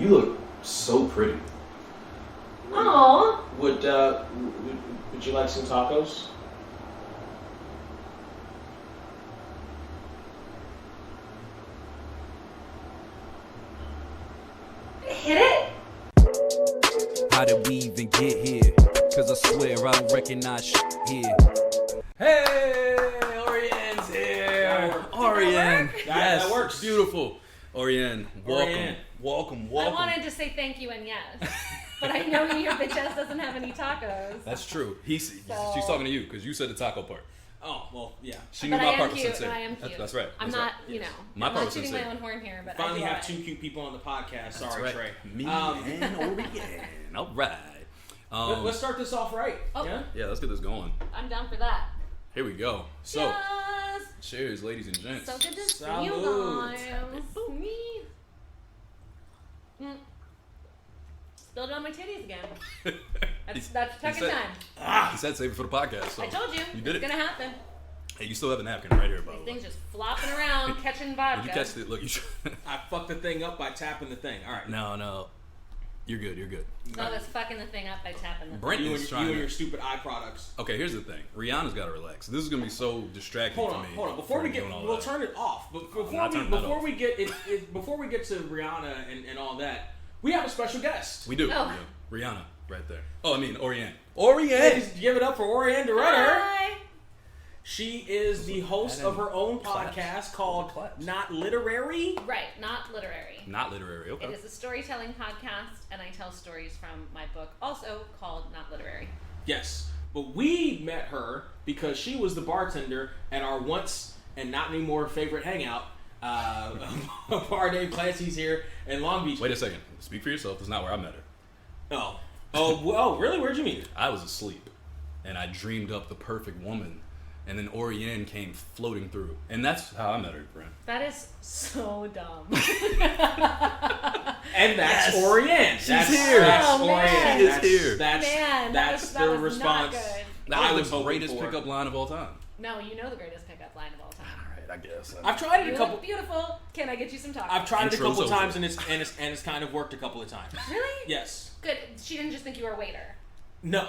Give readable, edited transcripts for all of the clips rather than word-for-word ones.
You look so pretty. Aww. Would you like some tacos? Hit it. How did we even get here? Cause I swear I don't recognize shit here. Hey, Auriane's here. Auriane. That works. Beautiful. Auriane, welcome. Auriane. Welcome. I wanted to say thank you and yes, but I know your bitch ass doesn't have any tacos. That's true. She's talking to you because you said the taco part. Oh, well, yeah. She knew But my I part am was cute. sincere. No, I am cute. That's right. I'm That's not, right. you know, My I'm part not was shooting sincere. my own horn here, but Finally I do have two cute people on the podcast. Sorry, That's Trey. right. Me and Auriane. All right. Let's start this off right. Oh. Yeah? Yeah, let's get this going. I'm down for that. Here we go. So, Cheers. cheers, ladies and gents. So good to see you Salud. guys. Me. Spilled it on my titties again. That's second time. He said save it for the podcast. So I told you. You did it's it. gonna happen. Hey, you still have a napkin right here, by the These way. things just flopping around, catching vodka. Did you catch it? Look, you. I fucked the thing up by tapping the thing. All right. No. You're good. You're good. No, it's fucking the thing up by tapping the Brent You is and trying your to. stupid eye products. Okay, here's the thing. Rihanna's got to relax. This is gonna be so distracting Hold to on, me. hold on. Before we from get, doing all we'll that. turn it off. But not turning that off. we get before we get to Rihanna and all that, we have a special guest. We do. Oh. Yeah. Rihanna, right there. Oh, I mean Auriane. Ladies, give it up for Auriane de Rudder. Hi. She is the host of her own podcast called Not Literary. Right, not literary. Not literary. Okay. It is a storytelling podcast, and I tell stories from my book, also called Not Literary. Yes, but we met her because she was the bartender at our once and not anymore favorite hangout, a bar named Clancy's here in Long Beach. Wait a second. Speak for yourself. That's not where I met her. Oh, really? Where'd you meet her? I was asleep, and I dreamed up the perfect woman, and then Auriane came floating through, and that's how I met her, Brent. That is so dumb. And that's Auriane. She's That's, here. That's Oh, man. Auriane. She is That's, here. That's, Man, that's that the was response. not good. That was the hoping greatest for. pickup line of all time. No, you know the greatest pickup line of all time. All right, I guess. I've tried it You a couple. look beautiful. Can I get you some tacos? I've tried it a Intro's couple over. times, and it's kind of worked a couple of times. Really? Yes. Good. She didn't just think you were a waiter. No.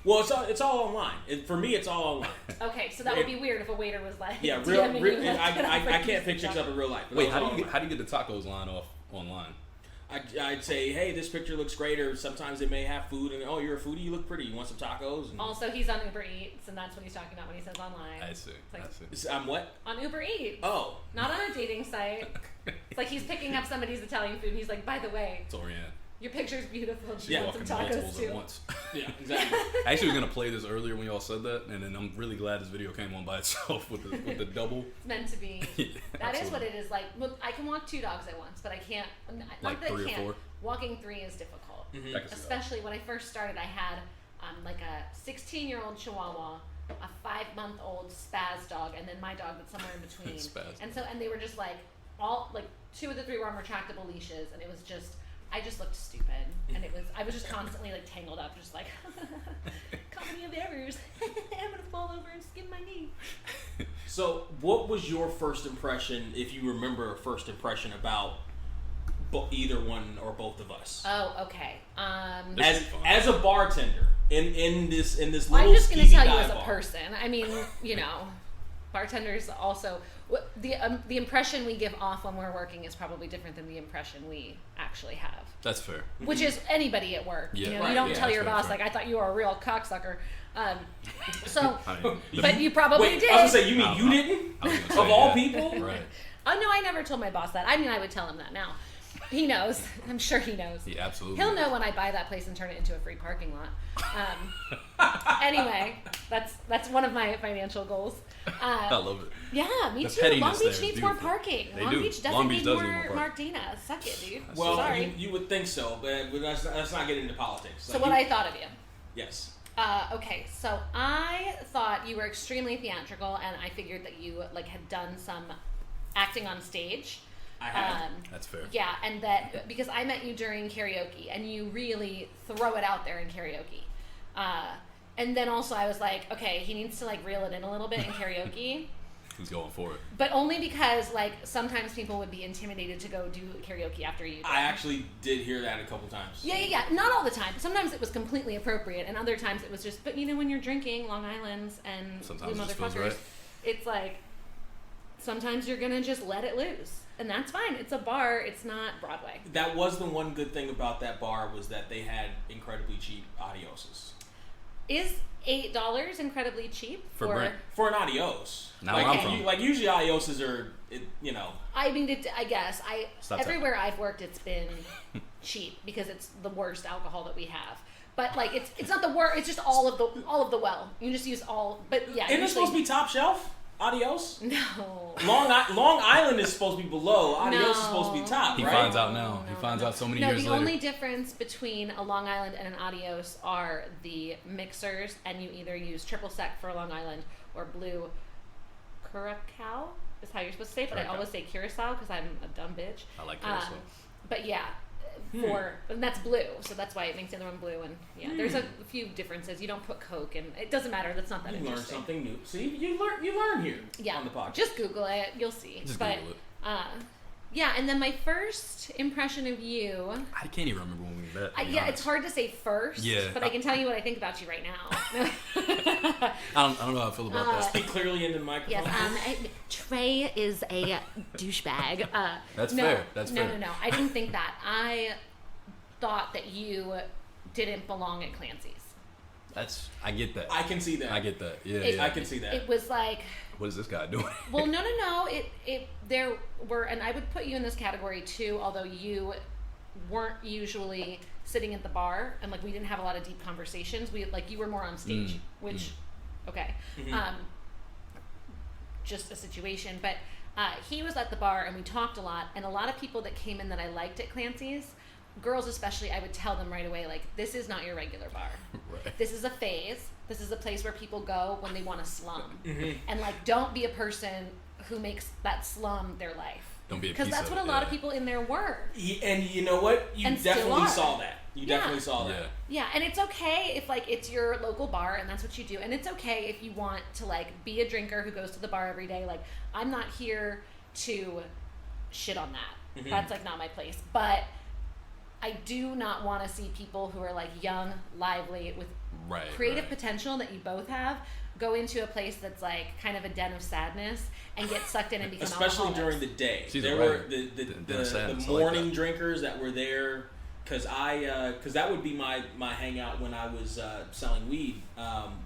Well, it's all online. For me, it's all online. Okay, so that would be weird if a waiter was like, Yeah, DMing real. you, like, I can't pick chicks up in real life. but Wait, it's how all do you online. get the tacos line off online? I'd say, hey, this picture looks great, or sometimes they may have food, and oh, you're a foodie, you look pretty, you want some tacos? And Also, he's on Uber Eats, and that's what he's talking about when he says online. I see. Like- I see. I'm what? On Uber Eats. Oh, Not on a dating site. It's like he's picking up somebody's Italian food, and he's like, by the way, It's Auriane. your picture's beautiful. Do She's you want some walking tacos multiples too? at once. yeah, exactly. I actually was gonna play this earlier when y'all said that, and then I'm really glad this video came on by itself with the double. It's meant to be. Yeah, That is absolutely. what it is like. Look, I can walk 2 dogs at once, but I can't. Not Like that I 3 or can't. 4? Walking 3 is difficult. I can see that. Especially when I first started, I had like a 16-year-old Chihuahua, a 5-month-old spaz dog, and then my dog that's somewhere in between. Spaz. And they were just like all like 2 of the 3 were on retractable leashes, and it was just. I just looked stupid, and I was just constantly like tangled up, just like company of errors. I'm gonna fall over and skin my knee. So, what was your first impression, if you remember a first impression about either one or both of us? Oh, okay. This is fun. As a bartender in this little I'm just gonna skeevy tell you dive as a bar. person. I mean, you know, bartenders also the impression we give off when we're working is probably different than the impression we actually have. That's fair. Which is anybody at work. Yeah. You know, Right, you don't yeah, tell your that's boss fair. like I thought you were a real cocksucker. So, I mean, but you probably Wait, did. I was gonna say, you mean I- you didn't? I was gonna say, Of all yeah. people? Right. Oh no, I never told my boss that. I mean, I would tell him that now. He knows. I'm sure he knows. Yeah, absolutely. He'll know when I buy that place and turn it into a free parking lot. Anyway, that's one of my financial goals. I love it. Yeah, me The too. pettiness Long there Beach is needs more beautiful. parking. They Long do. Beach doesn't Long Beach need does more need more parking. Martina. Suck it, dude. Well, Sorry. you would think so, but let's not get into politics. So what I thought of you. Yes. Okay, so I thought you were extremely theatrical, and I figured that you like had done some acting on stage. I have. That's fair. Yeah, and that because I met you during karaoke, and you really throw it out there in karaoke. And then also I was like, okay, he needs to like reel it in a little bit in karaoke. who's going for it. But only because, like, sometimes people would be intimidated to go do karaoke after you did. I actually did hear that a couple times. Yeah. Not all the time. Sometimes it was completely appropriate, and other times it was just, but when you're drinking Long Island's and Sometimes blue it just feels motherfuckers, right. it's like, sometimes you're gonna just let it loose. And that's fine. It's a bar. It's not Broadway. That was the one good thing about that bar was that they had incredibly cheap adioses. Is $8 incredibly cheap For Brent. For an adios. Now like, I'm from. like usually adioses are, I mean, I guess Stop everywhere I've worked, it's been cheap because it's the worst alcohol that we have. But like, it's not the worst. It's just all of the well. You just use all. But yeah, Isn't it supposed to be top shelf? Adios? No. Long Island is supposed to be below. Adios is supposed to be top, He right? finds out now. He finds out so many years the later. only difference between a Long Island and an Adios are the mixers, and you either use triple sec for a Long Island or blue curacao is how you're supposed to say it, but I Curacao. always say curacao because I'm a dumb bitch. I like curacao. But yeah, and that's blue, so that's why it makes the other one blue. And yeah, there's a few differences. You don't put Coke, and it doesn't matter. That's not that You learn interesting. something new. See, you learn here on the podcast. Just Google it, you'll see. Just but, Google it. yeah, and then my first impression of you. I can't even remember when we met. to be Yeah, honest. it's hard to say first. Yeah. But I can tell you what I think about you right now. I don't know how I feel about that. Speak clearly into the microphone. Yes, Trey is a douchebag. That's no, fair. That's fair. No. I didn't think that. I thought that you didn't belong at Clancy's. I get that. I can see that. I get that. Yeah, It- yeah. I can see that. It was like, What is this guy doing? well, no. There were, and I would put you in this category too, although you weren't usually sitting at the bar, and like we didn't have a lot of deep conversations. You were more on stage, which, okay, just a situation. But he was at the bar, and we talked a lot. And a lot of people that came in that I liked at Clancy's, girls especially, I would tell them right away, like, this is not your regular bar. Right. This is a phase. This is a place where people go when they want to slum. And like, don't be a person who makes that slum their life. Don't be a Because piece that's of what it, a lot yeah. of people in there were. And you know what? You And still definitely are. saw that. You Yeah. definitely saw that. Yeah. Yeah, and it's okay if like it's your local bar and that's what you do. And it's okay if you want to like be a drinker who goes to the bar every day. Like, I'm not here to shit on that. That's like not my place. But I do not want to see people who are like young, lively, with creative potential that you both have go into a place that's like kind of a den of sadness and get sucked in and become Especially alcoholics. during the day. She's There right. were the sadness, I morning like that. drinkers that were there because that would be my hangout when I was selling weed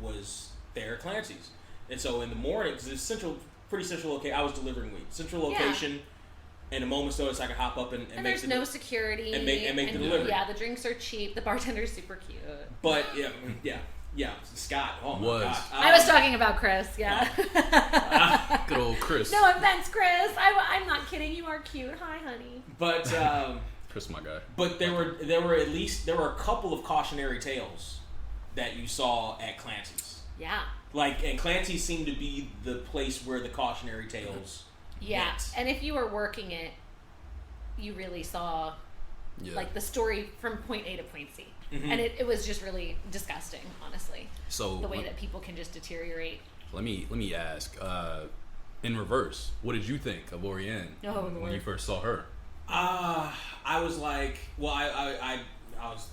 was there at Clancy's. And so in the morning, because it's pretty central location, I was delivering weed. Central location. And a moment's notice, I could hop up and make there's the no security and make the delivery. Yeah, the drinks are cheap. The bartender's super cute. But yeah, Scott. Oh my God. I was talking about Chris. Yeah. Good old Chris. No offense, Chris. I'm not kidding. You are cute. Hi, honey. But Chris, my guy. but there were a couple of cautionary tales that you saw at Clancy's. Yeah. And Clancy seemed to be the place where the cautionary tales. Yeah. went. And if you were working it, you really saw like the story from point A to point C. And it was just really disgusting, honestly. So the way that people can just deteriorate. Let me ask. In reverse, what did you think of Auriane when you first saw her? I was like, well, I was,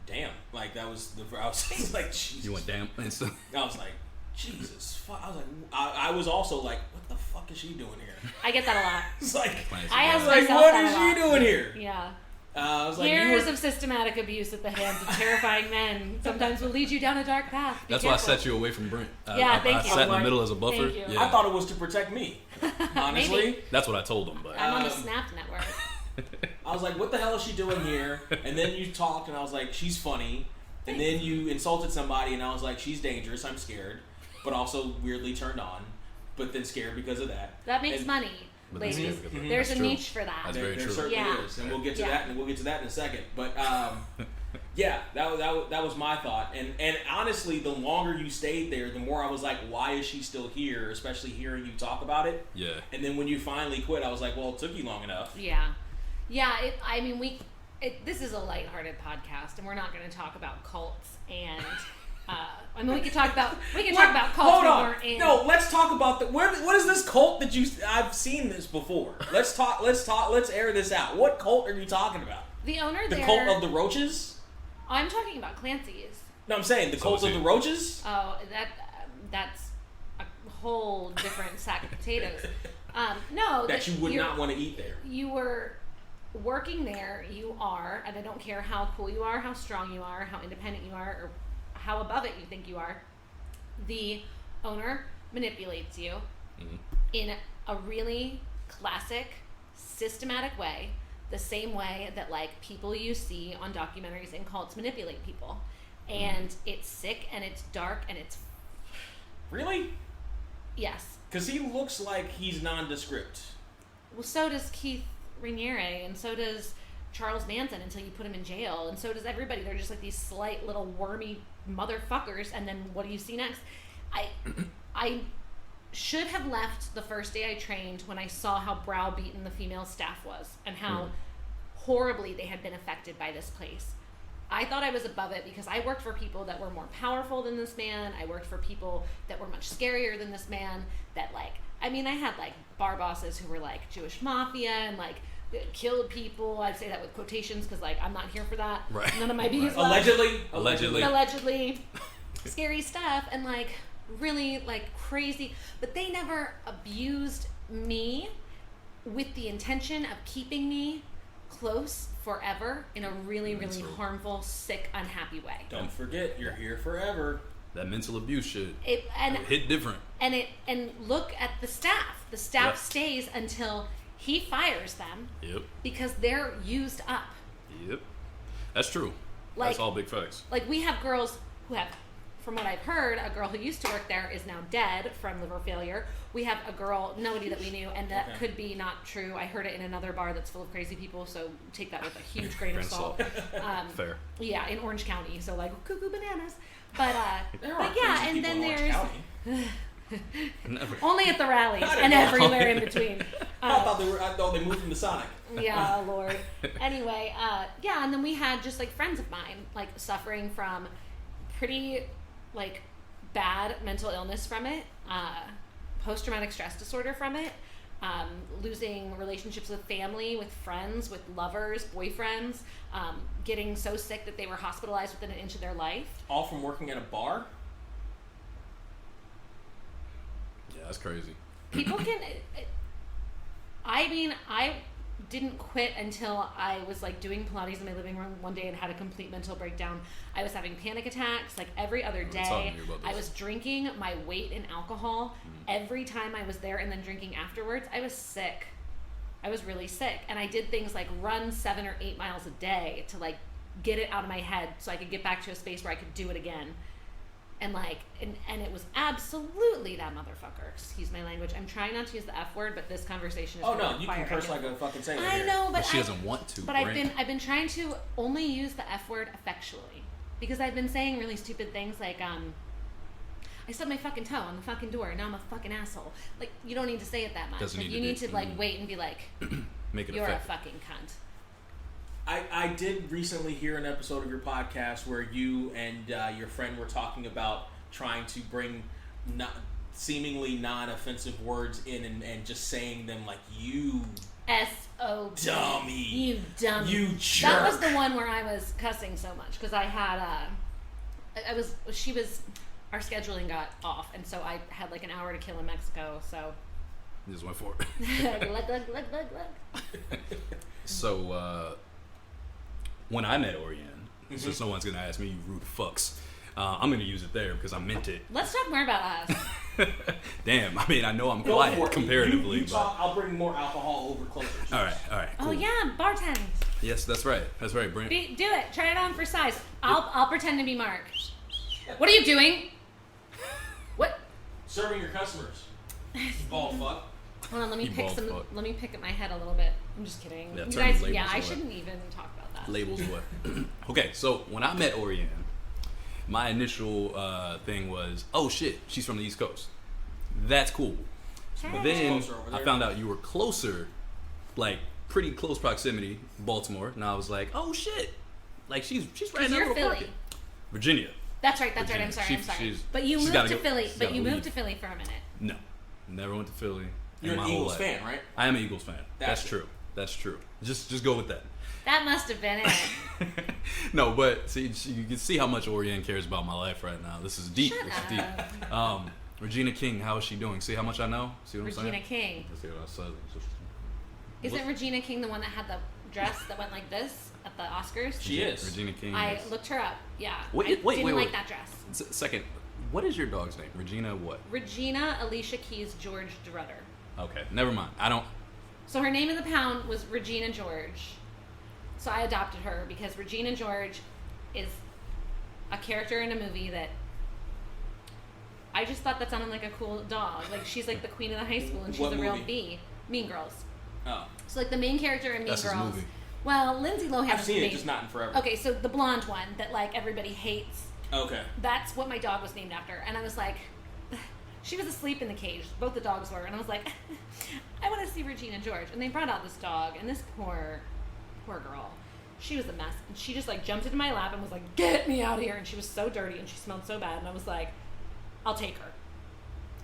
damn, like that was I was like, Jesus. You went damn instant. I was like, Jesus, fuck. I was like, I was also like, what the fuck is she doing here? I get that a lot. It's like, I ask like, myself what that is a lot. she doing here? Yeah. I was like, Years of systematic abuse at the hands of terrifying men sometimes will lead you down a dark path. Be That's careful. why I set you away from Brent. Yeah, thank I you. sat in the Like, middle as a buffer. thank you. Yeah. I thought it was to protect me. Honestly, Maybe. That's what I told him, but I'm on the Snap network. I was like, what the hell is she doing here? And then you talked, and I was like, she's funny. And then you insulted somebody, and I was like, she's dangerous. I'm scared, but also weirdly turned on, but then scared because of that. That makes money, But that's ladies. good, because There's that's a true. niche for that. That's very There true. certainly Yeah. is, and we'll get to Yeah. that, and we'll get to that in a second. But yeah, that was my thought. And honestly, the longer you stayed there, the more I was like, why is she still here? Especially hearing you talk about it. Yeah. And then when you finally quit, I was like, well, it took you long enough. Yeah. I mean, this is a lighthearted podcast, and we're not going to talk about cults and I mean, we can talk about cults Hold we on. weren't in. No, let's talk about what is this cult that I've seen this before. Let's air this out. What cult are you talking about? The owner The there. cult of the roaches? I'm talking about Clancy's. No, I'm saying the cult of the roaches? Oh, that's a whole different sack of potatoes. No. That you would not want to eat there. You were working there, you are, and I don't care how cool you are, how strong you are, how independent you are, or how above it you think you are, the owner manipulates you in a really classic, systematic way, the same way that like people you see on documentaries and cults manipulate people. And it's sick and it's dark and it's... Really? Yes. Because he looks like he's nondescript. Well, so does Keith Raniere, and so does Charles Manson until you put him in jail, and so does everybody. They're just like these slight little wormy motherfuckers, and then what do you see next? I should have left the first day I trained when I saw how browbeaten the female staff was and how horribly they had been affected by this place. I thought I was above it because I worked for people that were more powerful than this man. I worked for people that were much scarier than this man, that like, I mean, I had like bar bosses who were like Jewish mafia and like killed people. I'd say that with quotations because like I'm not here for that. Right. None of my biggest allegedly scary stuff and like really like crazy, but they never abused me with the intention of keeping me close forever in a really harmful, sick, unhappy way. Don't forget, you're here forever. That mental abuse shit. It hit different. And look at the staff. The staff stays until he fires them. Yep. Because they're used up. Yep. That's true. Like, that's all big facts. Like we have girls who have, from what I've heard, a girl who used to work there is now dead from liver failure. We have a girl, nobody that we knew, and that could be not true. I heard it in another bar that's full of crazy people, so take that with a huge grain of salt. Fair. Yeah, in Orange County, so like cuckoo bananas. But yeah, and then there's Never. only at the rallies and everywhere in between. I thought they moved from the Sonic. Yeah, Lord. Anyway, and then we had just like friends of mine like suffering from pretty like bad mental illness from it, post-traumatic stress disorder from it, losing relationships with family, with friends, with lovers, boyfriends, getting so sick that they were hospitalized within an inch of their life. All from working at a bar? Yeah, that's crazy. People can... I mean, I didn't quit until I was like doing Pilates in my living room one day and had a complete mental breakdown. I was having panic attacks like every other day. I was drinking my weight in alcohol every time I was there and then drinking afterwards. I was sick. I was really sick. And I did things like run 7 or 8 miles a day to like get it out of my head so I could get back to a space where I could do it again. And like, and it was absolutely that motherfucker. Excuse my language. I'm trying not to use the F word, but this conversation is. Oh no, you can curse like a fucking sailor. I know, but she doesn't want to. But I've been trying to only use the F word effectually because I've been saying really stupid things like I stubbed my fucking toe on the fucking door and now I'm a fucking asshole. Like you don't need to say it that much. Like, you need to like wait and be like, make it you're effective. a fucking cunt. I did recently hear an episode of your podcast where you and your friend were talking about trying to bring seemingly non-offensive words in and just saying them like you S-O-B. dummy. You dummy. You jerk. That was the one where I was cussing so much because I had our scheduling got off and so I had like an hour to kill in Mexico, so. Just went for it. Glug. So, when I met Auriane, so someone's going to ask me, you rude fucks. I'm going to use it there because I meant it. Let's talk more about us. Damn, I mean, I know I'm quiet comparatively. You talk, I'll bring more alcohol over closer. All right. Cool. Oh yeah, bartend. Yes, that's right. Brent. Do it. Try it on for size. I'll pretend to be Mark. What are you doing? What? Serving your customers. You bald fuck. Hold on, let me pick at my head a little bit. I'm just kidding. Yeah, you guys, I I shouldn't even talk about that. Labels what? Okay, so when I met Auriane, my initial thing was, oh shit, she's from the East Coast. That's cool. But then I found out you were closer, like pretty close proximity, Baltimore, and I was like, oh shit, like she's right in that little pocket. Virginia. That's right. I'm Regina. sorry. She's- But you she's moved gotta to go- Philly. she's But gotta you leave. moved to Philly for a minute. No, never went to Philly. You're in an my whole Eagles life. fan, right? I am an Eagles fan. That's That's true. That's true. Just go with that. That must have been it. No, but see, you can see how much Auriane cares about my life right now. This is deep. Shut This is deep. up. Regina King, how is she doing? See how much I know? See what I'm saying? Regina King. See what I said? Isn't Regina King the one that had the dress that went like this at the Oscars? She is. Regina King. I is- looked her up. Yeah. Wait, I wait, didn't wait, like wait. that dress. Second, what is your dog's name? Regina what? Regina Alicia Keys George de Rudder. Okay, never mind. I don't. So her name in the pound was Regina George. So I adopted her because Regina George is a character in a movie that I just thought that sounded like a cool dog. Like she's like the queen of the high school and she's What a real movie? bee. Mean Girls. Oh, So like the main character in Mean That's his Girls. movie. Well, Lindsay Lohan. I've is seen the it, main- just not in forever. Okay, so the blonde one that like everybody hates. Okay. That's what my dog was named after. And I was like, she was asleep in the cage. Both the dogs were. And I was like, I want to see Regina George. And they brought out this dog. And this poor girl, she was a mess. And she just like jumped into my lap and was like, get me out of here. And she was so dirty and she smelled so bad. And I was like, I'll take her.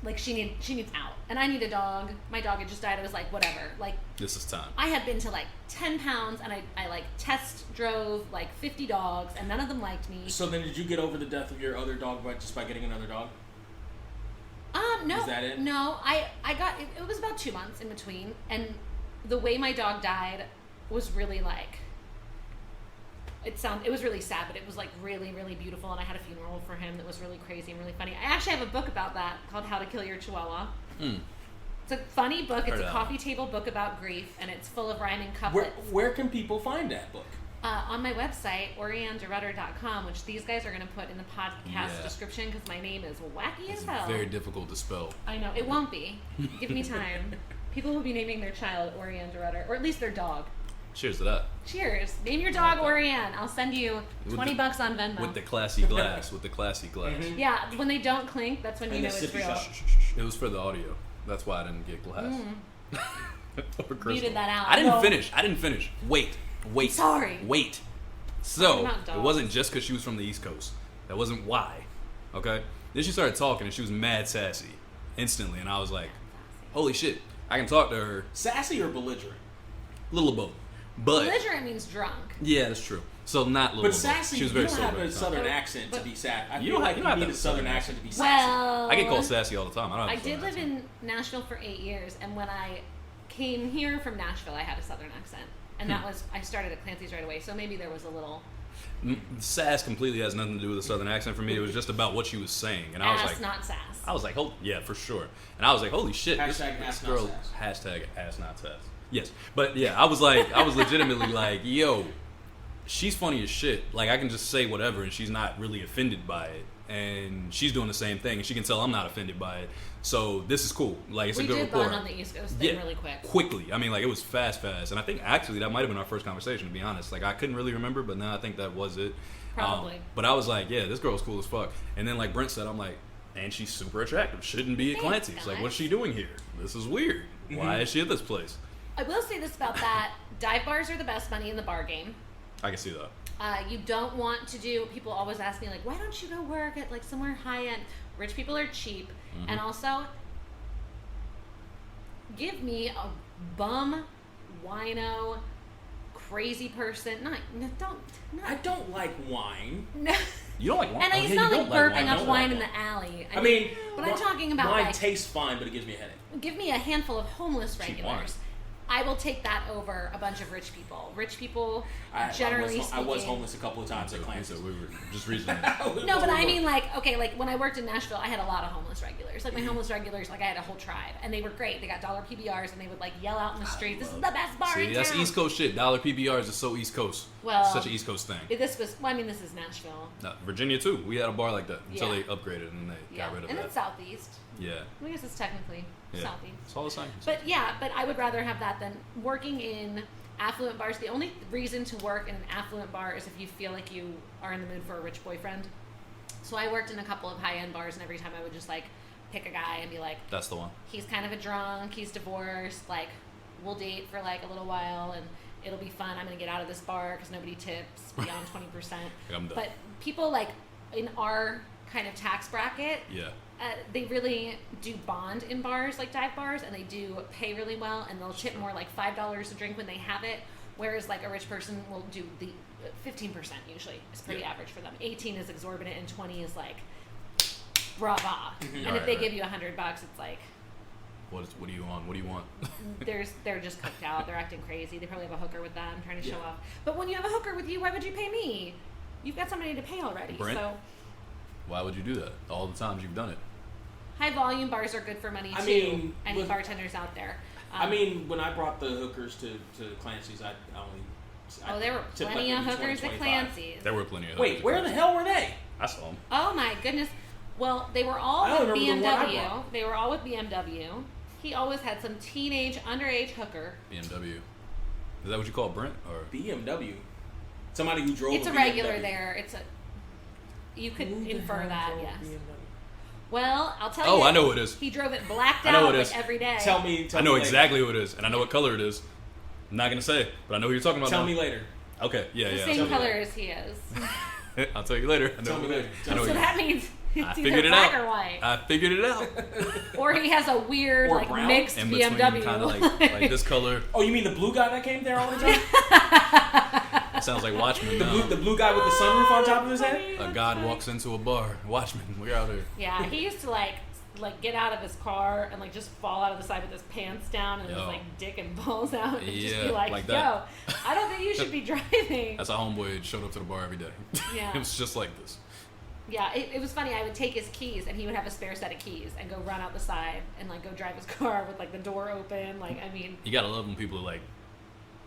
Like she needs out. And I need a dog. My dog had just died. I was like, whatever. Like This is time. I had been to like 10 pounds and I like test drove like 50 dogs and none of them liked me. So then, did you get over the death of your other dog just by getting another dog? No. Is that it? No, I got it was about 2 months in between, and the way my dog died was really like it was really sad, but it was like really, really beautiful, and I had a funeral for him that was really crazy and really funny. I actually have a book about that called How to Kill Your Chihuahua. It's a funny book. It's Heard a that. coffee table book about grief, and it's full of rhyming Where couplets. where can people find that book? On my website, aurianderudder.com, which these guys are going to put in the podcast Yeah. description because my name is wacky It's as hell. very difficult to spell. I know, it won't be. Give me time. People will be naming their child Auriane de Rudder, or at least their dog. Cheers to that. Cheers. Name your dog Auriane. I'll send you With 20 the- bucks on Venmo. With the classy glass. With the classy glass. Mhm. Yeah, when they don't clink, that's when you And know the it's sippy real. shot. It was for the audio. That's why I didn't get glass. For Crystal. Muted that out. I didn't No. finish. Wait. Sorry. Wait. So, Not dogs. it wasn't just because she was from the East Coast. That wasn't why. Okay? Then she started talking and she was mad sassy instantly. And I was like, holy shit. I can talk to her. Sassy or belligerent? A little of both. But, Belligerent means drunk. yeah, that's true. So, not little But of both. sassy, She was you very don't sober have at a the time. southern accent to be sassy. I You feel don't like have- you you don't need have a to southern have a accent to be sassy. Well, I get called sassy all the time. I don't have I a did southern live accent. in Nashville for 8 years, and when I came here from Nashville, I had a southern accent. And that was, I started at Clancy's right away, so maybe there was a little Sass completely has nothing to do with a southern accent for me. It was just about what she was saying. And I was ass, like, not sass. yeah, for sure. And I was like, holy shit, this Ass not girl, sass. hashtag ass not sass. Yes, but yeah, I was legitimately like, yo, she's funny as shit. Like I can just say whatever, and she's not really offended by it. And she's doing the same thing, and she can tell I'm not offended by it. So this is cool. Like it's We a good did rapport. bond on the East Coast thing really quick. Quickly. I mean, like it was fast. And I think actually that might have been our first conversation, to be honest. Like I couldn't really remember, but now I think that was it. Probably. But I was like, yeah, this girl's cool as fuck. And then like Brent said, I'm like, and she's super attractive. Shouldn't be at Thanks, Clancy's. Like, guys. what's she doing here? This is weird. Why is she at this place? I will say this about that. Dive bars are the best money in the bar game. I can see that. You don't want to do, people always ask me, like, why don't you go work at, like, somewhere high-end? Rich people are cheap. And also, give me a bum, wino, crazy person. I don't like wine. No. You don't like wine? And Oh, it's yeah, not you like don't like burping wine. up don't wine like in wine. the alley. I mean, but I'm talking about, wine like, tastes fine, but it gives me a headache. give me a handful of homeless Cheap wine. regulars. I will take that over a bunch of rich people. Rich people, generally I speaking. was homeless a couple of times at So Clancy's. we were just recently. No, but I mean, like, okay, like when I worked in Nashville, I had a lot of homeless regulars. Like my homeless regulars, like I had a whole tribe, and they were great. They got dollar PBRs, and they would like yell out in the street, "This is the best bar See, in that's town." East Coast shit. Dollar PBRs is so East Coast. Well, It's such an East Coast thing. This was, well, I mean, this is Nashville. No, Virginia too. We had a bar like that until Yeah. they upgraded and they Yeah, got rid of and that. it's southeast. Yeah. I guess it's technically Yeah. southeast. It's all the same. But yeah, but I would rather have that than working in affluent bars. The only reason to work in an affluent bar is if you feel like you are in the mood for a rich boyfriend. So I worked in a couple of high-end bars, and every time I would just like pick a guy and be like, That's the one. he's kind of a drunk, he's divorced, like we'll date for like a little while and it'll be fun. I'm gonna get out of this bar because nobody tips beyond 20%. I'm done. But people like in our kind of tax bracket, they really do bond in bars, like dive bars, and they do pay really well, and they'll tip more, like $5 a drink when they have it, whereas like a rich person will do the 15% usually. It's pretty average for them. 18 is exorbitant, and 20 is like brava. And if they give you $100, it's like, what do you want? What do you want? they're just cooked out. They're acting crazy. They probably have a hooker with them trying to show off. But when you have a hooker with you, why would you pay me? You've got somebody to pay already. Brent, so why would you do that? All the times you've done it. High volume bars are good for money too. mean, any bartenders out there. I mean, when I brought the hookers to Clancy's, I only. There were tipped plenty like of maybe hookers 20, at 25. Clancy's. There were plenty of Wait, hookers. where the hell were they? I saw them. Oh my goodness. Well, they were all I with don't remember the one I BMW. brought. They were all with BMW. He always had some teenage, underage hooker. BMW. Is that what you call Brent? Or BMW. Somebody who drove. It's a regular there. It's a. You could infer that, yes. BMW? Well, I'll tell you. Oh, I know who it is. He drove it blacked I know out what it like is. every day. Tell me I know later. exactly who it is, and I know what color it is. I'm not gonna say, but I know who you're talking about. Tell now. me later. Okay, yeah. The I'll same tell you color later. as he is. I'll tell you later. I know Tell me who it later. is. I know So who it is. that means I it's figured either it black out. or white. I figured it out. Or he has a weird, Or like, brown? mixed In between, BMW. kind of like this color. Oh, you mean the blue guy that came there all the time? It sounds like Watchmen now. The blue guy with the sunroof on top of his head? A god walks into a bar. Watchmen, we're out here. Yeah, he used to like get out of his car and like just fall out of the side with his pants down and his Yo. like dick and balls out and just Yeah, be like, like yo, that. I don't think you should be driving. That's how homeboy showed up to the bar every day. Yeah. It was just like this. Yeah, it was funny. I would take his keys and he would have a spare set of keys and go run out the side and like go drive his car with like the door open. Like, I mean, You gotta love when people are like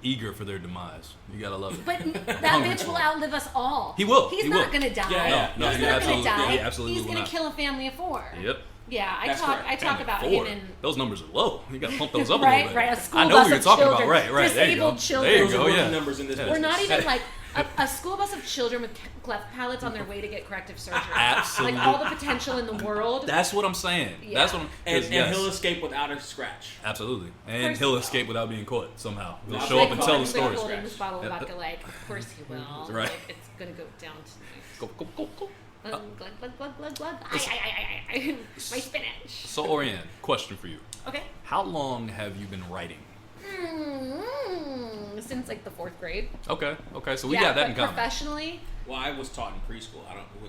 eager for their demise. You gotta love it. but that Hungry bitch for will it. outlive us all. He will. He's He not will. gonna die. Yeah, No, He's he not absolutely- gonna die. he absolutely He's will gonna not. kill a family of 4. Yep. Yeah, I That's talk correct. I talk about Four. him and Those numbers are low. You gotta pump those up a right, little bit. right. A school I know bus what you're of talking children, about. Right. There you go. disabled children. There you Those are go. working Yeah. numbers in this Yeah. We're not business. even like a school bus of children with cleft palates on their way to get corrective surgery. Absolutely. Like all the potential in the world. That's what I'm saying. Yeah. That's what I'm. And 'cause yes, he'll escape without a scratch. absolutely, and course he'll he will. escape without being caught somehow. He'll Like show up and tell the Like stories. holding this bottle of Yeah. vodka, like, of course he will. Right. Like, it's gonna go down tonight. Go, go, go, go. Glug, glug, glug, glug, glug. I. My spinach. So, Auriane, question for you: Okay. how long have you been writing? Since like the 4th grade. Okay, so we yeah, got that but in common. professionally, Well, I was taught in preschool. I don't know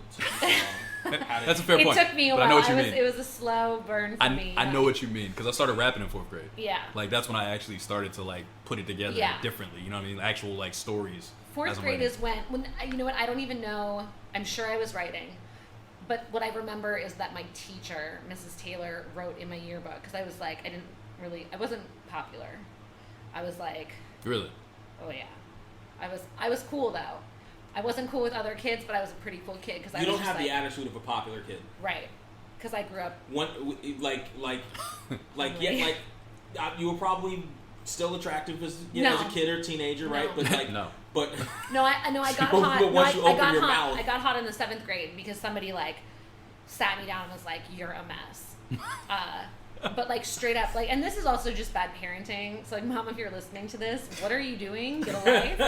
what. That's a fair it point. took me a but while. I know what you was, mean. it was a slow burn for me. I know what you mean because I started rapping in 4th grade. Yeah. Like that's when I actually started to like put it together Yeah. differently. You know what I mean? Actual like stories. 4th as I'm grade writing. is when you know what, I don't even know. I'm sure I was writing, but what I remember is that my teacher, Mrs. Taylor, wrote in my yearbook because I was like, I wasn't popular. I was like, Really? oh yeah, I was cool though. I wasn't cool with other kids, but I was a pretty cool kid because I You was don't just have the like, attitude of a popular kid. right, because I grew up. One, you were probably still attractive as as a kid or teenager, right? No. But like, No. but No, I got But hot. once you I open got your hot. mouth- I got hot in the 7th grade because somebody like sat me down and was like, "You're a mess." But like straight up, like, and this is also just bad parenting. So like, Mom, if you're listening to this, what are you doing? Get a life,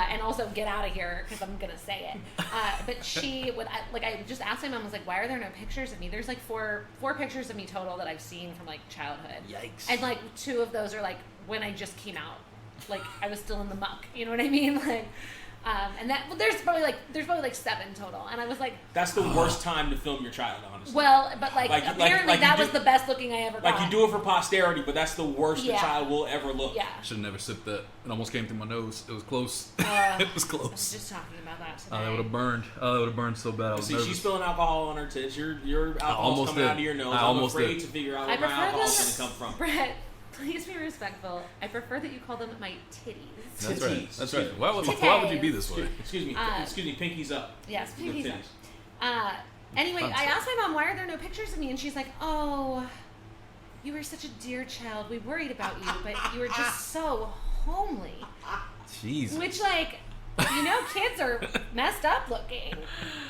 and also get out of here because I'm gonna say it. But she would I just asked my mom, I was like, "Why are there no pictures of me?" There's like four pictures of me total that I've seen from like childhood. Yikes. And like 2 of those are like when I just came out, like I was still in the muck. You know what I mean? Like, and that there's probably like 7 total. And I was like, that's the worst time to film your child, honestly. well, but like apparently that you was do- the best looking I ever got. Like you do it for posterity, but that's the worst Yeah. the child will ever look. Yeah. I should have never sipped that. It almost came through my nose. It was close. it was I was close. just talking about that today. That would have burned. That would have burned so bad. I was See, nervous. she's spilling alcohol on her tits. Your alcohol's almost coming did. out of your nose. I I'm almost afraid did. to figure out I where my prefer alcohol's them, going to come from. Brett, please be respectful. I prefer that you call them my titties. That's right. Titties. That's right. Why would you be this way? Excuse me, pinkies up. Yes, Good pinkies titties. up. Anyway, Fun I asked my mom, why are there no pictures of me? And she's like, oh, you were such a dear child. We worried about you, but you were just so homely. Jeez. Which, like, you know, kids are messed up looking.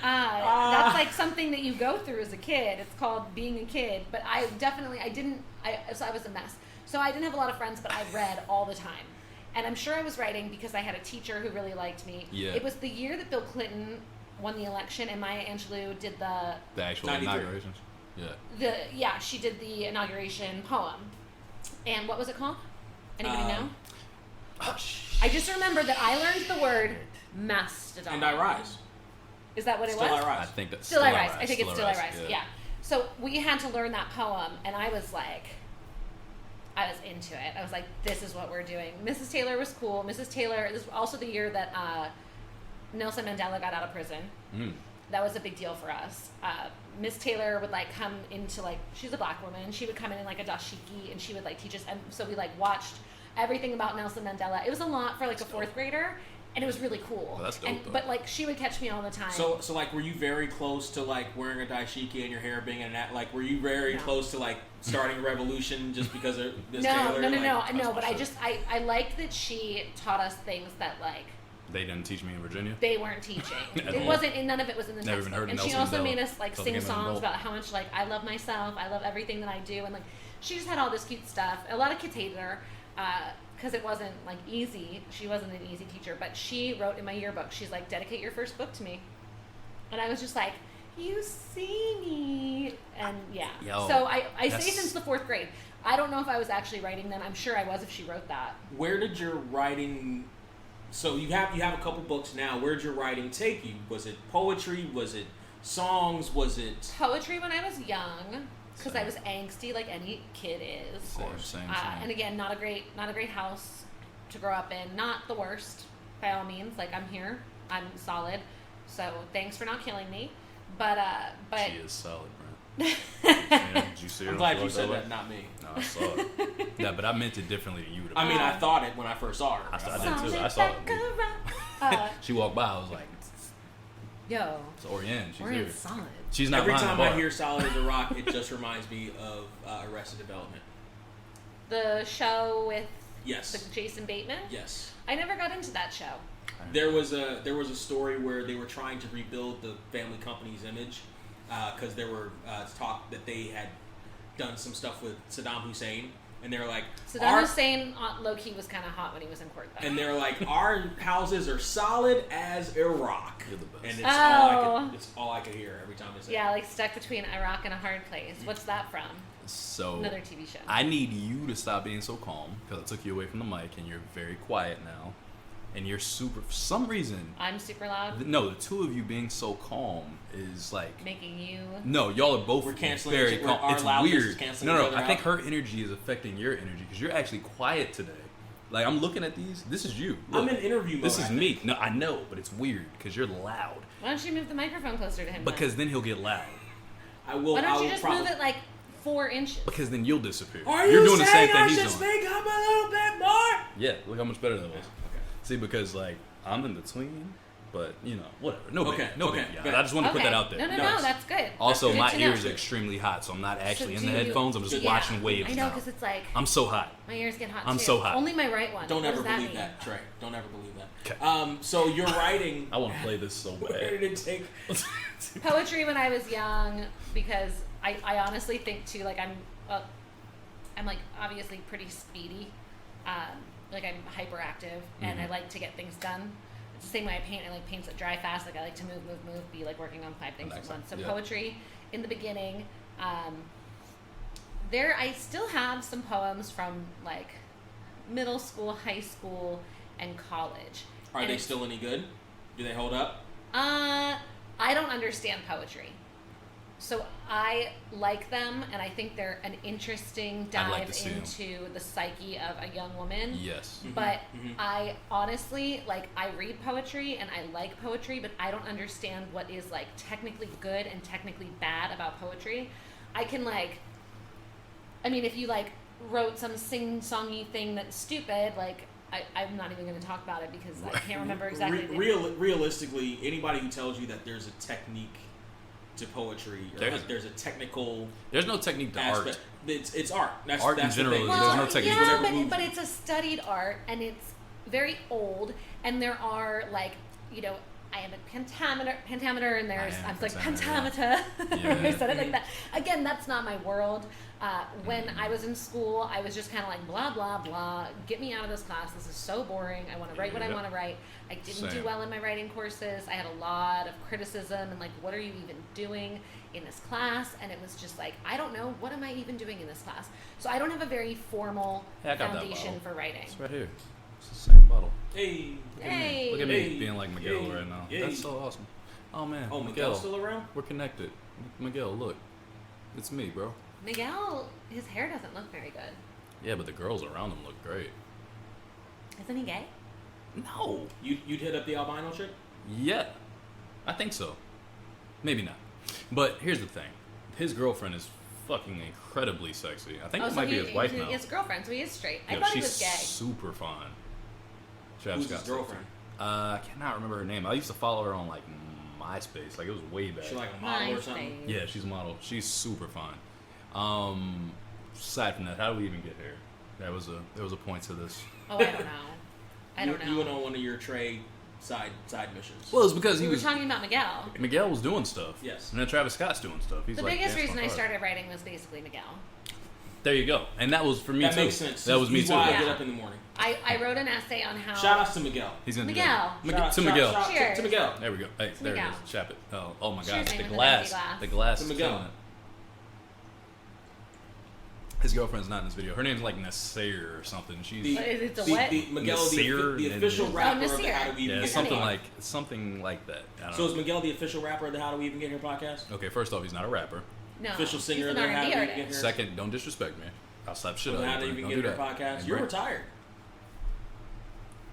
That's like something that you go through as a kid. It's called being a kid. But I was a mess. So I didn't have a lot of friends, but I read all the time. And I'm sure I was writing because I had a teacher who really liked me. Yeah. It was the year that Bill Clinton won the election, and Maya Angelou did the actual 93. inaugurations. Yeah. she did the inauguration poem. And what was it called? Anybody know? I just remember that I learned the word mastodon. And I Rise. Is that what it Still was? I Rise. I think that's Still I Rise. I think it's Still I Rise, Rise. Yeah. So we had to learn that poem, and I was into it. I was like, this is what we're doing. Mrs. Taylor was cool. Mrs. Taylor, this was also the year that Nelson Mandela got out of prison. That was a big deal for us. Miss Taylor would like come into like, she's a black woman. She would come in like a dashiki, and she would like teach us. And so we like watched everything about Nelson Mandela. It was a lot for like a fourth grader. And it was really cool. Well, that's dope, though. But like she would catch me all the time. So like, were you very close to like wearing a daishiki and your hair being an like? Were you very close to like starting a revolution just because of Miss Taylor? No. But I liked that she taught us things that like they didn't teach me in Virginia. they weren't teaching. It wasn't. None of it was in the Never even textbook. heard of And she Nelson also Mandela made us like till I sing became an songs adult. about how much like I love myself. I love everything that I do, and like she just had all this cute stuff. A lot of kids hated her. Because it wasn't like easy. She wasn't an easy teacher, but she wrote in my yearbook, she's like, dedicate your first book to me. And I was just like, you see me. And yeah. Yo, so I say since the fourth grade. I don't know if I was actually writing then. I'm sure I was if she wrote that. Where did your writing? So you have a couple books now. Where did your writing take you? Was it poetry? Was it songs? Was it Poetry when I was young. Because I was angsty like any kid is. Same. And again, not a great house to grow up in. Not the worst, by all means. Like I'm here, I'm solid. So thanks for not killing me. But She is solid, bro. Did you see her? I'm glad you said that, not me. No, I saw it. Yeah, but I meant it differently to you. I mean, I thought it when I first saw her. I did too. I saw it. She walked by. I was like, yo, it's Auriane. She's we're here. in solid. She's not Every behind time the bar. I hear "Solid as a Rock," it just reminds me of Arrested Development. The show with Yes. Jason Bateman. Yes. I never got into that show. There was a story where they were trying to rebuild the family company's image because there were talk that they had done some stuff with Saddam Hussein, and they're like, Saddam Hussein low key was kind of hot when he was in court though. and they're like, our houses are solid as Iraq, You're the best. and it's all I could hear every time they say. Yeah, like stuck between Iraq and a hard place. What's that from? So Another TV show. I need you to stop being so calm because I took you away from the mic and you're very quiet now, and you're super. For some reason, I'm super loud. no, the two of you being so calm is like Making you. No, y'all are both We're canceling very each- calm. our It's loudness is weird. canceling No, each other I think out. her energy is affecting your energy because you're actually quiet today. Like I'm looking at these. This is you. I'm Look, in interview mode. This is I me. think. No, I know, but it's weird because you're loud. Why don't you move the microphone closer to him? Because then he'll get loud. I will. Why I don't will you just probably, move it like 4 inches? Because then you'll disappear. Are You're you doing the same saying thing I he's should doing. speak up a little bit more? Yeah, look how much better that was. Okay. See, because like I'm in between, but you know, whatever. No big, Okay, no okay, big. good. I just want to put Okay. that out there. No, No. that's good. Also, That's good my to know. ears are extremely hot, so I'm not actually in the do you- headphones. I'm just Yeah. watching waves. I know, now. because it's like I'm so hot. my ears get hot I'm too. so hot. Only my right one. Don't What ever does believe mean? that, Trey. Don't ever believe that. 'Kay. So you're writing. I want to play this so Where bad. did it take? Poetry when I was young, because I honestly think too, like I'm like obviously pretty speedy, like I'm hyperactive and I like to get things done. It's the same way I paint. I like paints that dry fast. Like I like to move, be like working on 5 things at once. So Yeah. poetry in the beginning, there I still have some poems from like middle school, high school, and college. Are And they it's- still any good? Do they hold up? I don't understand poetry. So I like them, and I think they're an interesting I'd like dive to see 'em. into the psyche of a young woman. Yes. But mhm. I honestly, like, I read poetry and I like poetry, but I don't understand what is, like, technically good and technically bad about poetry. I can, like, I mean, if you, like, wrote some sing-songy thing that's stupid, like, I'm not even going to talk about it because I can't remember exactly. Realistically, anybody who tells you that there's a technique to poetry or There's- there's a technical There's no technique to aspect, art. it's art. That's, Art in that's the general thing. is- there's no technique. Yeah, Whatever moves but you. it's a studied art, and it's very old, and there are, like, you know, I am a pentameter, and there's I was like pentameter, pentameter. I said it like that. Again, that's not my world. When I was in school, I was just kind of like blah blah blah. Get me out of this class. This is so boring. I want to write what I want to write. I didn't do well in my writing courses. I had a lot of criticism and like, what are you even doing in this class? And it was just like, I don't know, what am I even doing in this class? So I don't have a very formal foundation for writing. It's right here. It's the same bottle. Hey. Look at me being like Miguel right now. Hey. That's so awesome. Oh man. Oh, Miguel's still around? We're connected. Miguel, look. It's me, bro. Miguel, his hair doesn't look very good. Yeah, but the girls around him look great. Isn't he gay? No. You'd hit up the albino chick? Yeah. I think so. Maybe not. But here's the thing. His girlfriend is fucking incredibly sexy. I think it might be his wife now. He has a girlfriend, so he is straight. I Yeah, thought he was gay. She's super fun. Who's his girlfriend? I cannot remember her name. I used to follow her on like MySpace. Like it was way back. She like a model or something? Yeah, she's a model. She's super fun. Aside from that, how do we even get here? There was a point to this. Oh, I don't know. I don't know. You went on one of your trade side missions. Well, it's because we were talking about Miguel. Miguel was doing stuff. Yes. And then Travis Scott's doing stuff. He's the like, biggest reason I started writing was basically Miguel. There you go. And that was for me that too. That makes sense. That was me He's too. why I Yeah. get up in the morning. I wrote an essay on how... Shout outs to Miguel. He's gonna Miguel. do that. To Miguel. Cheers. To Miguel. There we go. Hey, there Miguel. it is. Chap it. Oh my Cheers, gosh. The man, glass. The glass To is Miguel. killing it. His girlfriend's not in this video. Her name's like Nasir or something. She's It's a what? Miguel, Nasir the official rapper of the Nasir. How Do We Even yeah, Get something like that. I don't So know. is Miguel the official rapper of the How Do We Even Get Here podcast? Okay, first off, he's not a rapper. No. Official singer he's of an the How Do We R&B Even Get artist. Here? Second, don't disrespect me. I'll slap shit Of out the of How you. Do We Don't Even do Get Here that. podcast? And You're Brent, retired.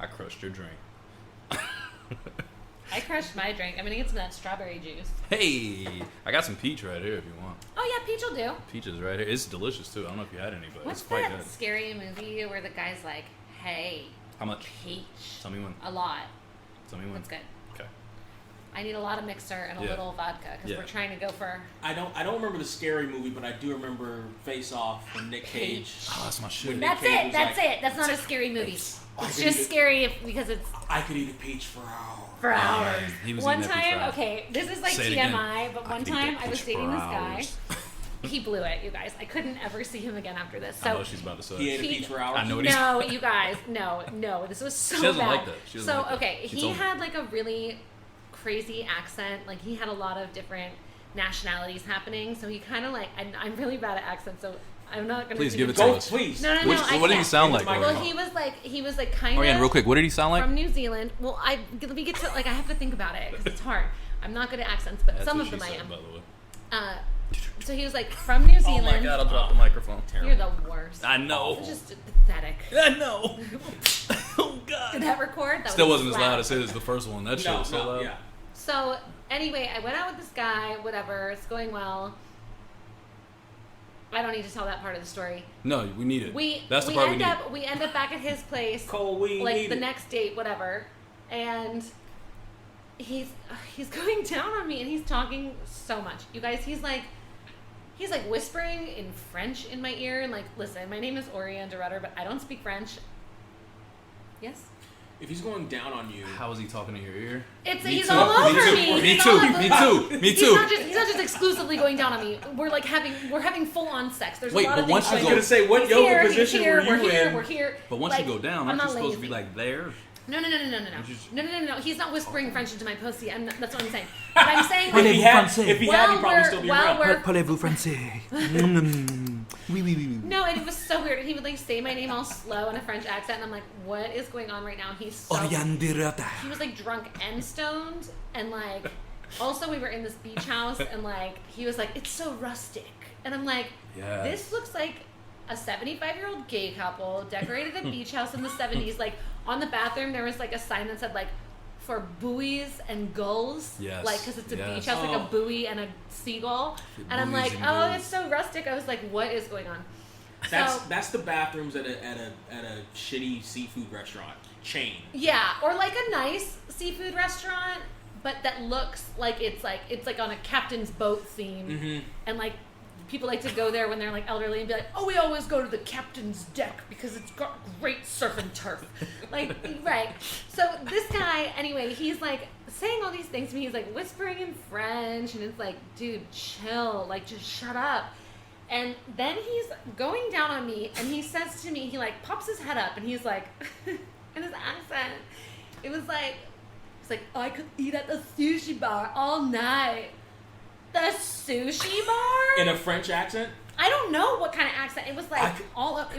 I crushed your drink. I crushed my drink. I'm going to get some of that strawberry juice. Hey, I got some peach right here if you want. Oh, yeah, peach will do. Peaches right here. It's delicious too. I don't know if you had any, but What's it's quite that good. scary movie where the guy's like, hey, How much? peach? Tell me when. A lot. Tell me when. That's good. Okay. I need a lot of mixer and a Yeah. little vodka because Yeah. we're trying to go for... I don't remember the scary movie, but I do remember Face Off when Nick Cage. Oh, that's my shit. When That's Nick Cage it. was That's like, it. That's not a scary movie. I It's could just eat it- scary because it's I could eat a peach for hours. for hours. He was One eating that peach time, fry. okay, this is like Say it again. TMI, but one could eat time that I was peach dating for this guy. hours. He blew it, you guys. I couldn't ever see him again after this. I know So what she's about to say. He ate a He- peach for hours. I know what no, you guys, no. This was so She doesn't bad. like that. She doesn't So like that. okay, She he told me. had like a really crazy accent. Like he had a lot of different nationalities happening. So he kind of like, and I'm really bad at accents, so I'm not gonna. Please do give it the- to Go, us. please. No, What did he sound like? Well, Well, Oriane? he was like kind of. Oriane, real quick, what did he sound like? From New Zealand. Well, let me get to like I have to think about it because it's hard. I'm not good at accents, but That's some what of them she I said, am. by the way. So he was like from New Oh Zealand. my god, I'll drop the microphone. You're the worst. I know. It's just pathetic. I know. Oh god. Did that record? That Still was wasn't as loud as his, the first one. That shit No, was so no, loud. yeah. So anyway, I went out with this guy. Whatever, it's going well. I don't need to tell that part of the story. No, we need it. That's the we part end we need. up we end up back at his place. Cole, we like need the it. next date, whatever, and he's going down on me and he's talking so much, you guys. He's like whispering in French in my ear and like, listen, my name is Auriane de Rudder, but I don't speak French. Yes, If he's going down on you, How is he talking to your ear? he's too. all over Me me. too. He's all over Me too. Me He's too. not just exclusively going down on me. We're having full on sex. There's Wait, a lot but of once things you going I was go- gonna say, what He's yoga here, he's position here, were you we're here, in? We're here. But once Like, you go down, I'm aren't you not supposed to be lazy. like there? No. just- No. He's not whispering French into my pussy. That's what I'm saying. But I'm saying If he had, Français. if he had, he'd probably still be around. Parlez-vous français? Oui, oui, oui. No, and it was so weird. He would like say my name all slow in a French accent, and I'm like, "What is going on right now?" He's so. Auriane de Rudder. He was like drunk and stoned, and like, also we were in this beach house, and like he was like, "It's so rustic," and I'm like, Yes. "This looks like a 75-year-old gay couple decorated a beach house in the 70s." Like on the bathroom, there was like a sign that said like, "For buoys and gulls," Yes, like because it's a yes. beach house, like a Oh. buoy and a seagull, and I'm Buoys like, and "Oh, gulls. it's so rustic." I was like, "What is going on?" That's the bathrooms at a shitty seafood restaurant chain. Yeah, or like a nice seafood restaurant, but that looks like it's like on a captain's boat theme, Mm-hmm. and like people like to go there when they're like elderly and be like, oh, we always go to the captain's deck because it's got great surf and turf. Like, right. So this guy, anyway, he's like saying all these things to me. He's like whispering in French, and it's like, dude, chill. Like, just shut up. And then he's going down on me, and he says to me, he like pops his head up, and he's like, in his accent, it was like, it's like, I could eat at the sushi bar all night. The sushi bar? In a French accent? I don't know what kind of accent. It was like all over.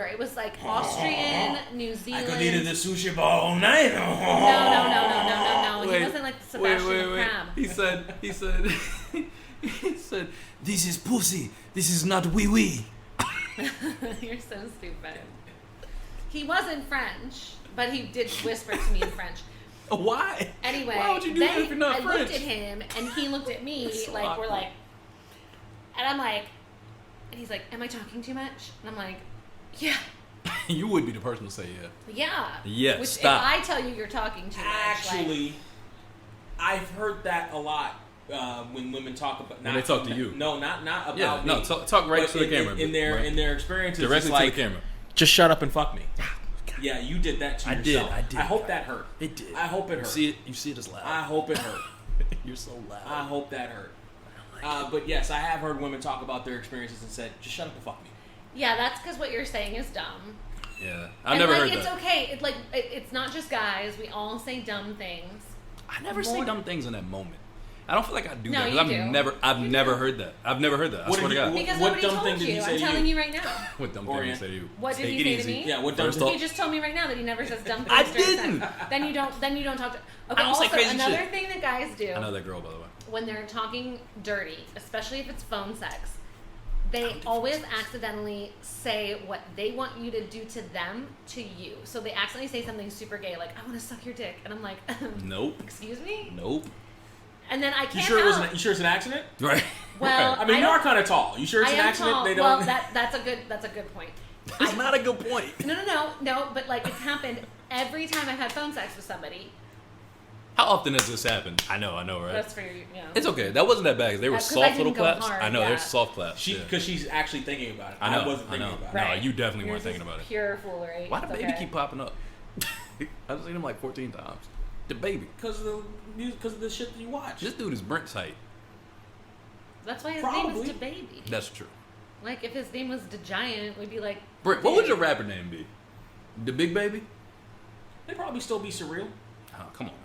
It was like Austrian, New Zealand. I could eat at the sushi bar all night. No. He wasn't like Sebastian the Crab. He said, this is pussy. This is not wee wee. You're so stupid. He wasn't French, but he did whisper to me in French. Why? Anyway, why would you do that if you're not French? I looked at him, and he looked at me like awkward. we're like, and I'm like, and he's like, am I talking too much? And I'm like, yeah. You would be the person to say Yeah. Yeah, Which stop. if I tell you you're talking too much. Actually, I've heard that a lot when women talk about. When they talk to you. No, not about Yeah, me. no, talk right to the camera. In their experiences, directly it's to like, the camera. just shut up and fuck me. Yeah, you did that to yourself. I did. I hope that hurt. It did. I hope it hurt. You see it as loud. I hope it hurt. You're so loud. I hope that hurt. But yes, I have heard women talk about their experiences and said, just shut up and fuck me. Yeah, that's because what you're saying is dumb. Yeah, I've never heard that. It's okay. It's not just guys. We all say dumb things. I never say dumb things in that moment. I don't feel like I do No, that you I've do. never heard that. I've never heard that. I swear to God. Because What nobody dumb told thing did you. he say I'm to you? telling you right now. What dumb thing did he say to you? What did Take he it say easy. to me? Yeah, what dumb First thing? off, He just told me right now that he never says dumb things. I during didn't. sex. Then you don't talk to. Okay. I don't Also, say crazy another shit. thing that guys do I know that girl, by the way. when they're talking dirty, especially if it's phone sex, they always accidentally say what they want you to do to them to you. So they accidentally say something super gay, like, I want to suck your dick. And I'm like, Nope. excuse me? Nope. And then I can't You sure help. you sure it's an accident? Right. Well, I mean, you are kind of tall. You sure it's I an am accident? tall. They don't. Well, that's a good point. It's not a good point. No, but like it's happened every time I've had phone sex with somebody. How often has this happened? I know, right? That's for you. Yeah. It's okay. That wasn't that bad. 'Cause they were 'cause I soft didn't little go claps. hard, I know, yeah. they're soft claps. Because she's actually thinking about it. I know. wasn't thinking about it. Right. No, you definitely Yours weren't thinking is about it. Pure foolery. Why the It's baby okay. keep popping up? I've seen him like 14 times. The baby. Because of the shit that you watch. This dude is Brent's height. That's why his name Probably. is DaBaby. That's true. Like if his name was DeGiant, we'd be like. Brent, what would your rapper name be? The Big Baby? They'd probably still be surreal. Oh, come on, man.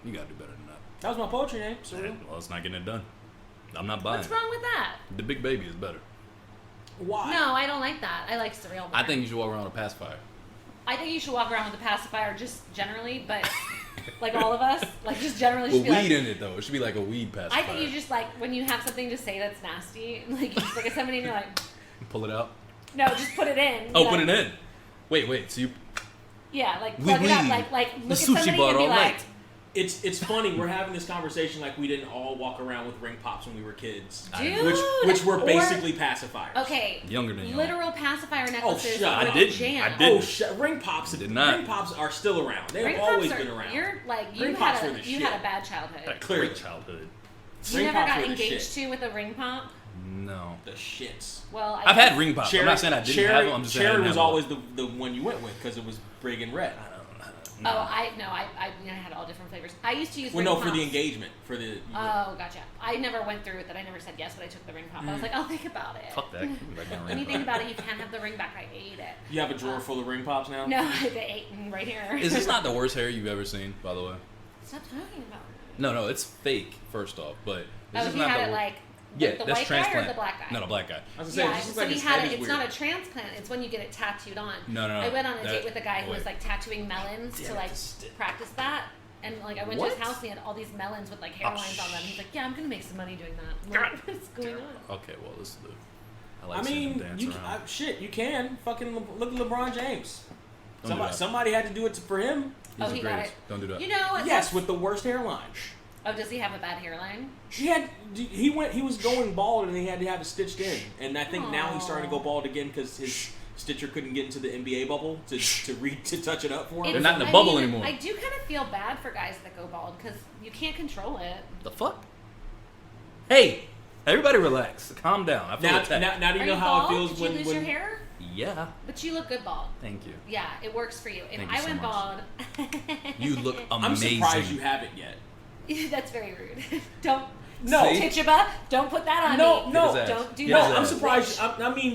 You gotta do better than that. That was my poetry name. Surreal. Well, it's not getting it done. I'm not buying What's it. wrong with that? The Big Baby is better. Why? No, I don't like that. I like surreal. I better. think you should walk around with a pacifier. I think you should walk around with a pacifier, just generally, but like all of us, like just generally. With Should weed be in it, though. It should be like a weed pacifier. I think you just like when you have something to say that's nasty, like you just look at somebody and you're like, Pull it out. no, just put it in. Oh, Be put like- it in. Wait, so you... Yeah, like We plug it up, weed. like The look at sushi somebody bar and be all like, night. It's funny. We're having this conversation like we didn't all walk around with ring pops when we were kids. dude, Which were or- basically pacifiers. Okay, Younger than you. literal pacifier necklaces. shut up. with I didn't. jam. I didn't. Ring pops. Did not. Ring pops are still around. They've Ring always pops been are, around. You're like you Ring pops had were a the you shit. had a bad childhood. Clearly. Great childhood. You Ring never pops got were the engaged shit. to with a ring pop. No. The shits. Well, I've had ring pops. Cherry, I'm not saying I didn't have them. I'm just saying I Cherry didn't was have always the one you went with because it was brig and red. No. Oh, I had all different flavors. I used to use Well, ring no, for the pops. engagement. For the. Oh, gotcha. I never went through with it. I never said yes, but I took the ring pop. I was like, I'll think about it. Fuck that. Give me back my ring When you pop. think about it, you can't have the ring back. I ate it. You have a drawer full of ring pops now? No, they ate right here. Is this not the worst hair you've ever seen, by the way? Stop talking about it. No, it's fake, first off, but this Oh, is he not had the it like Yeah, the that's white transplant. guy or the black guy? No, the black guy. I was gonna say, Yeah, this looks so like he his had head it. is It's weird. not a transplant. It's when you get it tattooed on. No. I went on a That- date with a guy who was wait. like tattooing melons to like practice that. And like I went to What? his house and he had all these melons with like hairlines on them. He's like, "Yeah, I'm gonna make some money doing that." I'm like, what's going on? Okay, well, this is the... I like I seeing mean, them dance you around. shit, you can fucking look at LeBron James. Don't do that. Somebody had to do it for him. He's Oh, the he got greatest. it. Don't do that. You know, Yes, that's- with the worst hairline. Oh, does he have a bad hairline? He was going bald and he had to have it stitched in, and I think now he's starting to go bald again because his stitcher couldn't get into the NBA bubble to touch it up for him. They're not in the I bubble mean, anymore. I do kind of feel bad for guys that go bald because you can't control it. The fuck? Hey! Everybody relax. Calm down. I feel attacked. Now do you Are know you how bald? it feels Did when you lose your hair? Yeah. But you look good bald. Thank you. Yeah, it works for you. If Thank you I so went much. bald, You look I'm amazing. surprised you haven't yet. that's very rude. Don't. No. Tituba, don't put that on No, me. no. Don't do Get No, that. his I'm ass. surprised.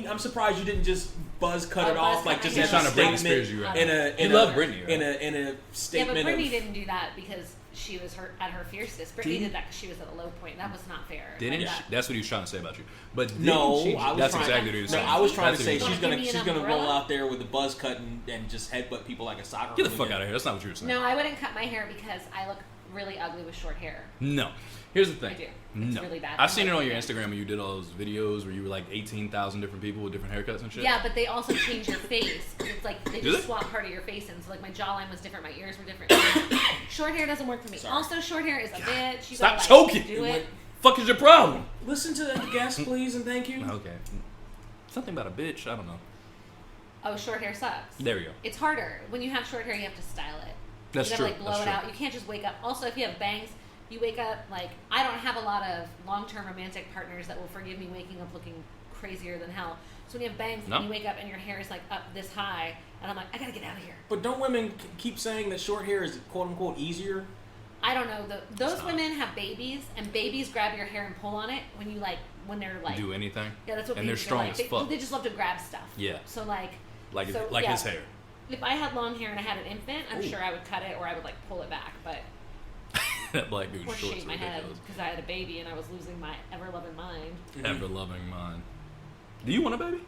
I'm surprised you didn't just buzz cut it buzz off cut like my just hair. as You're a trying to Britney statement Spears you right in now. a You in love a, Britney, right? in a Yeah, but statement Brittany of. didn't do that because she was at her fiercest. Brittany did that because she was at a low point. That was not fair. Didn't Yeah. she? That's what he was trying to say about you. But didn't No, she? I was That's trying. exactly what he was No, saying. I was trying to That's say what he was she's Give gonna me an she's gonna roll umbrella? out there with a buzz cut and just headbutt people like a soccer. Get the fuck hooligan. out of here. That's not what you were saying. No, I wouldn't cut my hair because I look really ugly with short hair. No. Here's the thing. I do. It's No. really bad. I've seen it I'm on your like, Instagram when you did all those videos where you were like 18,000 different people with different haircuts and shit. Yeah, but they also change your face. It's like they Do just they? swap part of your face in. So like my jawline was different, my ears were different. Short hair doesn't work for me. Sorry. Also, short hair is a bitch. You Stop gotta, choking. Do it. Fuck is your problem? Listen to the guest, please, and thank you. Okay. Something about a bitch. I don't know. Oh, short hair sucks. There we go. It's harder. When you have short hair, you have to style it. That's you true. gotta like blow That's it true. out. You can't just wake up. Also, if you have bangs, you wake up like I don't have a lot of long-term romantic partners that will forgive me waking up looking crazier than hell. So when you have bangs No. and you wake up and your hair is like up this high, and I'm like, I gotta get out of here. But don't women keep saying that short hair is quote unquote easier? I don't know. Those It's not. women have babies, and babies grab your hair and pull on it when you like when they're like. Do anything? Yeah, that's what And they're babies are strong like. as They, fuck. they just love to grab stuff. Yeah. So like. Like so, like yeah. his hair. If I had long hair and I had an infant, I'm Ooh. sure I would cut it or I would like pull it back, but That black dude's or shorts shave are my head ridiculous. because I had a baby and I was losing my ever loving mind. Ever loving mind. Do you want a baby?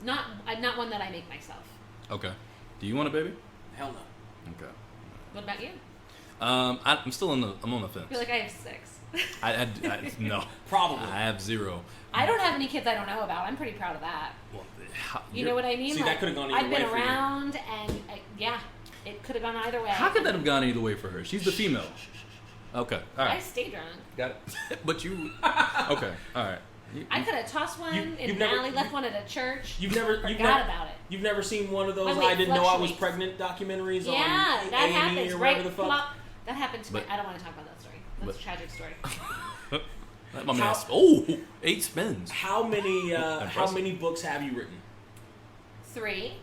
No, not one that I make myself. Okay. Do you want a baby? Hell no. Okay. What about you? I'm still I'm on the fence. I feel like I have 6. I no. Probably. I have 0. I don't have any kids I don't know about. I'm pretty proud of that. Well, You know what I mean? See, that could've gone either I've been way for you. around, and yeah, it could have gone either way. How could that have gone either way for her? She's the female. Okay. All I right. stayed drunk. Got it. But you. Okay. All right. I could have tossed one You- in you've an never- alley, left one at a church. Forgot about it. You've never seen one of those My weight I didn't know I was fluctuates. pregnant documentaries on Yeah, that A&E happens. or Right, whatever the fuck? plop. That happened to me. But- I don't want to talk about that story. That's but- a tragic story. Let my man. How- Oh, 8 spins. How many Impressive. books have you written? 3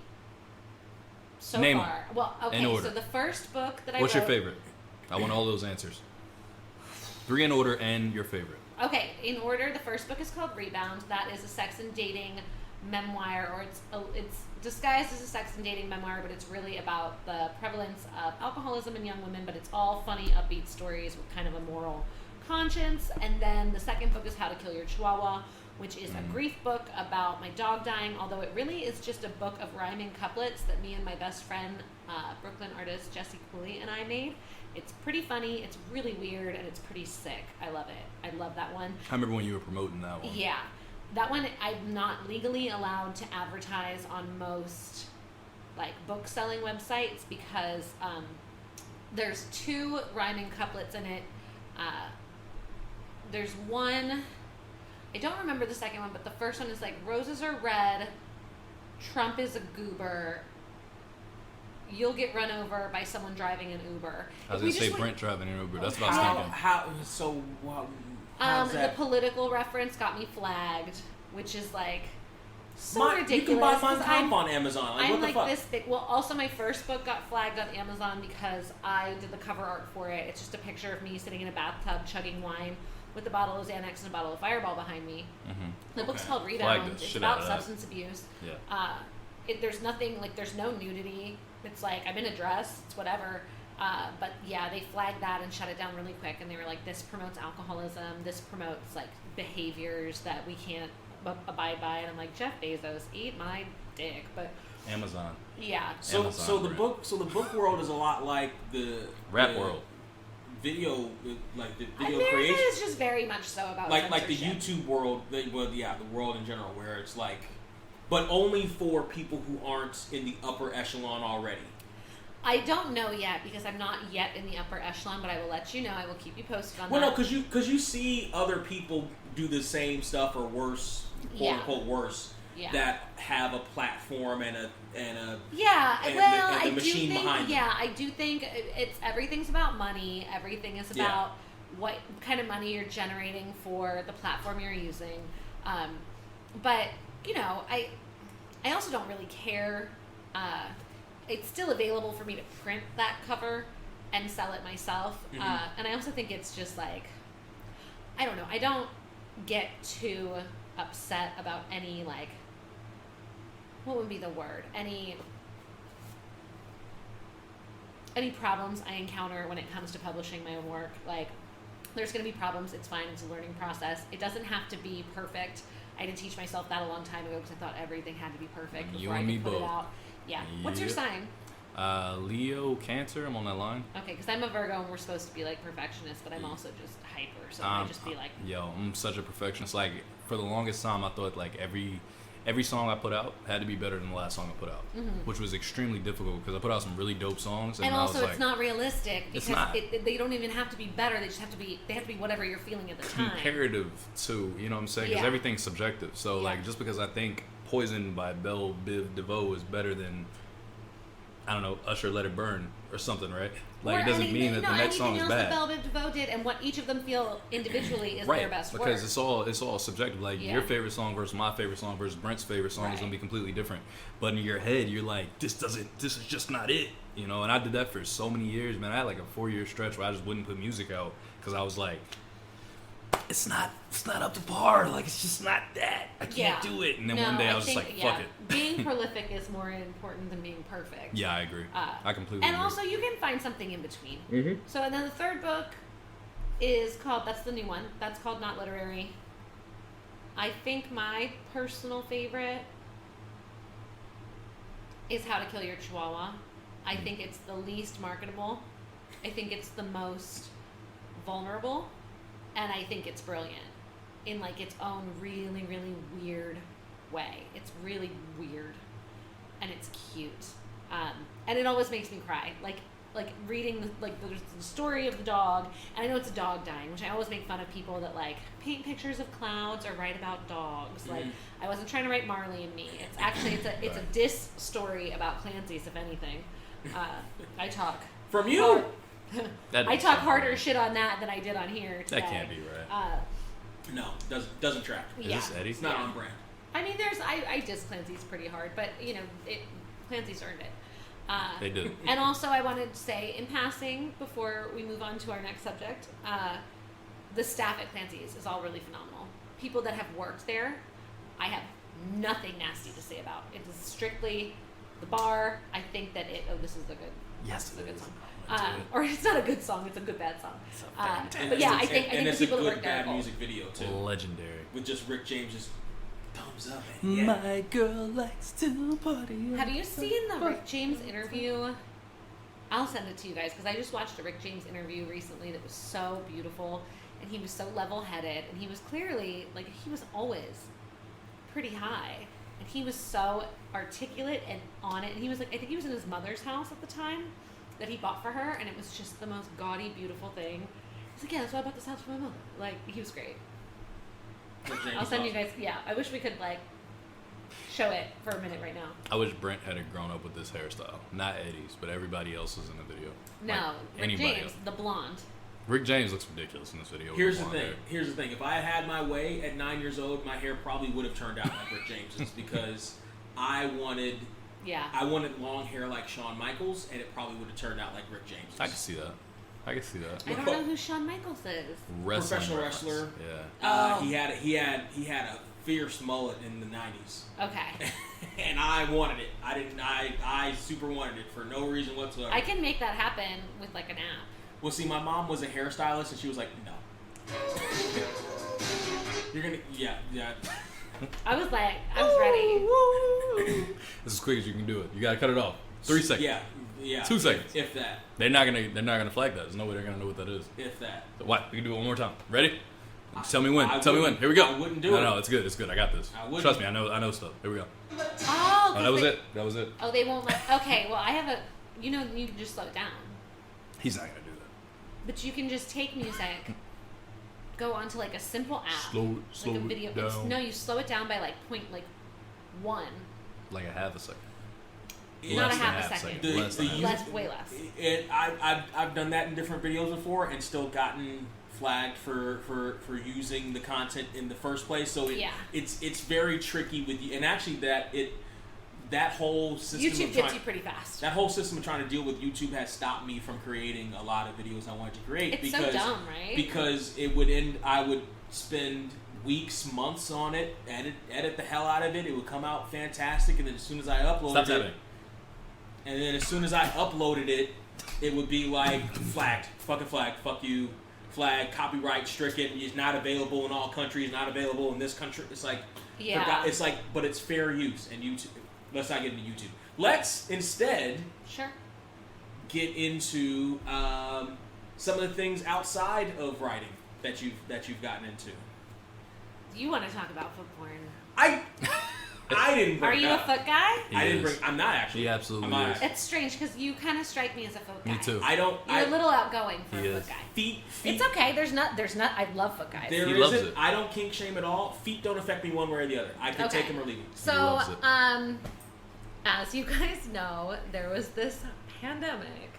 so Name 'em. far. Well, okay. In order. So the first book that I What's wrote. your favorite? I want all those answers. 3 in order and your favorite. Okay, in order, the first book is called Rebound. That is a sex and dating memoir, or it's disguised as a sex and dating memoir, but it's really about the prevalence of alcoholism in young women. But it's all funny, upbeat stories with kind of a moral conscience. And then the second book is How to Kill Your Chihuahua, which is a grief book about my dog dying. Although it really is just a book of rhyming couplets that me and my best friend, Brooklyn artist Jessie Cooley, and I made. It's pretty funny, it's really weird, and it's pretty sick. I love it. I love that one. I remember when you were promoting that one. Yeah. That one I'm not legally allowed to advertise on most like book selling websites because there's 2 rhyming couplets in it. There's one, I don't remember the second one, but the first one is like roses are red, Trump is a goober, you'll get run over by someone driving an Uber. I was If we going to just say went- Brent driving an Uber. That's what I was thinking. How's the that? political reference got me flagged, which is like so You ridiculous. can buy 'cause Mein Kampf on Amazon. Like, I'm what the like fuck? this big. Well, also my first book got flagged on Amazon because I did the cover art for it. It's just a picture of me sitting in a bathtub chugging wine with a bottle of Xanax and a bottle of Fireball behind me. Mm-hmm. The book's Okay. called Flagged Rebound. the It's shit out about of that. substance abuse. Yeah. There's nothing like there's no nudity. It's like I'm in a dress. It's whatever. But yeah, they flagged that and shut it down really quick. And they were like, "This promotes alcoholism. This promotes like behaviors that we can't abide by." And I'm like, Jeff Bezos, eat my dick. But Amazon. yeah, So Amazon the brand. book world is a lot like the Rap the world. video, like the video America creation, is just very much so about like the censorship. YouTube world. The world in general, where it's like, but only for people who aren't in the upper echelon already. I don't know yet because I'm not yet in the upper echelon, but I will let you know. I will keep you posted on Well, that. no, because you see other people do the same stuff or worse, quote Yeah. unquote worse, Yeah. that have a platform and a Yeah, and well, the I do machine think. behind them. Yeah, I do think everything's about money. Everything is Yeah. about what kind of money you're generating for the platform you're using. But, you know, I also don't really care. It's still available for me to print that cover and sell it myself. And I also think it's just like, I don't know, I don't get too upset about any, like, what would be the word? Any problems I encounter when it comes to publishing my own work. Like, there's going to be problems. It's fine. It's a learning process. It doesn't have to be perfect. I did teach myself that a long time ago because I thought everything had to be perfect before I could put it out. Yeah. What's your sign? Leo, Cancer. I'm on that line. Okay, because I'm a Virgo and we're supposed to be like perfectionists, but I'm also just hyper. So I just be like, yo, I'm such a perfectionist. Like, for the longest time, I thought like every song I put out had to be better than the last song I put out, which was extremely difficult because I put out some really dope songs. And also, I was like, it's not realistic because it's not. They don't even have to be better. They just have to be. They have to be whatever you're feeling at the time. Comparative to, you know what I'm saying? Because everything's subjective. So like, just because I think "Poison" by Belle Biv DeVoe is better than, I don't know, Usher "Let It Burn" or something, right? Like, it doesn't mean that the next song is bad. Anything else that Belle Biv DeVoe did and what each of them feel individually is their best work. Because it's all subjective. Like, your favorite song versus my favorite song versus Brent's favorite song is going to be completely different. But in your head, you're like, this is just not it. You know, and I did that for so many years, man. I had like a 4-year stretch where I just wouldn't put music out because I was like, it's not up to par. Like, it's just not that. I can't do it. And then one day I was just like, fuck it. Being prolific is more important than being perfect. Yeah, I agree. I completely agree. And also, you can find something in between. So, and then the third book is called, that's the new one, that's called Not Literary. I think my personal favorite is How to Kill Your Chihuahua. I think it's the least marketable. I think it's the most vulnerable. And I think it's brilliant in like its own really, really weird way. It's really weird and it's cute. And it always makes me cry. Like reading the story of the dog, and I know it's a dog dying, which I always make fun of people that like paint pictures of clouds or write about dogs. Like, I wasn't trying to write Marley and Me. It's actually it's a diss story about Clancy's, if anything. I talk from you. I talk harder shit on that than I did on here today. That can't be right. No, doesn't track. Is this Eddie? It's not on brand. I mean, I diss Clancy's pretty hard, but you know, Clancy's earned it. They did. And also, I wanted to say, in passing, before we move on to our next subject, the staff at Clancy's is all really phenomenal. People that have worked there, I have nothing nasty to say about. It is strictly the bar. I think that this is a good. Yes, it's a good song. Or it's not a good song; it's a good bad song. But yeah, I think the people that that work work there. there And it's a good bad music video too. Legendary. With just Rick James's thumbs up. And yeah. My girl likes to party. Have you seen the Rick James interview? I'll send it to you guys because I just watched a Rick James interview recently that was so beautiful, and he was so level-headed, and he was clearly like he was always pretty high, and he was so articulate and on it. And he was like, I think he was in his mother's house at the time that he bought for her, and it was just the most gaudy, beautiful thing. He's like, yeah, that's why I bought this house for my mother. Like, he was great. I'll send you guys. Yeah, I wish we could like show it for a minute right now. I wish Brent had grown up with this hairstyle. Not Eddie's, but everybody else's in the video. No, like, Rick James, the blonde. Rick James looks ridiculous in this video. Here's the thing. If I had my way at 9 years old, my hair probably would have turned out like Rick James's because I wanted long hair like Shawn Michaels, and it probably would have turned out like Rick James's. I can see that. I don't know who Shawn Michaels is. Professional wrestler. Yeah. He had a fierce mullet in the 90s. Okay. And I wanted it. I super wanted it for no reason whatsoever. I can make that happen with like an app. Well, see, my mom was a hairstylist, and she was like, no. You're gonna, yeah. I was ready. This is as quick as you can do it. You gotta cut it off. 3 seconds. Yeah. 2 seconds. If that. They're not gonna flag that. There's no way they're gonna know what that is. If that. So what? We can do it one more time. Ready? Tell me when. Tell me when. Here we go. I wouldn't do it. No, it's good. It's good. I got this. Trust me. I know stuff. Here we go. Oh, that was it. That was it. Oh, they won't let. Okay, well, I have a. You can just slow it down. He's not gonna do that. But you can just take music, go onto like a simple app, slow like a video. it down. No, you slow it down by like 1. Like a half a second. Not a half a second. Way less. I've done that in different videos before and still gotten flagged for using the content in the first place. So it's very tricky with you. And actually that whole system YouTube gets you pretty fast. That whole system of trying to deal with YouTube has stopped me from creating a lot of videos I wanted to create. It's so dumb, right? Because I would spend weeks, months on it, edit the hell out of it. It would come out fantastic, and then as soon as I uploaded it, it would be like flagged, fucking flag, fuck you, flag, copyright stricken. It's not available in all countries, not available in this country. It's like, it's like, but it's fair use. And YouTube, let's not get into YouTube. Let's instead get into some of the things outside of writing that you've gotten into. You want to talk about foot porn? I didn't bring Are you a foot guy? I'm not actually. He absolutely is. It's strange because you kind of strike me as a foot guy. Me too. You're a little outgoing for a foot guy. Feet. It's okay. There's not. I love foot guys. He loves it. I don't kink shame at all. Feet don't affect me one way or the other. I can take them or leave them. So, as you guys know, there was this pandemic,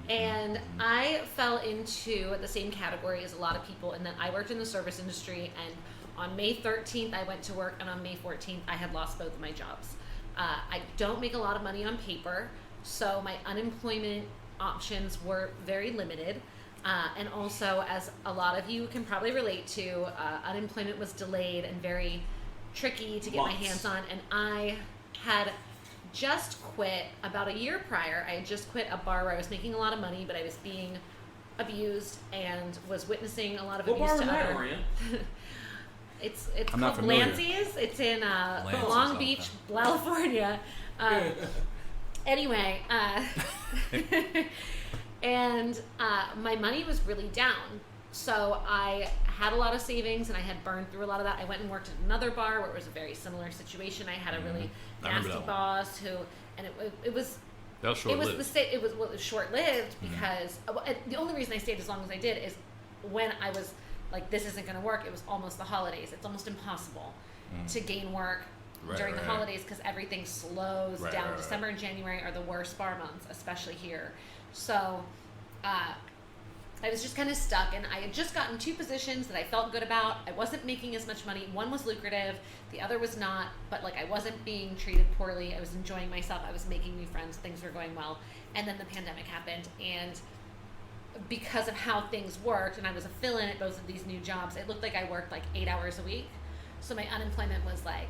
and I fell into the same category as a lot of people in that I worked in the service industry, and on May 13th, I went to work, and on May 14th, I had lost both of my jobs. I don't make a lot of money on paper, so my unemployment options were very limited. And also, as a lot of you can probably relate to, unemployment was delayed and very tricky to get my hands on. And I had just quit about a year prior. I had just quit a bar where I was making a lot of money, but I was being abused and was witnessing a lot of abuse to others. What bar was that, Auriane? It's called Blancy's. It's in Long Beach, California. Anyway, and my money was really down. So I had a lot of savings, and I had burned through a lot of that. I went and worked at another bar where it was a very similar situation. I had a really nasty boss and it was. That was short-lived. It was short-lived because the only reason I stayed as long as I did is when I was like, this isn't going to work. It was almost the holidays. It's almost impossible to gain work during the holidays because everything slows down. December and January are the worst bar months, especially here. So I was just kind of stuck, and I had just gotten 2 positions that I felt good about. I wasn't making as much money. One was lucrative, the other was not, but like I wasn't being treated poorly. I was enjoying myself. I was making new friends. Things were going well. And then the pandemic happened, and because of how things worked, and I was a fill-in at both of these new jobs, it looked like I worked like 8 hours a week. So my unemployment was like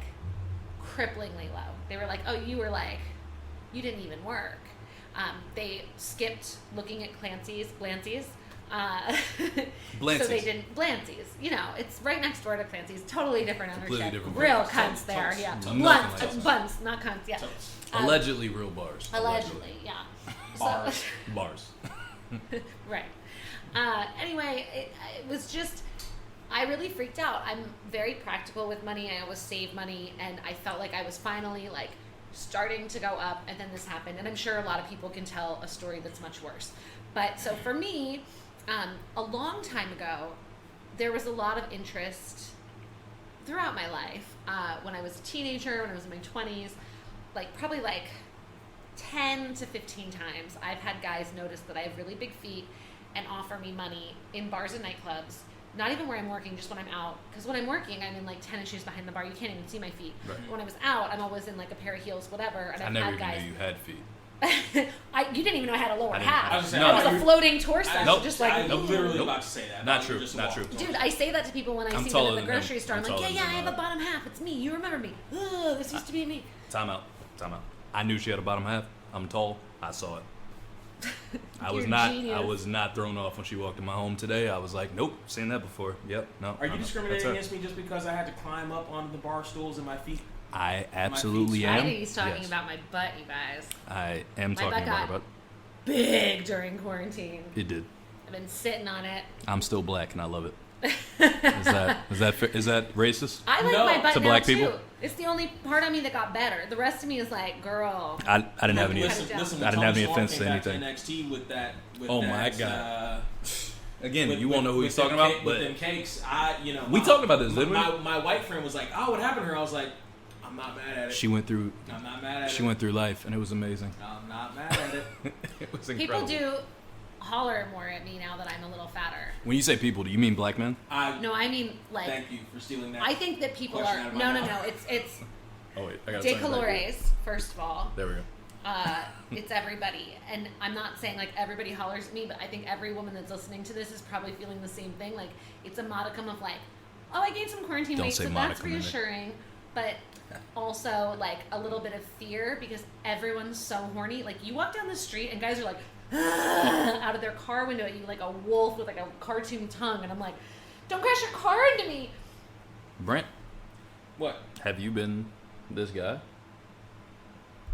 cripplingly low. They were like, oh, you didn't even work. They skipped looking at Blancy's. So they didn't, Blancy's, it's right next door to Clancy's, totally different ownership. Real cunts there, yeah. Buns, not cunts, yeah. Allegedly real bars. Allegedly, yeah. Bars. Right. Anyway, it was just, I really freaked out. I'm very practical with money. I always save money, and I felt like I was finally like starting to go up, and then this happened. And I'm sure a lot of people can tell a story that's much worse. But so for me, a long time ago, there was a lot of interest throughout my life. When I was a teenager, when I was in my 20s, probably 10 to 15 times, I've had guys notice that I have really big feet and offer me money in bars and nightclubs. Not even where I'm working, just when I'm out. Because when I'm working, I'm in tennis shoes behind the bar. You can't even see my feet. Right. When I was out, I'm always in a pair of heels, whatever. And I never even knew you had feet. You didn't even know I had a lower half. I was a floating torso. I'm literally about to say that. Not true. Dude, I say that to people when I see them in the grocery store. I'm like, yeah, I have a bottom half. It's me. You remember me. This used to be me. Time out. I knew she had a bottom half. I'm tall. I saw it. I was not thrown off when she walked in my home today. I was like, nope, seen that before. Yep, no. Are you discriminating against me just because I had to climb up onto the bar stools and my feet? I absolutely am. I think he's talking about my butt, you guys. I am talking about my butt. Big during quarantine. It did. I've been sitting on it. I'm still black and I love it. Is that racist? I like my butt to now black too. people? It's the only part of me that got better. The rest of me is like, girl. I didn't have any. I didn't have any offense to anything. NXT with that. My god. Again, you won't know who he's talking about. With them cakes, we talked about this, didn't we? My white friend was like, "Oh, what happened to her?" I was like, I'm not mad at it. She went through. I'm not mad at it. She went through life, and it was amazing. I'm not mad at it. It was People incredible. do holler more at me now that I'm a little fatter. When you say people, do you mean black men? No, I mean like. Thank you for stealing that. I think that people question are out of my no. mouth. It's Oh wait, I got de colores. First of all, There we go. it's everybody, and I'm not saying like everybody hollers at me, but I think every woman that's listening to this is probably feeling the same thing. Like it's a modicum of like, oh, I gained some quarantine Don't weight, say so that's modicum in it. reassuring, but also like a little bit of fear because everyone's so horny. Like you walk down the street and guys are like out of their car window at you like a wolf with like a cartoon tongue, and I'm like, don't crash your car into me. Brent, What? have you been this guy?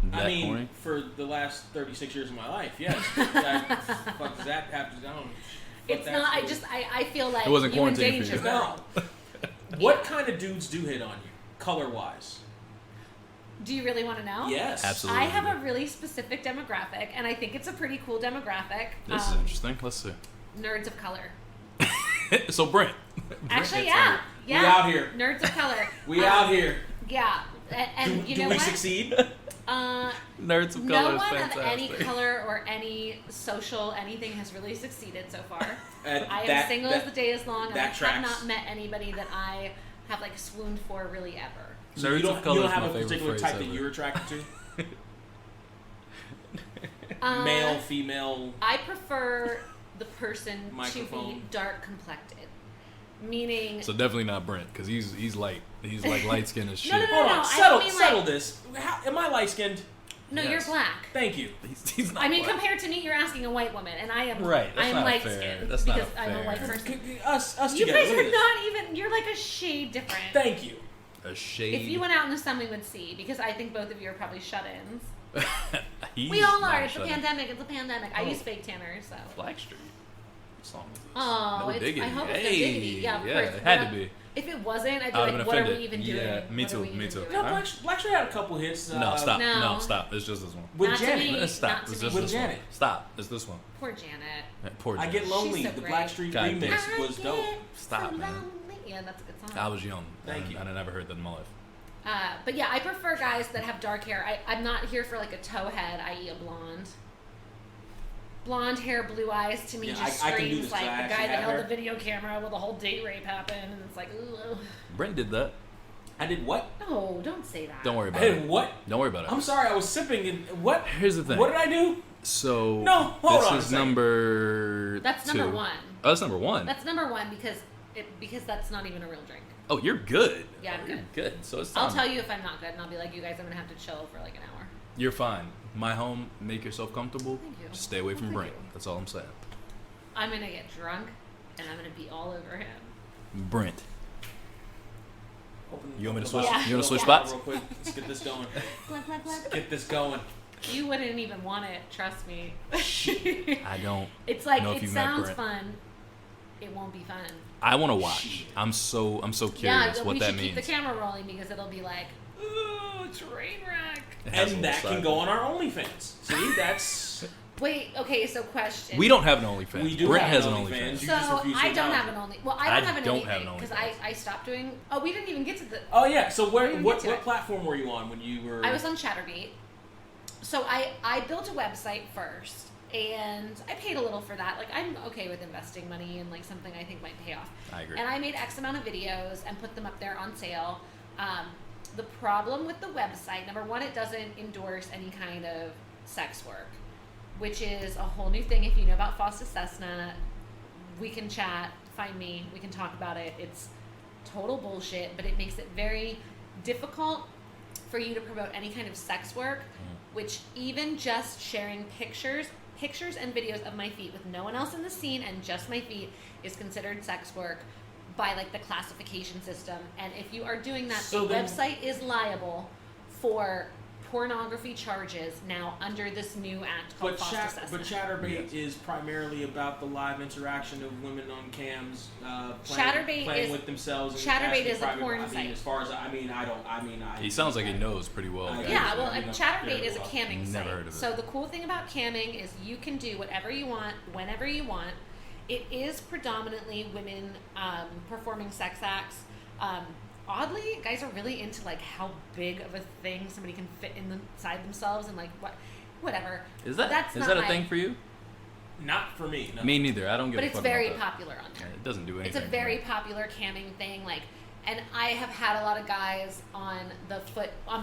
That I mean, horny? for the last 36 years of my life, yes. Fuck does that have to do? It's not. I feel like It wasn't you and quarantine Dane for you. should go. What kind of dudes do hit on you, color-wise? Do you really want to know? Yes. Absolutely. I have a really specific demographic, and I think it's a pretty cool demographic. This is interesting. Let's see. Nerds of color. So Brent. Actually, Brent yeah. hits Yeah. We out here. Nerds of color. We out here. Yeah. And you Do know we what? succeed? Nerds of No color is one fantastic. of any color or any social anything has really succeeded so far. I am That- single that- as the day is long, and I that have tracks. not met anybody that I have like swooned for really ever. So Nerds you don't, of color you don't is have my a favorite particular phrase type that ever. you're attracted to? Uh, Male, female. I prefer the person to be Microphone. dark complected, meaning So definitely not Brent, because he's light. He's like light skinned as shit. No, Hold on, I settle, don't mean settle like- this. Am I light-skinned? no, Yes. you're black. Thank you. He's not I mean, black. compared to me, you're asking a white woman, and I am Right, that's I am not light fair. skinned That's not because I'm a fair. white person. Us You together. guys look are at this. not even. You're like a shade different. Thank you. A shade. If you went out in the sun, we would see because I think both of you are probably shut-ins. He's We all not are. It's a shut in. pandemic. It's a pandemic. I Oh. use fake tanners, so. Black Street. What song is this? Oh, no it's, diggity. I hope it's Hey, no diggity. Yeah, of course. it had to be. If it wasn't, I'd be I would've like, been what are we offended. even doing? Yeah, me What are too, we even me too. doing? No, Black Street had a couple hits. No, stop. No. No, stop. It's just this one. With Not to Janet. me. Stop. Not It's to just me. With this one. Janet. Stop. It's this one. Poor Janet. Poor I Janet. Get Lonely. She's so The great. Black Street God remix I was dope. get Stop, so man. lonely. Yeah, that's a good song. I was young. Thank you. And I never heard that in my life. But yeah, I prefer guys that have dark hair. I'm not here for like a towhead, i.e. a blonde. Blonde hair, blue eyes to me Yeah, just I can do screams this, like 'cause I the actually guy that have held hair. the video camera with a whole date rape happen, and it's like, ugh. Brent did that. I did what? No, don't say that. Don't worry I about did it. what? Don't worry about it. I'm sorry, I was sipping and what? Here's the thing. What did I do? So No, hold this on a is second. number That's two. number one. Oh, that's number one. That's number one because that's not even a real drink. Oh, you're good. Yeah, I'm Oh, you're good. good. So it's time. I'll tell you if I'm not good, and I'll be like, you guys, I'm gonna have to chill for like an hour. You're fine. My home. Make yourself comfortable. Thank you. Just stay away from Thank Brent. you. That's all I'm saying. I'm gonna get drunk, and I'm gonna be all over him. Brent. Open- You want me to open switch? the Yeah. bottle. You want to switch Open the spots? bottle Real quick. Let's get this going. Plug, plug, plug. Get this going. You wouldn't even want it, trust me. I don't. It's like know if it you've met sounds Brent. fun. It won't be fun. I want to watch. I'm so curious Yeah, what we that should means. keep the camera rolling because it'll be like, ooh, train wreck. It has a And little that can side. go on our OnlyFans. See, that's Wait, okay, so question. We don't have an OnlyFans. We do Brent have has an an OnlyFans. OnlyFans. You So just refuse to I don't acknowledge have an only. Well, I don't have an don't have an because OnlyFans. I stopped doing. Oh, we didn't even get to the. Oh yeah. So We didn't what get to it. platform were you on when you were? I was on Chatterbeat. So I built a website first, and I paid a little for that. Like I'm okay with investing money in like something I think might pay off. I agree. And I made X amount of videos and put them up there on sale. The problem with the website, number one, it doesn't endorse any kind of sex work, which is a whole new thing. If you know about Fosta Cessna, we can chat, find me, we can talk about it. It's total bullshit, but it makes it very difficult for you to promote any kind of sex work, which even just sharing pictures and videos of my feet with no one else in the scene and just my feet is considered sex work by like the classification system. And if you are doing that, So the then- website is liable for pornography charges now under this new act called Fosta Cessna. But Chatterbait Yes. is primarily about the live interaction of women on cams, Chatterbait playing is- with themselves. And Chatterbait asking is a private- porn I mean, site. as far as I He sounds like he knows pretty well. I- guys. Yeah, well, I mean, Chatterbait very is a well. camming Never site. heard of it. So the cool thing about camming is you can do whatever you want, whenever you want. It is predominantly women performing sex acts. oddly, guys are really into like how big of a thing somebody can fit inside themselves and like whatever. Is that That's is not that a my- thing for you? Not for me. No. Me neither. I don't give But a it's fuck very about that. popular on there. Yeah, it doesn't do anything. It's a very popular camming thing, like, and I have had a lot of guys on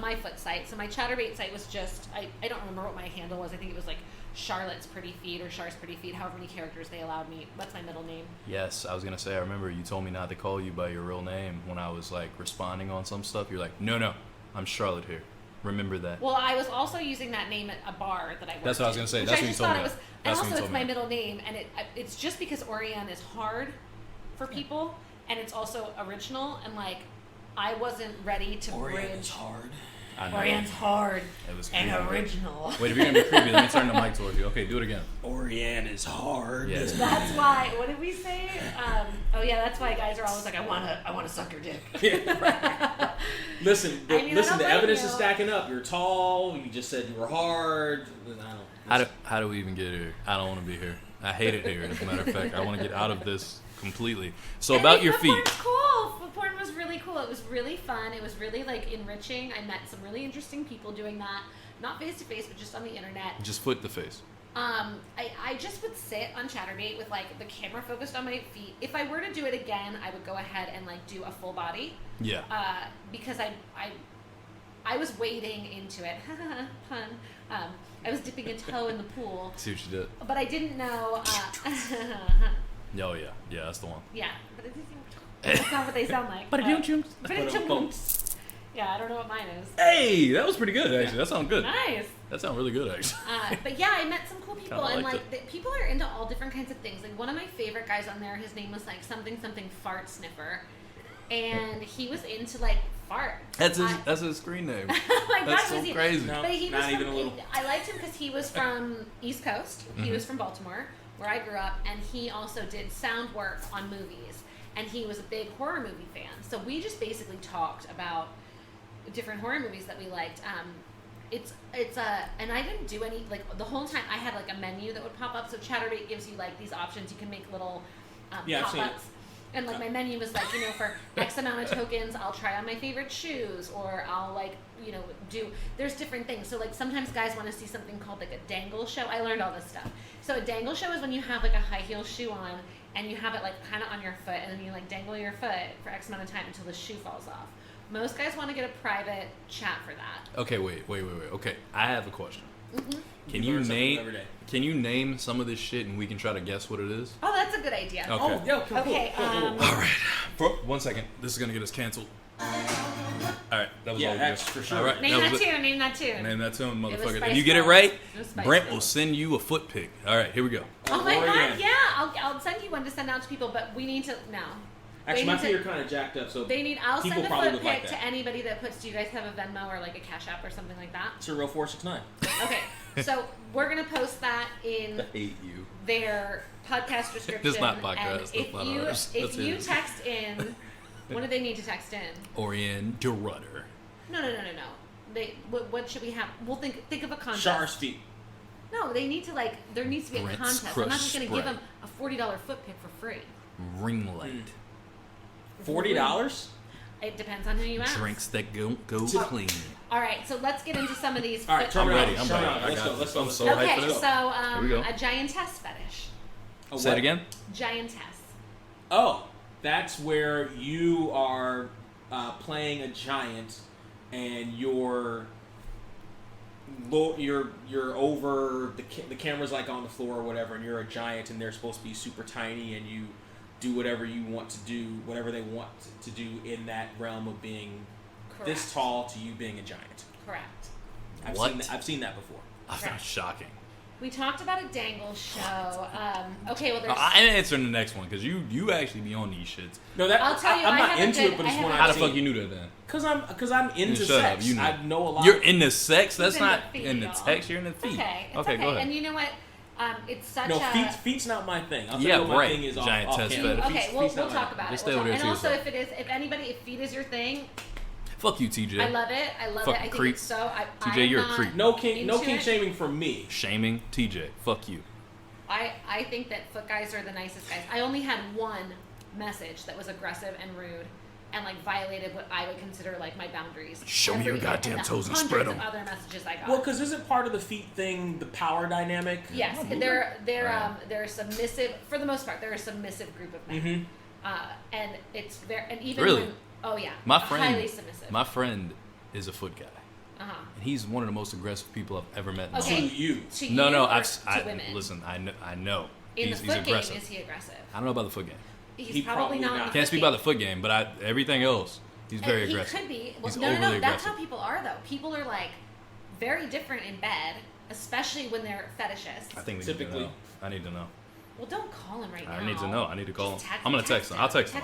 my foot site. So my Chatterbait site was just I don't remember what my handle was. I think it was like Charlotte's Pretty Feet or Char's Pretty Feet, however many characters they allowed me. That's my middle name. Yes, I was gonna say. I remember you told me not to call you by your real name when I was like responding on some stuff. You're like, no, I'm Charlotte here. Remember that. Well, I was also using that name at a bar that I worked That's what I was in, gonna say. which That's I what you just told thought me it was, that. and That's what also you it's told my me. middle name, and it's just because Auriane is hard for people, and it's also original, and like I wasn't ready to Auriane bridge. is hard. I know. Oriane's hard It was and creepy. original. Wait, if you're gonna be creepy, let me turn the mic towards you. Okay, do it again. Auriane is hard. Yeah. That's why. What did we say? Oh yeah, that's why guys are always like, I wanna suck your dick. Listen, I mean, I listen. don't The blame evidence you. is stacking up. You're tall. You just said you were hard. I don't. How do we even get here? I don't want to be here. I hate it here. As a matter of fact, I want to get out of this completely. So And, about like, your foot feet. porn's cool. Foot porn was really cool. It was really fun. It was really like enriching. I met some really interesting people doing that, not face to face, but just on the internet. Just foot the face. I just would sit on Chatterbait with like the camera focused on my feet. If I were to do it again, I would go ahead and like do a full body. Yeah. Because I was wading into it. Pun. I was dipping a toe in the pool, See what you did. but I didn't know. Oh yeah, that's the one. Yeah, but that's not what they sound like. Yeah, I don't know what mine is. Hey, that was pretty good actually. That sounds good. Nice. That sounds really good actually. But yeah, I met some cool people, Kinda and liked like people are into all different kinds of things. Like one of my favorite guys on there, his name was like something fart sniffer, and he was into like fart. That's his screen name. Like, That's that so was he. crazy. No. But he was Not from, even a little. I liked him because he was from East Coast. He Mhm. was from Baltimore, where I grew up, and he also did sound work on movies. And he was a big horror movie fan. So we just basically talked about different horror movies that we liked. And I didn't do any, like the whole time I had like a menu that would pop up. So Chatterbait gives you like these options. You can make little Yeah, I've seen it. pop-ups. And like my menu was like, for X amount of tokens, I'll try on my favorite shoes, or I'll like, there's different things. So like sometimes guys want to see something called like a dangle show. I learned all this stuff. So a dangle show is when you have like a high heel shoe on and you have it like kind of on your foot, and then you like dangle your foot for X amount of time until the shoe falls off. Most guys want to get a private chat for that. Okay, wait. Okay, I have a question. Mm-hmm. Can You you learn something name? every day. Can you name some of this shit and we can try to guess what it is? Oh, that's a good idea. Okay. Oh, yeah. Cool, Okay, cool. um, All right. For 1 second. This is gonna get us canceled. All right, that was Yeah, all. that's good. for sure. All right, Name that was it. tune. Name that tune. Name that tune, It was motherfucker. If Spice you get it Girls. right, It was Spice Brent Girls. will send you a foot pic. All right, here we go. Oh my Oregon. god, yeah! I'll send you one to send out to people, but we need to now. Actually, They my need to- feet are kind of jacked up, so I'll people send a probably foot would pic like that. to anybody that puts. Do you guys have a Venmo or like a Cash App or something like that? It's a real 469. Okay, so we're gonna post that in hate you. their podcast description. This is not podcast, And that's if not you ours. if That's you his. text in, what do they need to text in? Auriane de Rudder. No. They what should we have? We'll think of a contest. Char's feet. No, they need to like. There needs to be a Brent's contest. I'm not Crush just gonna Spread. give them a $40 foot pick for free. Ring light. $40? It depends on who you ask. Drinks that go clean. All right, so let's get into some of these. All right, turn I'm it ready. on. I'm Turn it ready. on. I Let's got go. this. Let's go. I'm Let's so go. hyped for Okay, this. so Here we go. a giantess fetish. A Say what? it again. Giantess. Oh, that's where you are playing a giant, and you're over the camera's like on the floor or whatever, and you're a giant, and they're supposed to be super tiny, and you do whatever you want to do, whatever they want to do in that realm of being Correct. this tall to you being a giant. Correct. I've seen that before. I found shocking. We talked about a dangle show. Okay, well, there's. I'm answering the next one because you actually be on these shits. No, that I'll tell you, I'm I not have a into good- it, but I it's have one a- I've How the seen. fuck you knew that then? Because I'm into Shut sex. up, you know. I know a lot. You're into sex. That's He's into not feet, in the y'all. text. You're in the feet. Okay, it's okay, okay. go ahead. And you know what? It's such No, a. feet's not my thing. I'll tell Yeah, you what my right. thing is Giant off test camera. fetish. Okay, Feet's we'll not my talk thing. about Just it. stay over there And to also, yourself. if feet is your thing, Fuck you, TJ. I love it. I love Fucking it. I think creep. it's so. TJ, I'm you're a not creep. No king into it. shaming from me. Shaming TJ. Fuck you. I think that foot guys are the nicest guys. I only had one message that was aggressive and rude, and like violated what I would consider like my boundaries. Show me your goddamn toes and spread them. Other messages I got. Well, because isn't part of the feet thing the power dynamic? Yes, they're submissive for the most part. They're a submissive group of men, and it's very and even really. When, oh yeah, My friend, highly submissive. My friend is a foot guy. And he's one of the most aggressive people I've ever met. Okay. To you? To no, you no. or I to women? listen. I know. In he's the foot game, aggressive. is he aggressive? I don't know about the foot game. He's probably not. In the Can't foot speak game. about the foot game, but everything else, he's very he aggressive. He could be. Well, He's no. overly That's aggressive. how people are, though. People are like very different in bed, especially when they're fetishists. I think we Typically. need to know. I need to know. Well, don't call him right now. I need to know. I need to call Just him. I'm gonna text him. I'll text him.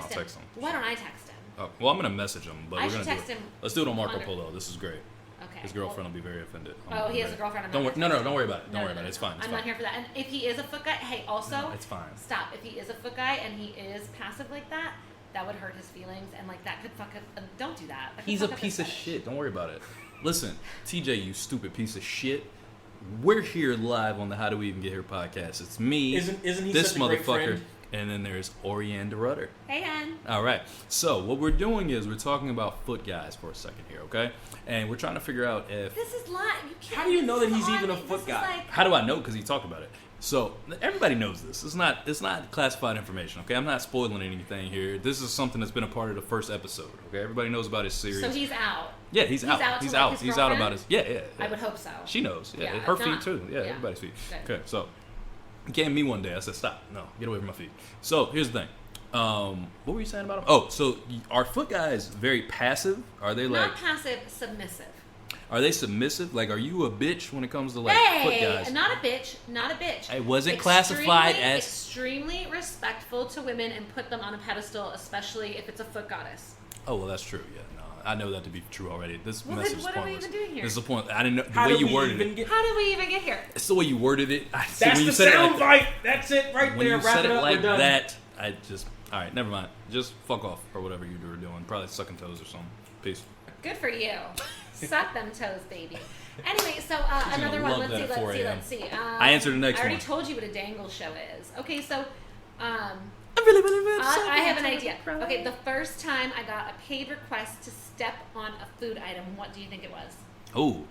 Why don't I text him? Oh, well, I'm gonna message him, but I we're should gonna text do it. him Let's do it on Marco under- Polo. This is great. Okay. His girlfriend will be very offended. Oh, he has a girlfriend. Don't worry. No, don't worry about it. Don't No, worry about it. It's fine. It's I'm fine. not here for that. And if he is a foot guy, hey, also, No, it's fine. Stop. If he is a foot guy and he is passive like that, that would hurt his feelings, and like that could fuck up. Don't do that. That could He's a fuck up his piece of fetish. shit. Don't worry about it. Listen, TJ, you stupid piece of shit. We're here live on the How Do We Even Get Here podcast. It's me, Isn't he this such a great motherfucker, friend? and then there's Auriane de Rudder. Hey, Ann. All right. So what we're doing is we're talking about foot guys for a second here, okay? And we're trying to figure out if This is live. You can't. How do you know that this he's is even a on- foot this is guy? like- how do I know? Because he talked about it. So everybody knows this. It's not classified information, okay? I'm not spoiling anything here. This is something that's been a part of the first episode, okay? Everybody knows about his series. So he's out. yeah, he's out. out to, He's like, out. his He's out girlfriend? about his. Yeah. I would hope so. She knows. Yeah, Yeah, her if feet not- too. Yeah, yeah. everybody's feet. Good. Okay, so he came to me one day. I said, "Stop! No, get away from my feet." So here's the thing. What were you saying about him? Oh, so are foot guys very passive? Are they like? Not passive, submissive. Are they submissive? Like, are you a bitch when it comes to like foot Hey, guys? not a bitch, not a bitch. It wasn't classified as- extremely respectful to women and put them on a pedestal, especially if it's a foot goddess. Oh well, that's true. Yeah, no, I know that to be true already. This Well, message then is what are we pointless. even doing here? This is the point. I didn't know the How way did you we worded even it. get? How did we even get here? It's the way you worded it. That's when you the said it like sound bite. That's it right when there. you Wrap said it it up. like We're done. that, I just all right. Never mind. Just fuck off or whatever you were doing. Probably sucking toes or something. Peace. Good for you. Suck them toes, baby. Anyway, so gonna another one. love that at 4 a.m. Let's see. I answered the next I already one. told you what a dangle show is. Okay, so I'm really I have an idea. Okay, the first time I got a paid request to step on a food item, what do you think it was? Oh,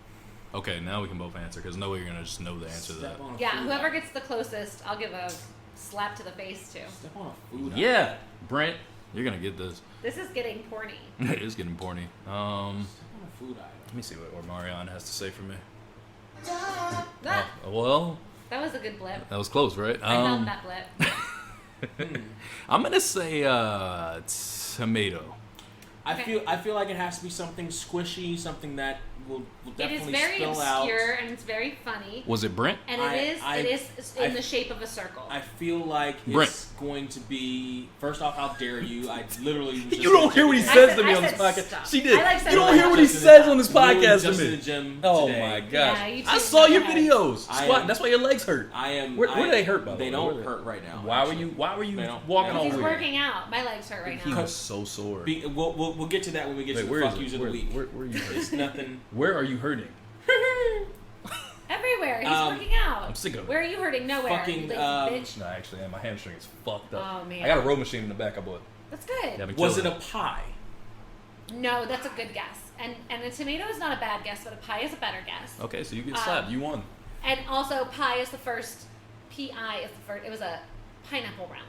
okay. Now we can both answer because no way you're gonna just know the answer to that. Step on a Yeah, food whoever item. gets the closest, I'll give a slap to the face to. Step on a food item. Yeah, Brent, you're gonna get this. This is getting porny. It is getting porny. Step on a food item. Let me see what Marianne has to say for me. That, Well, that was a good blip. that was close, right? I held that blip. I'm gonna say tomato. Okay. I feel like it has to be something squishy, something that will It is definitely very spill obscure out. and it's very funny. Was it Brent? And it is in the shape of a circle. I feel like Brent. it's going to be. First off, how dare you? I literally. Was just You don't hear what he I says said- to me I on this said podcast. stop. She did. I like saying You don't that. hear what he Just in says the- on this literally podcast just to in me. the gym Oh today. my gosh! Yeah, you I too. saw your Go ahead. videos. I Squat. am- That's why your legs hurt. I am. Where do they hurt, by the They way? don't Where hurt right now. Why were actually. you? Why were you They don't- walking they all don't. He's weird? working out. My legs hurt right He now. was so sore. We'll get to that when we get Wait, to the where fuck is yous it? of the week. Where are you It's hurting? nothing. Where are you hurting? Everywhere. He's Um, working out. I'm sick of it. Where are you hurting? Nowhere. Fucking, you lazy bitch. No, actually, my hamstring is fucked up. Oh, man. I got a row machine in the back I bought. That's good. Yeah, I've been Was it killing a pie? No, that's a good guess. And a tomato is not a bad guess, but a pie is a better guess. Okay, so you get slapped. You won. And also, pie is the first. P-I is the first. It was a pineapple round.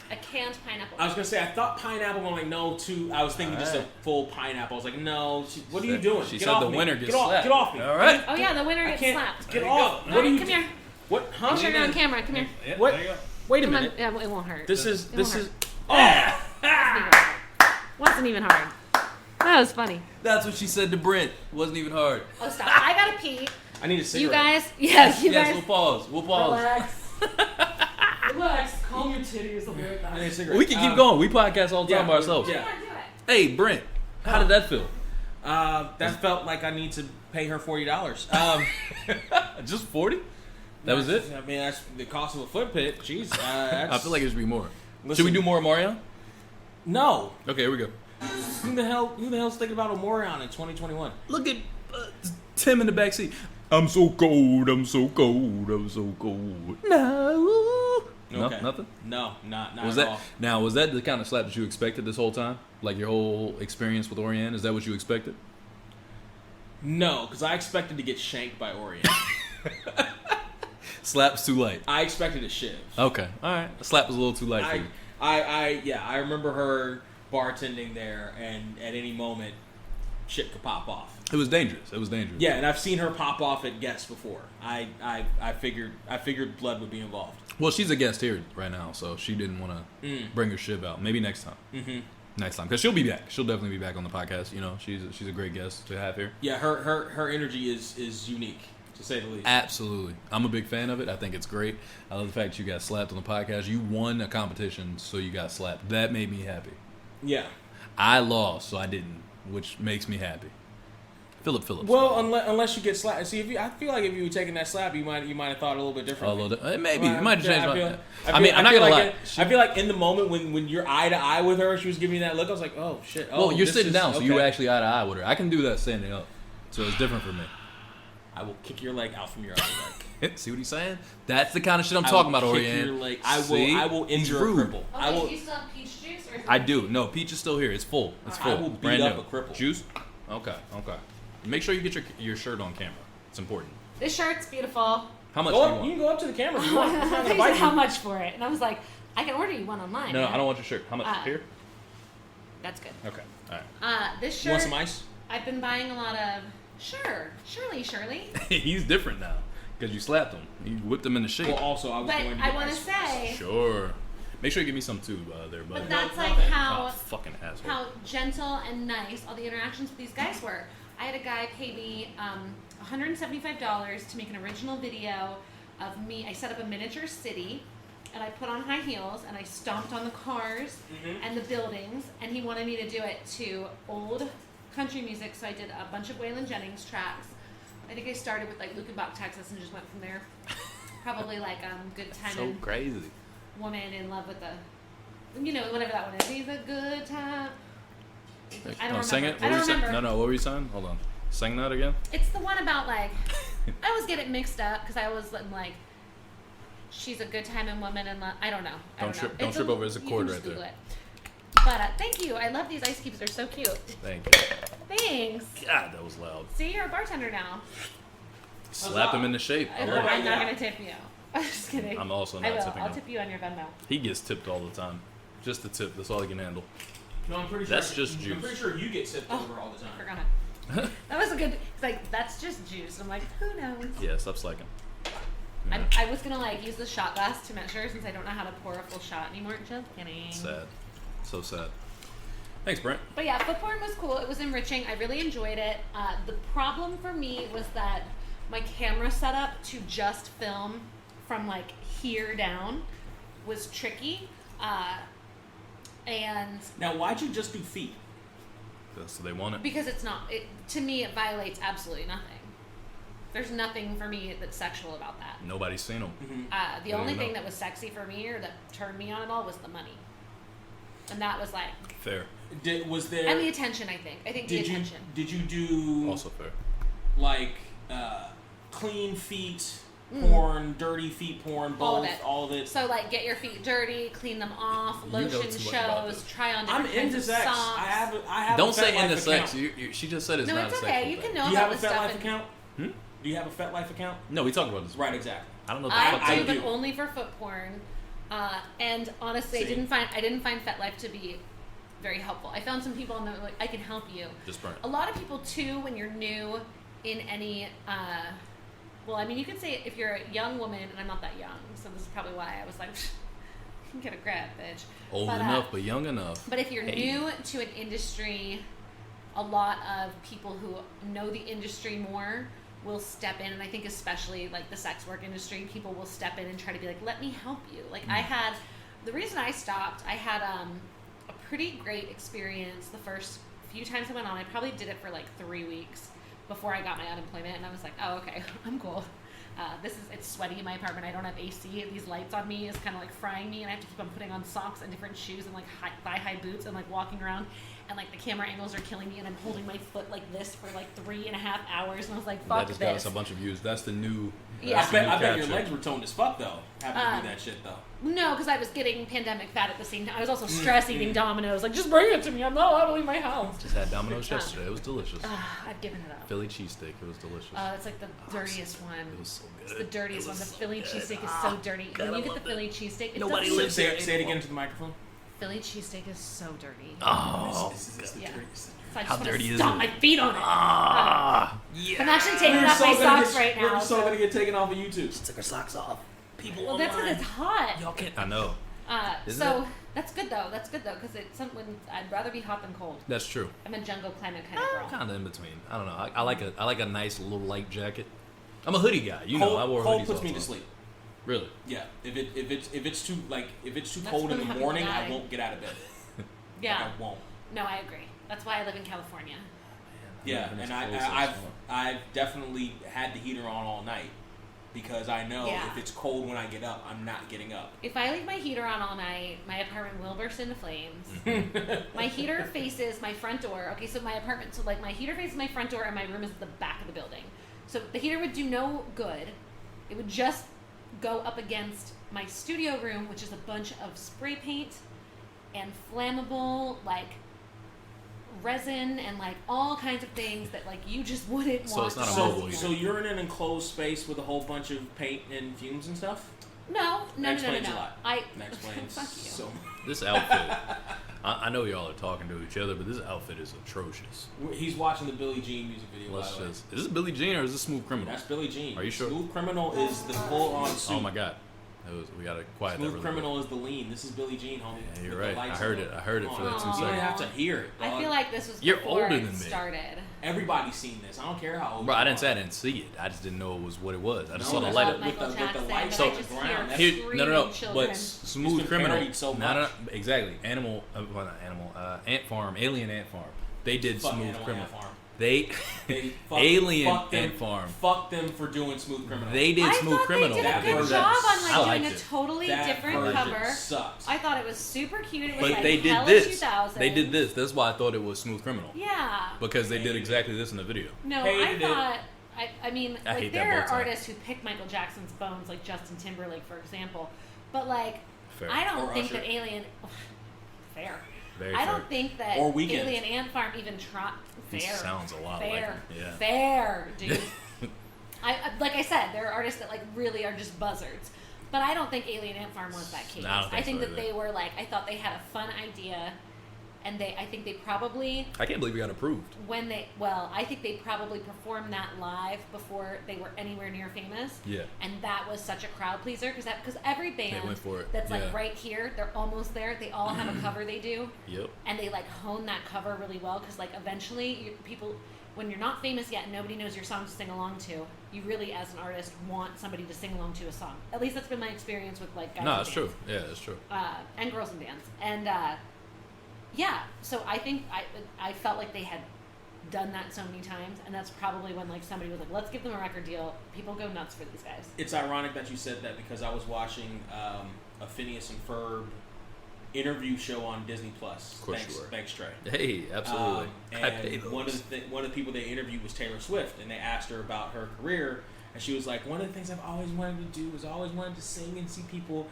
A canned pineapple. I was gonna say I thought pineapple. I'm like no, too. I was thinking just a Alright. full pineapple. I was like no. What are you doing? She Get said off the me. winner gets Get off, slapped. Get off me. All right. Oh yeah, the winner I gets can't. slapped. Get There you off. go. What Alright, are you? come here. What? Huh? Turn it on camera. Come here. What? There you go. Wait a Come on. minute. Yeah, it won't hurt. This is. It This won't is. hurt. Oh. Wasn't even hard. That was funny. That's what she said to Brent. Wasn't even hard. Oh stop! I gotta pee. I need a You cigarette. guys, yes, you Yes, guys. we'll pause. We'll pause. Relax. Relax. Calm your titties. I'll be right I back. need a cigarette. We can keep going. We podcast all the yeah, time by ourselves. yeah. Do it. Hey, Brent, how did that feel? That felt like I need to pay her $40. Just 40? That was it? I mean, that's the cost of a foot pit. Jeez. I feel like it should be more. Listen. Should we do more Mario? No. Okay, here we go. Who the hell's thinking about a Morion in 2021? Look at Tim in the backseat. I'm so cold. I'm so cold. I'm so cold. No. No, Okay. nothing. No, not Was at that all. now? Was that the kind of slap that you expected this whole time? Like your whole experience with Auriane? Is that what you expected? No, because I expected to get shanked by Auriane. Slap's too light. I expected a shiv. Okay, all right. A slap was a little too light for you. I remember her bartending there, and at any moment, shit could pop off. It was dangerous. It was dangerous. Yeah, and I've seen her pop off at guests before. I figured blood would be involved. Well, she's a guest here right now, so she didn't want to bring her shiv out. Maybe next time. Mm-hmm. Next time, because she'll be back. She'll definitely be back on the podcast. You know, she's a great guest to have here. Yeah, her energy is unique, to say the least. Absolutely. I'm a big fan of it. I think it's great. I love the fact you got slapped on the podcast. You won a competition, so you got slapped. That made me happy. Yeah. I lost, so I didn't, which makes me happy. Philip Phillips. Well, unless you get slapped. See, I feel like if you were taking that slap, you might have thought a little bit differently. Maybe. It might have changed I'm not going to lie. I feel like in the moment when you're eye to eye with her, she was giving me that look, I was like, oh, shit. Oh, well, you're sitting down, so okay. you were actually eye to eye with her. I can do that standing up, so it's different for me. I will kick your leg out from your other leg. See what he's saying? That's the kind of shit I'm talking about, Auriane. I will injure a cripple. I will. You still have peach juice? Or is it I do. No, peach is still here. It's full. It's full. I will beat Brand up new. a cripple. Juice? Okay. Make sure you get your shirt on camera. It's important. This shirt's beautiful. How much Go do you up, want? you can go up to the camera if you want. I'm not They gonna bite said how you. much for it, and I was like, I can order you one online. No, man. I don't want your shirt. How much? Here? That's good. Okay. All right. This You want shirt, some ice? I've been buying a lot of. Sure, Shirley. He's different now because you slapped him. You whipped him into shape. Well, also, I was But going to I get want to ice. say, Sure. Make sure you give me some too, there, buddy. but that's No, like nothing. how fucking asshole. how gentle and nice all the interactions with these guys were. I had a guy pay me $175 to make an original video of me. I set up a miniature city, and I put on high heels, and I stomped on the cars and the buildings, and he wanted me to do it to old country music, so I did a bunch of Waylon Jennings tracks. I think I started with like Lukenbach, Texas, and just went from there. Probably like Good Time So and crazy. Woman in Love with the, whatever that one is. He's a good time. I don't Sing remember. it. I don't remember. No. What were you saying? Hold on. Sing that again. It's the one about like, I always get it mixed up because I always like, she's a good time and woman and I don't know. Don't trip over. There's a chord right there. It. But thank you. I love these ice cubes. They're so cute. Thank you. Thanks. God, that was loud. See, you're a bartender now. Slap him into shape. I love I'm it. not gonna tip you. I'm just kidding. I'm also I not will. tipping I'll him. tip you on your Venmo. He gets tipped all the time. Just the tip. That's all he can handle. No, I'm pretty sure. That's just I'm juice. pretty sure you get tipped over all the time. Forgot. That was a good. It's like that's just juice. I'm like, who knows? Yeah, stop slacking. Yeah. I was gonna like use the shot glass to measure since I don't know how to pour a full shot anymore. Just kidding. Sad. So sad. Thanks, Brent. But yeah, foot porn was cool. It was enriching. I really enjoyed it. The problem for me was that my camera setup to just film from like here down was tricky. And Now, why'd you just do feet? So they want it. because it's not, to me, it violates absolutely nothing. There's nothing for me that's sexual about that. Nobody's seen them. The only thing that was sexy for me or that turned me on at all was the money. And that was like, Fair. Was there? and the attention, I think. I think the attention. Did you do Also fair. like clean feet porn, dirty feet porn, All of both, it. all of it? So like get your feet dirty, clean them off, You know lotion too much about shows, this. try on I'm different kinds into of sex. socks. I have. Don't a say FetLife into sex. account. She just said it's No, not it's a okay. sexual You can thing. know Do you about have a this stuff. FetLife account? Hmm? Do you have a FetLife account? No, we talked about this. Right, exactly. I don't know. What the fuck I I do, do. but only for foot porn. And honestly, See. I didn't find FetLife to be very helpful. I found some people and they're like, I can help you. Just burn. A lot of people too, when you're new in any, well, I mean, you could say if you're a young woman, and I'm not that young, so this is probably why I was like, you can get a grab, bitch. Old enough, but young enough. But if you're Hey. new to an industry, a lot of people who know the industry more will step in, and I think especially like the sex work industry, people will step in and try to be like, let me help you. Like the reason I stopped, I had a pretty great experience the first few times I went on. I probably did it for like 3 weeks before I got my unemployment, and I was like, oh, okay, I'm cool. It's sweaty in my apartment. I don't have AC. These lights on me is kind of like frying me, and I have to keep on putting on socks and different shoes and like thigh-high boots and like walking around, and like the camera angles are killing me, and I'm holding my foot like this for like 3.5 hours, and I was like, fuck That just this. got us a bunch of views. That's the new. Yeah. I bet your capture. legs were toned as fuck though. Having to do that shit though. No, because I was getting pandemic fat at the same time. I was also stress eating Domino's. Like, just bring it to me. I'm not allowed to leave my house. Just had Domino's yesterday. It was delicious. I've given it up. Philly cheesesteak. It was delicious. It's like the dirtiest one. It was so good. It's the dirtiest one. The Philly good. cheesesteak is so dirty. When you get the Philly cheesesteak, it Nobody doesn't- lives there. Say it again to the microphone. Philly cheesesteak is so dirty. Oh, This is the Yeah. dirtiest. So I How just want dirty to is stomp it? my feet on it. yeah. I'm actually taking We're off my socks right We're now. so gonna get taken off of YouTube. She took her socks off. People Well, that's because it's hot. Y'all can't. I know. Isn't So it? that's good though. That's good though because it's something. I'd rather be hot than cold. That's true. I'm a jungle climate kind of girl. Kind of in between. I don't know. I like a nice little light jacket. I'm a hoodie guy. You know, I wore cold hoodies puts all me the to time. sleep. Really? Yeah. If it's too That's cold in when the happens morning, when I I- won't get out of bed. Yeah. Like, I won't. No, I agree. That's why I live in California. Yeah, and I've definitely had the heater on all night because I know Yeah. if it's cold when I get up, I'm not getting up. If I leave my heater on all night, my apartment will burst into flames. My heater faces my front door. Okay, so my apartment, so like my heater faces my front door and my room is at the back of the building. So the heater would do no good. It would just go up against my studio room, which is a bunch of spray paint and flammable, like resin and like all kinds of things that like you just wouldn't So want. it's not to a go mobile in. So you're in an enclosed space with a whole bunch of paint and fumes and stuff? No. That explains a lot. I That explains fuck you. so This outfit. I know y'all are talking to each other, but this outfit is atrocious. He's watching the Billie Jean music video. Let's by the way. just. Is this Billie Jean or is this Smooth Criminal? That's Billie Jean. Are you sure? Smooth Criminal is the full-on suit. Oh my god. We gotta quiet that Smooth really Criminal is the lean. This is Billie Jean, homie. Yeah, you're With the right. I lights heard on. it. I heard it for that 2 You don't seconds. have to hear it. I dog. feel like this was You're before older it than me. started. Everybody's seen this. I don't care how old. Bro, I you didn't say I are. didn't see it. I just didn't know it was what it was. I just No, saw the that's light not up. Michael Michael Jackson, Jackson, with but the I just ground. hear That's- Here, no. screaming children. But Smooth been Criminal. parodied so No, much. exactly. Animal. Well, not Animal. Ant Farm. Alien Ant Farm. They did Fuck Smooth Animal Criminal. Ant Farm. They Alien Ant Farm. Fuck them for doing Smooth Criminal. They did I Smooth thought Criminal. they did a That good version job on I like liked doing a it. totally That different version cover. sucks. I thought it was super cute. It was But like they did hella this. 2000. They did this. That's why I thought it was Smooth Criminal. Yeah. Because they did Hated exactly this in the video. No, Hated it. I thought. I mean, I like hate that there are bow tie. artists who pick Michael Jackson's bones, like Justin Timberlake, for example. But like, Fair. I don't Or think Usher. that Alien. Fair. Very I fair. don't think that Or Weeknd. Alien Ant Farm even tried. He Fair. sounds a lot Fair. like him. Yeah. Fair, dude. Like I said, there are artists that like really are just buzzards. But I don't think Alien Ant Farm was that case. No, I don't think so that either. they were like, I thought they had a fun idea, and I think they probably I can't believe we got approved. I think they probably performed that live before they were anywhere near famous. Yeah. And that was such a crowd pleaser because every band went for it. that's Yeah. like right here, they're almost there. They all have a cover they do, Yep. and they like hone that cover really well because like eventually people, when you're not famous yet and nobody knows your song to sing along to, you really as an artist want somebody to sing along to a song. At least that's been my experience with like guys No, in that's bands. true. Yeah, that's true. And girls in bands. And yeah, so I think I felt like they had done that so many times, and that's probably when like somebody was like, let's give them a record deal. People go nuts for these guys. It's ironic that you said that because I was watching a Phineas and Ferb interview show on Disney Plus. Of course you were. Thanks, Trey. Hey, absolutely. I pay And those. one of the people they interviewed was Taylor Swift, and they asked her about her career, and she was like, one of the things I've always wanted to do is I always wanted to sing and see people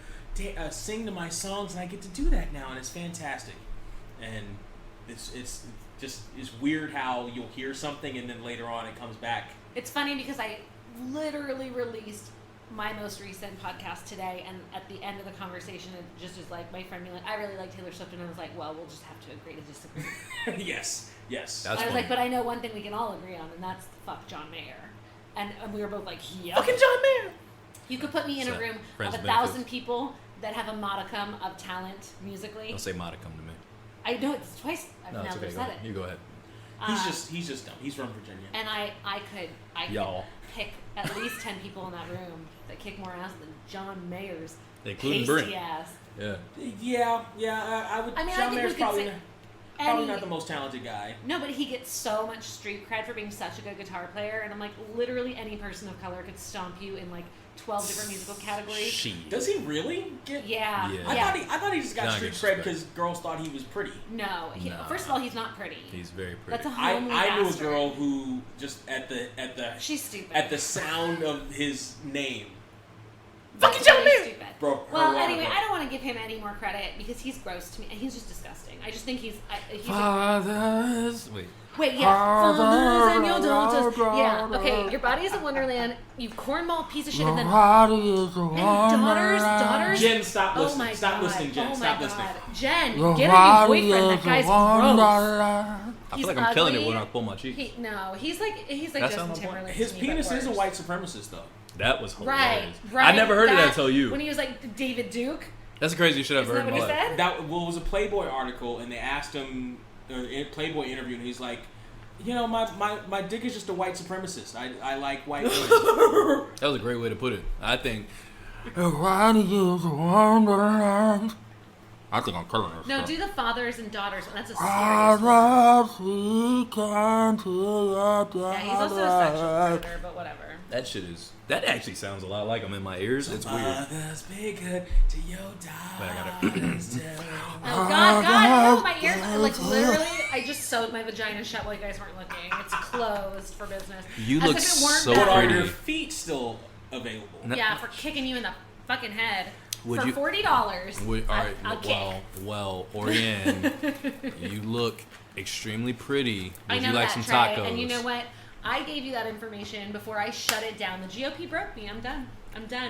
sing to my songs, and I get to do that now, and it's fantastic. And it's weird how you'll hear something and then later on it comes back. It's funny because I literally released my most recent podcast today, and at the end of the conversation, it just was like my friend being like, I really like Taylor Swift, and I was like, well, we'll just have to agree to disagree. Yes. That's I was funny. like, but I know one thing we can all agree on, and that's fuck John Mayer. And we were both like, yeah. Fucking John Mayer! You could put me in a So, room friends of with 1,000 benefits. people that have a modicum of talent musically. Don't say modicum to me. I know it's twice. I've No, it's never okay. said it. You go ahead. He's just dumb. He's from Virginia. And I could Y'all. pick at least 10 people in that room that kick more ass than John Mayer's Including pasty Brent. ass. Yeah. Yeah, I would. I mean, I John think Mayer's we could probably, say probably not the most talented guy. No, but he gets so much street cred for being such a good guitar player, and I'm like, literally any person of color could stomp you in like 12 different musical categories. She. Does he really get? Yeah. Yeah. I thought he just got John street gets cred respect. because girls thought he was pretty. No, No. First of all, he's not pretty. He's very pretty. That's a homely I knew a bastard. girl who just at the She's stupid. at the sound of his name That's really stupid. Bro, Well, anyway, I don't want to give him any more credit because he's gross to me and he's just disgusting. I just think he's Fathers. Wait, yeah. Fathers and your daughters. Yeah, okay. Your body is a wonderland. You cornball piece of shit. And then daughters. Jen, stop listening. Oh my Stop God. listening, Jen. Oh stop my listening. God. Jen, get a new boyfriend. That guy's gross. I feel like I'm killing it when I pull my cheeks. He's like That's Justin not my point. Timberlake. His to me, penis but is a worse. white supremacist, though. That was hilarious. Right. I never heard of that until you. When he was like David Duke. That's the craziest shit I've Isn't heard that in what my he life. said? That well, it was a Playboy article, and they asked him, Playboy interview, and he's like, my dick is just a white supremacist. I like white women. That was a great way to put it. I think I'm killing her. No, do the fathers and daughters one. That's a serious one. Yeah, he's also a sexual predator, but whatever. That actually sounds a lot like him in my ears. It's weird. Fathers be good to your But I daughters. Oh God, no, my ears, like literally, I just sewed my vagina shut while you guys weren't looking. It's closed for business. You As look if it weren't so better. Are pretty. your feet still available? Yeah, for kicking you in the fucking head. Would for you- $40. All right. I'll kick. Well, Auriane, you look extremely pretty. I Would know you like that, some Trey. tacos? And you know what? I gave you that information before I shut it down. The GOP broke me. I'm done.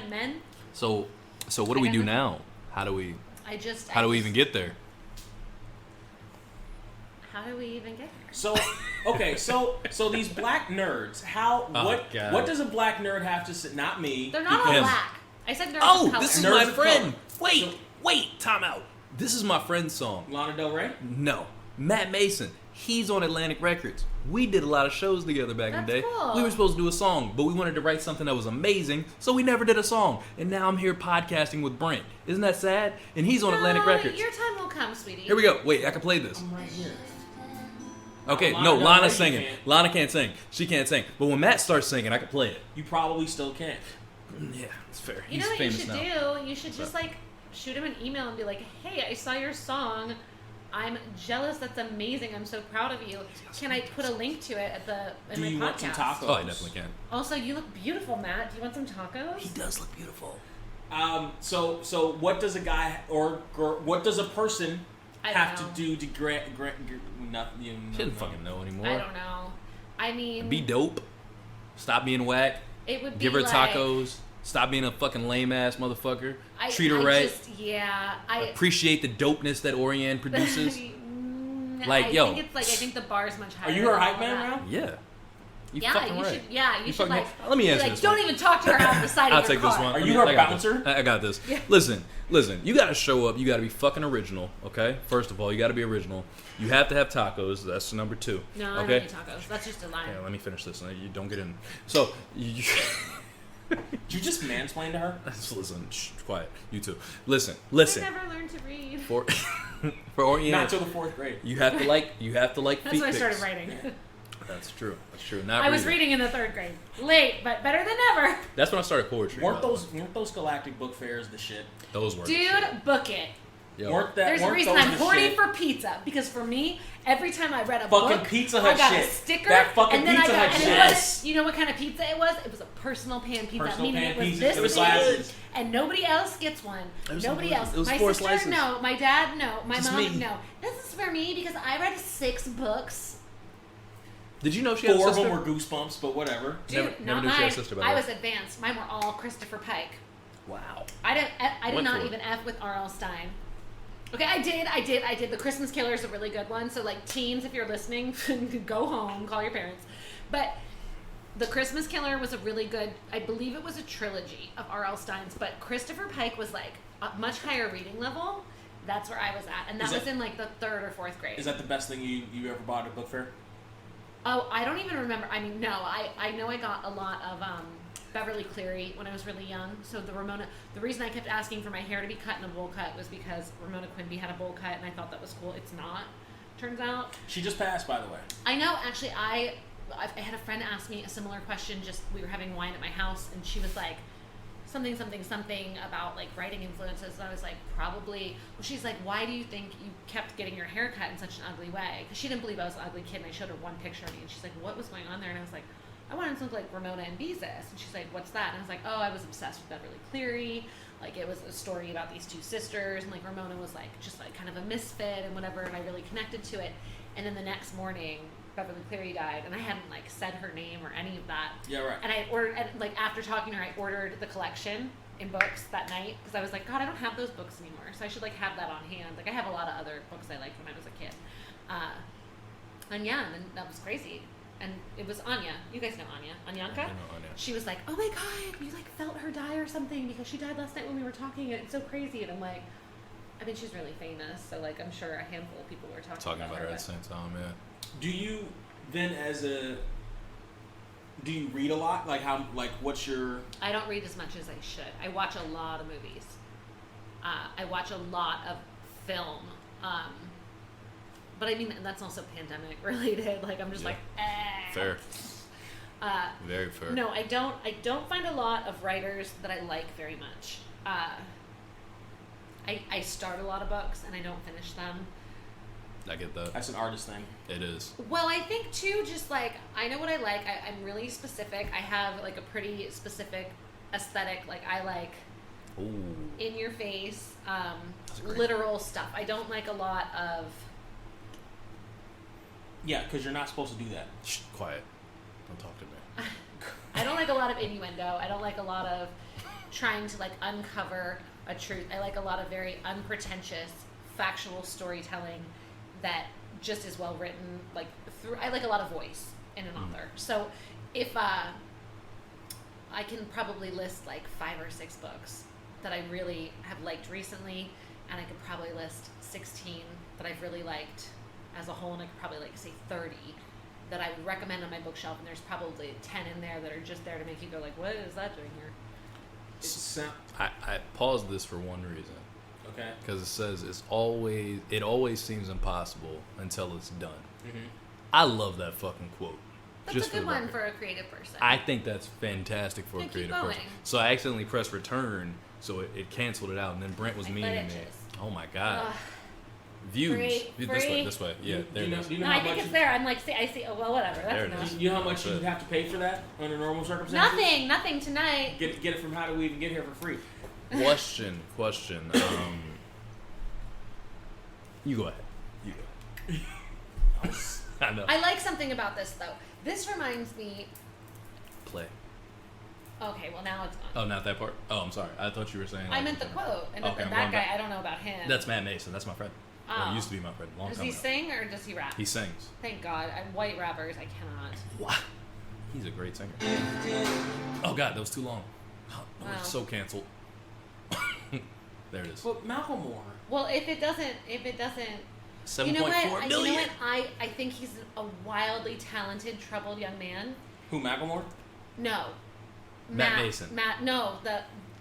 Men. So what do we do now? How do we even get there? How do we even get there? So, okay, so these black nerds, what does a black nerd have to say? Not me. They're not all Him. black. I said nerds Oh, of color. this is Nerds my of friend. color. Wait, time out. This is my friend's song. Lana Del Rey? No, Matt Mason. He's on Atlantic Records. We did a lot of shows together back in the day. That's cool. We were supposed to do a song, but we wanted to write something that was amazing, so we never did a song. And now I'm here podcasting with Brent. Isn't that sad? And he's on Atlantic Records. Your time will come, sweetie. Here we go. Wait, I can play this. I'm right here. Okay, Lana no, Del Lana's Rey singing. can't. Lana can't sing. She can't sing. But when Matt starts singing, I can play it. You probably still can't. Yeah, it's fair. You He's know what you famous should now. do? You should just like shoot him an email and be like, "Hey, I saw your song. I'm jealous. That's amazing. I'm so proud of you. Can I put a link to it in Do my you podcast?" want some tacos? Oh, I definitely can. Also, you look beautiful, Matt. Do you want some tacos? He does look beautiful. So what does a guy or girl, what does a person I don't have know. to do to grant nothing? She didn't fucking know anymore. I don't know. I mean, Be dope. Stop being whack. it would be Give her like, tacos. Stop being a fucking lame ass motherfucker. I, Treat her I right. I Appreciate the dopeness that Auriane produces. Like, I yo. think it's like I think the bar's much higher. Are you her than hype all man that. now? Yeah. You Yeah, fucking you right. should. Yeah, you should fucking like. right. Let me answer like, this don't one. even talk to her out the side I'll of your take this car. one. Are you her I got bouncer? this. I got this. Yeah. Listen. You got to show up. You got to be fucking original. Okay. First of all, you got to be original. You have to have tacos. That's number 2. No, I okay. don't need tacos. That's just a line. Yeah, let me finish this. You don't get in. So, Did you just mansplain to her? listen. Shh, quiet. You too. Listen. I never learned to read. For Auriane, Not until the 4th grade. you have to like. That's feet when I pics. started writing. That's true. Not I was reading in the 3rd grade. Late, but better than ever. That's when I started poetry. Weren't by the way. those Galactic book fairs the shit? Those were. Dude, book it. Yo. There's a reason those I'm the horny shit? for pizza. Because for me, every time I read a Fucking book, Pizza I Hut got shit. a sticker. That fucking and then Pizza I got, Hut and shit. it wasn't, you know what kind of pizza it was? It was a personal pan pizza. Personal meaning pan it was pizza. this It was big, slices. and nobody else gets one. It was Nobody some- else. it was My 4 sister, slices. no. My dad, no. My Just mom, me. no. This is for me because I read 6 books. Did you know she had a 4 of sister? them were Goosebumps, but whatever. Dude, Never not knew she had a mine. sister, by the I way. was advanced. Mine were all Christopher Pike. Wow. I did Went not for it. even F with R.L. Stein. Okay, I did. The Christmas Killer is a really good one. So, like, teens, if you're listening, go home, call your parents. But The Christmas Killer was a really good, I believe it was a trilogy of R.L. Stein's, but Christopher Pike was, like, a much higher reading level. That's where I was at. And that was in, like, the 3rd or 4th grade. Is that the best thing you ever bought at a book fair? Oh, I don't even remember. I mean, no. I know I got a lot of Beverly Cleary when I was really young. So the reason I kept asking for my hair to be cut in a bowl cut was because Ramona Quimby had a bowl cut, and I thought that was cool. It's not, turns out. She just passed, by the way. I know. Actually, I had a friend ask me a similar question. Just we were having wine at my house, and she was like, something about like writing influences. And I was like, probably. Well, she's like, why do you think you kept getting your hair cut in such an ugly way? Because she didn't believe I was an ugly kid, and I showed her one picture of me, and she's like, what was going on there? And I was like, I wanted something like Ramona and Beezus. And she's like, what's that? And I was like, oh, I was obsessed with Beverly Cleary. Like, it was a story about these two sisters, and like Ramona was like just like kind of a misfit and whatever, and I really connected to it. And then the next morning, Beverly Cleary died, and I hadn't like said her name or any of that. Yeah, right. And I ordered, and like after talking to her, I ordered the collection in books that night because I was like, God, I don't have those books anymore, so I should like have that on hand. Like, I have a lot of other books I liked when I was a kid, and yeah, and then that was crazy. And it was Anya. You guys know Anya. Anyanka? I know Anya. She was like, oh my God, you like felt her die or something because she died last night when we were talking, and it's so crazy. And I'm like, I mean, she's really famous, so like I'm sure a handful of people were talking about her at the same time, yeah. Do you then do you read a lot? Like what's your... I don't read as much as I should. I watch a lot of movies. I watch a lot of film. But I mean, that's also pandemic related. Like, I'm just like, eh. Fair. Very fair. No, I don't find a lot of writers that I like very much. I start a lot of books and I don't finish them. I get that. That's an artist thing. It is. Well, I think too, just like, I know what I like. I'm really specific. I have like a pretty specific aesthetic. Like, I like in your face, literal stuff. I don't like a lot of... Yeah, because you're not supposed to do that. Shh, quiet. Don't talk to me. I don't like a lot of innuendo. I don't like a lot of trying to like uncover a truth. I like a lot of very unpretentious, factual storytelling that just is well written. Like, I like a lot of voice in an author. So if I can probably list like 5 or 6 books that I really have liked recently, and I could probably list 16 that I've really liked as a whole, and I could probably like say 30 that I would recommend on my bookshelf, and there's probably 10 in there that are just there to make you go like, what is that doing here? I paused this for one reason. Okay. Because it says it always seems impossible until it's done. Mm-hmm. I love that fucking quote. That's just a good for the one record. for a creative person. I think that's fantastic for a Keep creative going. person. So I accidentally pressed return, so it canceled it out, and then Brent was My meaning butt me. itches. Oh my god. Ugh. Views. Free. This way. Yeah, there it is. Do you know No, how I think much it's there. I'm like, I see. Oh, well, whatever. There That's it enough. is. you know how much you have to pay for that under normal circumstances? Nothing tonight. Get it from How Do We Even Get Here for free? Question. You go ahead. I know. I like something about this though. This reminds me. Play. Okay, well now it's gone. Oh, not that part? Oh, I'm sorry. I thought you were saying... I meant the quote, and Okay, that well, guy. I don't know about him. That's Matt Mason. That's my friend. Well, Oh. he used to be my friend a long Does time he ago. sing or does he rap? He sings. Thank God. White rappers, I cannot. What? He's a great singer. Oh god, that was too long. Oh, Wow. We're so canceled. There it is. But Macklemore. Well, if it doesn't, 7.4 you know what? million. You know what? I think he's a wildly talented, troubled young man. Who, Macklemore? No. Matt Mason.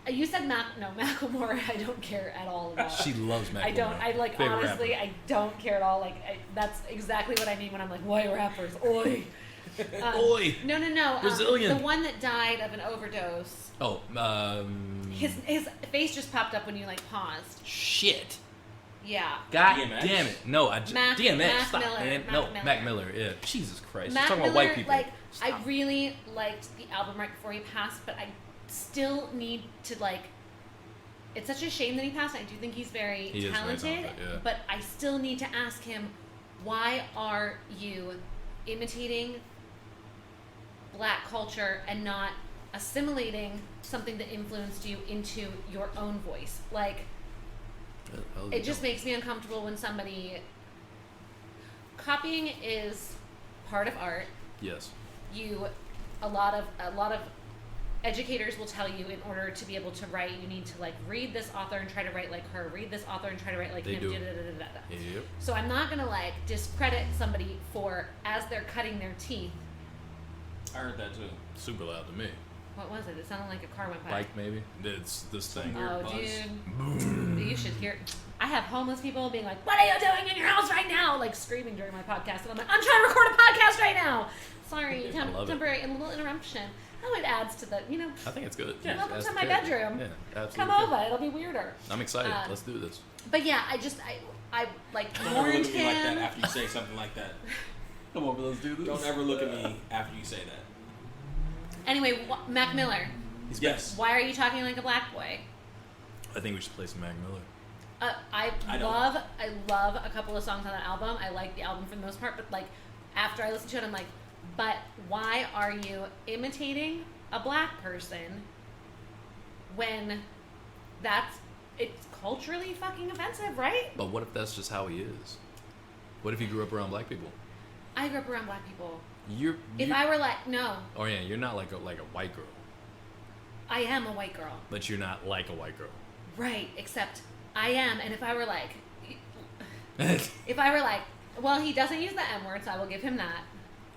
You said Macklemore. I don't care at all about. She loves Macklemore. I don't. I like Favorite honestly. rapper. I don't care at all. Like that's exactly what I mean when I'm like white rappers. Oi. Oi. No. Brazilian. The one that died of an overdose. Oh, His face just popped up when you like paused. shit. Yeah. God DMX? damn it. No, DMX. Mac Stop, Miller, man. Mac No, Miller. Mac Miller. Yeah. Jesus Christ. Mac You're talking Miller, about white people. like Stop. I really liked the album right before he passed, but I still need to like. It's such a shame that he passed. I do think he's very He is very talented, talented, yeah. but I still need to ask him, why are you imitating black culture and not assimilating something that influenced you into your own voice? Like, it just makes me uncomfortable when somebody... Copying is part of art. Yes. A lot of educators will tell you in order to be able to write, you need to like read this author and try to write like her, read this author and try to write like They him. do. Da-da-da-da-da. Yep. So I'm not gonna like discredit somebody for as they're cutting their teeth. I heard that too. Super loud to me. What was it? It sounded like a car went by. Bike, maybe? It's this thing. Oh, buzz. dude, you should hear. I have homeless people being like, "What are you doing in your house right now?" Like screaming during my podcast, and I'm like, "I'm trying to record a podcast right now." Sorry, I love it. temporary, a little interruption. Oh, it adds to the, I think it's good. Yeah, welcome That's to the my character. bedroom. Yeah, absolutely. Come good. over, it'll be weirder. I'm excited. Uh, Let's do this. But yeah, I like Don't ever warned look at me like that him. after you say something like that. Come over, let's do this. Don't ever look at me after you say that. Anyway, Mac Miller. Yes. Why are you talking like a black boy? I think we should play some Mac Miller. I love a couple of songs on that album. I like the album for the most part, but like after I listen to it, I'm like, but why are you imitating a black person when it's culturally fucking offensive, right? But what if that's just how he is? What if he grew up around black people? I grew up around black people. If I were like, no. Oh yeah, you're not like a white girl. I am a white girl. But you're not like a white girl. Right, except I am, and if I were like, well, he doesn't use the M-word, so I will give him that.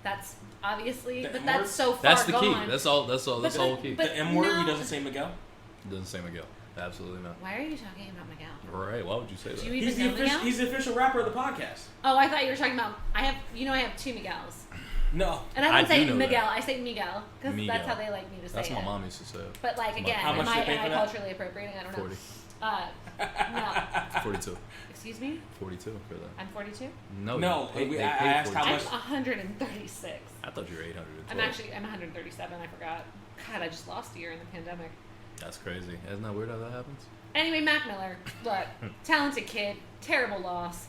That's obviously, but that's so far That's the key. gone. That's all key. The M-word, he doesn't say Miguel? Doesn't say Miguel. Absolutely not. Why are you talking about Miguel? Right, why would you say that? Do you even know Miguel? He's the official rapper of the podcast. Oh, I thought you were talking about, I have 2 Miguels. No. And I don't say do know Miguel, that. I say Miguel, because that's how they like me to say That's it. what my mom used to say. But like, again, How much am do you pay for I that? culturally appropriating? I don't know. 40. No. 42. Excuse me? 42 for that. I'm 42? No, they I paid asked how 42. much. I'm 136. I thought you were 800. I'm 137, I forgot. God, I just lost a year in the pandemic. That's crazy. Isn't that weird how that happens? Anyway, Mac Miller, look, talented kid, terrible loss.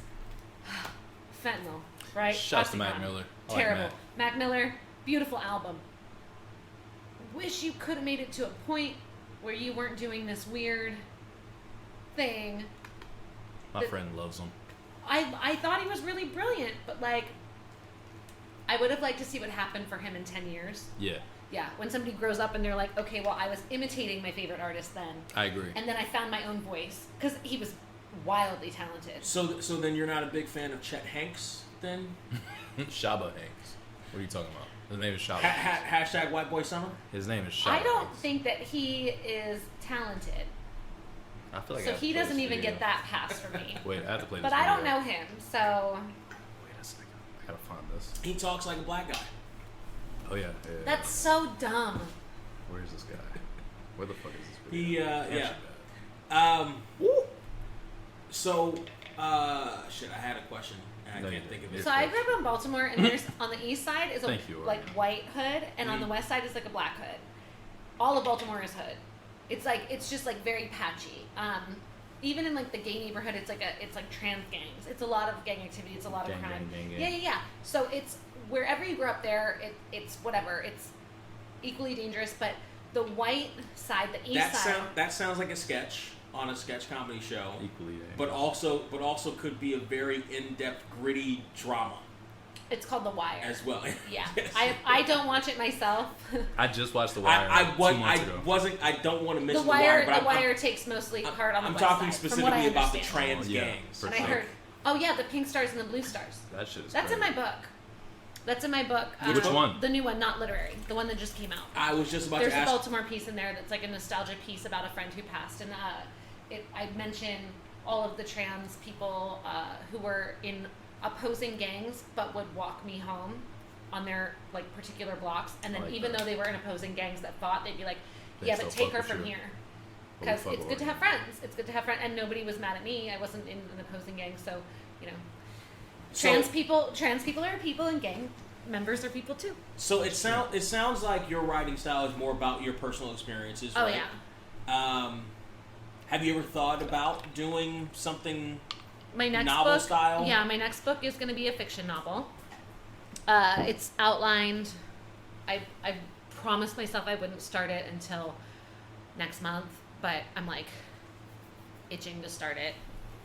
Fentanyl, right? Shouts to Oxycontin. Mac Miller. I like Terrible. Mac. Mac Miller, beautiful album. Wish you could have made it to a point where you weren't doing this weird thing. My friend loves him. I thought he was really brilliant, but like, I would have liked to see what happened for him in 10 years. Yeah. Yeah, when somebody grows up and they're like, okay, well, I was imitating my favorite artist then. I agree. And then I found my own voice. Because he was wildly talented. So then you're not a big fan of Chet Hanks, then? Shaba Hanks. What are you talking about? His name is Shaba Hanks. Hashtag White Boy Summer? His name is Shaba I don't Hanks. think that he is talented. I feel like So I have to he play doesn't this even video. get that pass for me. Wait, I have to play this But I don't video. know him, so Wait a second. I gotta find this. He talks like a black guy. Oh yeah. that's so dumb. Where's this guy? Where the fuck is this He, video? yeah. So, shit, I had a question and I can't think of it. So I grew up in Baltimore, and there's on the east side is a Thank you, like white hood, and on the west side is like a black hood. All of Baltimore is hood. It's just like very patchy. Even in like the gay neighborhood, it's like trans gangs. It's a lot of gang activity. It's a lot of crime. Yeah. So it's wherever you grew up there, it's whatever. It's equally dangerous. But the white side, the east side. That sounds like a sketch on a sketch comedy show. Equally, yeah. But also could be a very in-depth, gritty drama It's called The Wire. as well. Yeah. Yes. I don't watch it myself. I just watched The Wire I 2 months ago. I don't want to miss The Wire. but The Wire takes mostly part on the I'm west talking side, from what I specifically about the understand. trans Yeah, gangs. for And I sure. heard, oh yeah, the pink stars and the blue stars. That shit is That's crazy. in my book. That's in my book. Which one? The new one, not literary. The one that just came out. I was just about There's to a ask. Baltimore piece in there that's like a nostalgia piece about a friend who passed, and I mention all of the trans people who were in opposing gangs but would walk me home on their like particular blocks, and then I like even that. though they were in opposing gangs that fought, they'd be like, They yeah, still but take fuck her with from you. here. But we Because fuck it's with good to her. have friends. It's good to have friends, and nobody was mad at me. I wasn't in an opposing gang, so you know, trans people are people, and gang members are people too. So it sounds like your writing style is more about your personal experiences. Oh right? yeah. Have you ever thought about doing something My next novel book, style? Yeah, my next book is going to be a fiction novel. It's outlined. I promised myself I wouldn't start it until next month, but I'm like itching to start it.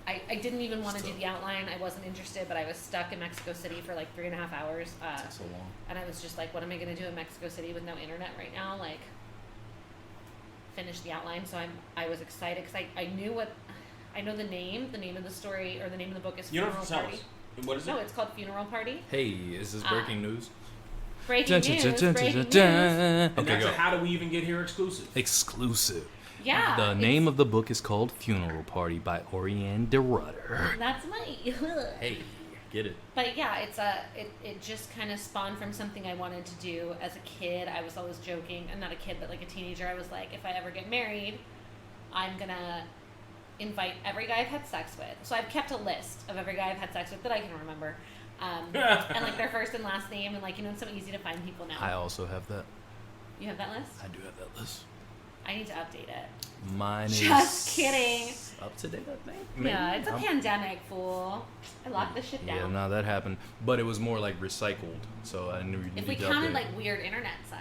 I didn't even want to do the outline. I wasn't interested, but I was stuck in Mexico City for like 3.5 hours. Takes so long. And I was just like, what am I going to do in Mexico City with no internet right now? Like, finish the outline. So I was excited because I know the name of the story, or the name of the book is You don't Funeral have to tell Party. us. What is it? No, it's called Funeral Party. Hey, is this breaking news? Breaking news. Breaking news. And Okay, that's go. a How Do We Even Get Here exclusive. Exclusive. Yeah. The name of the book is called Funeral Party by Auriane de Rudder. That's my. Hey, get it. But yeah, it just kind of spawned from something I wanted to do as a kid. I was always joking. I'm not a kid, but like a teenager. I was like, if I ever get married, I'm gonna invite every guy I've had sex with. So I've kept a list of every guy I've had sex with that I can remember. And like their first and last name, and like, you know, it's so easy to find people now. I also have that. You have that list? I do have that list. I need to update it. Mine is Just kidding. up to date, I think. Maybe. Yeah, it's a pandemic, fool. I locked this shit down. Yeah, no, that happened. But it was more like recycled, so I knew you If needed we to counted update. like weird internet sex.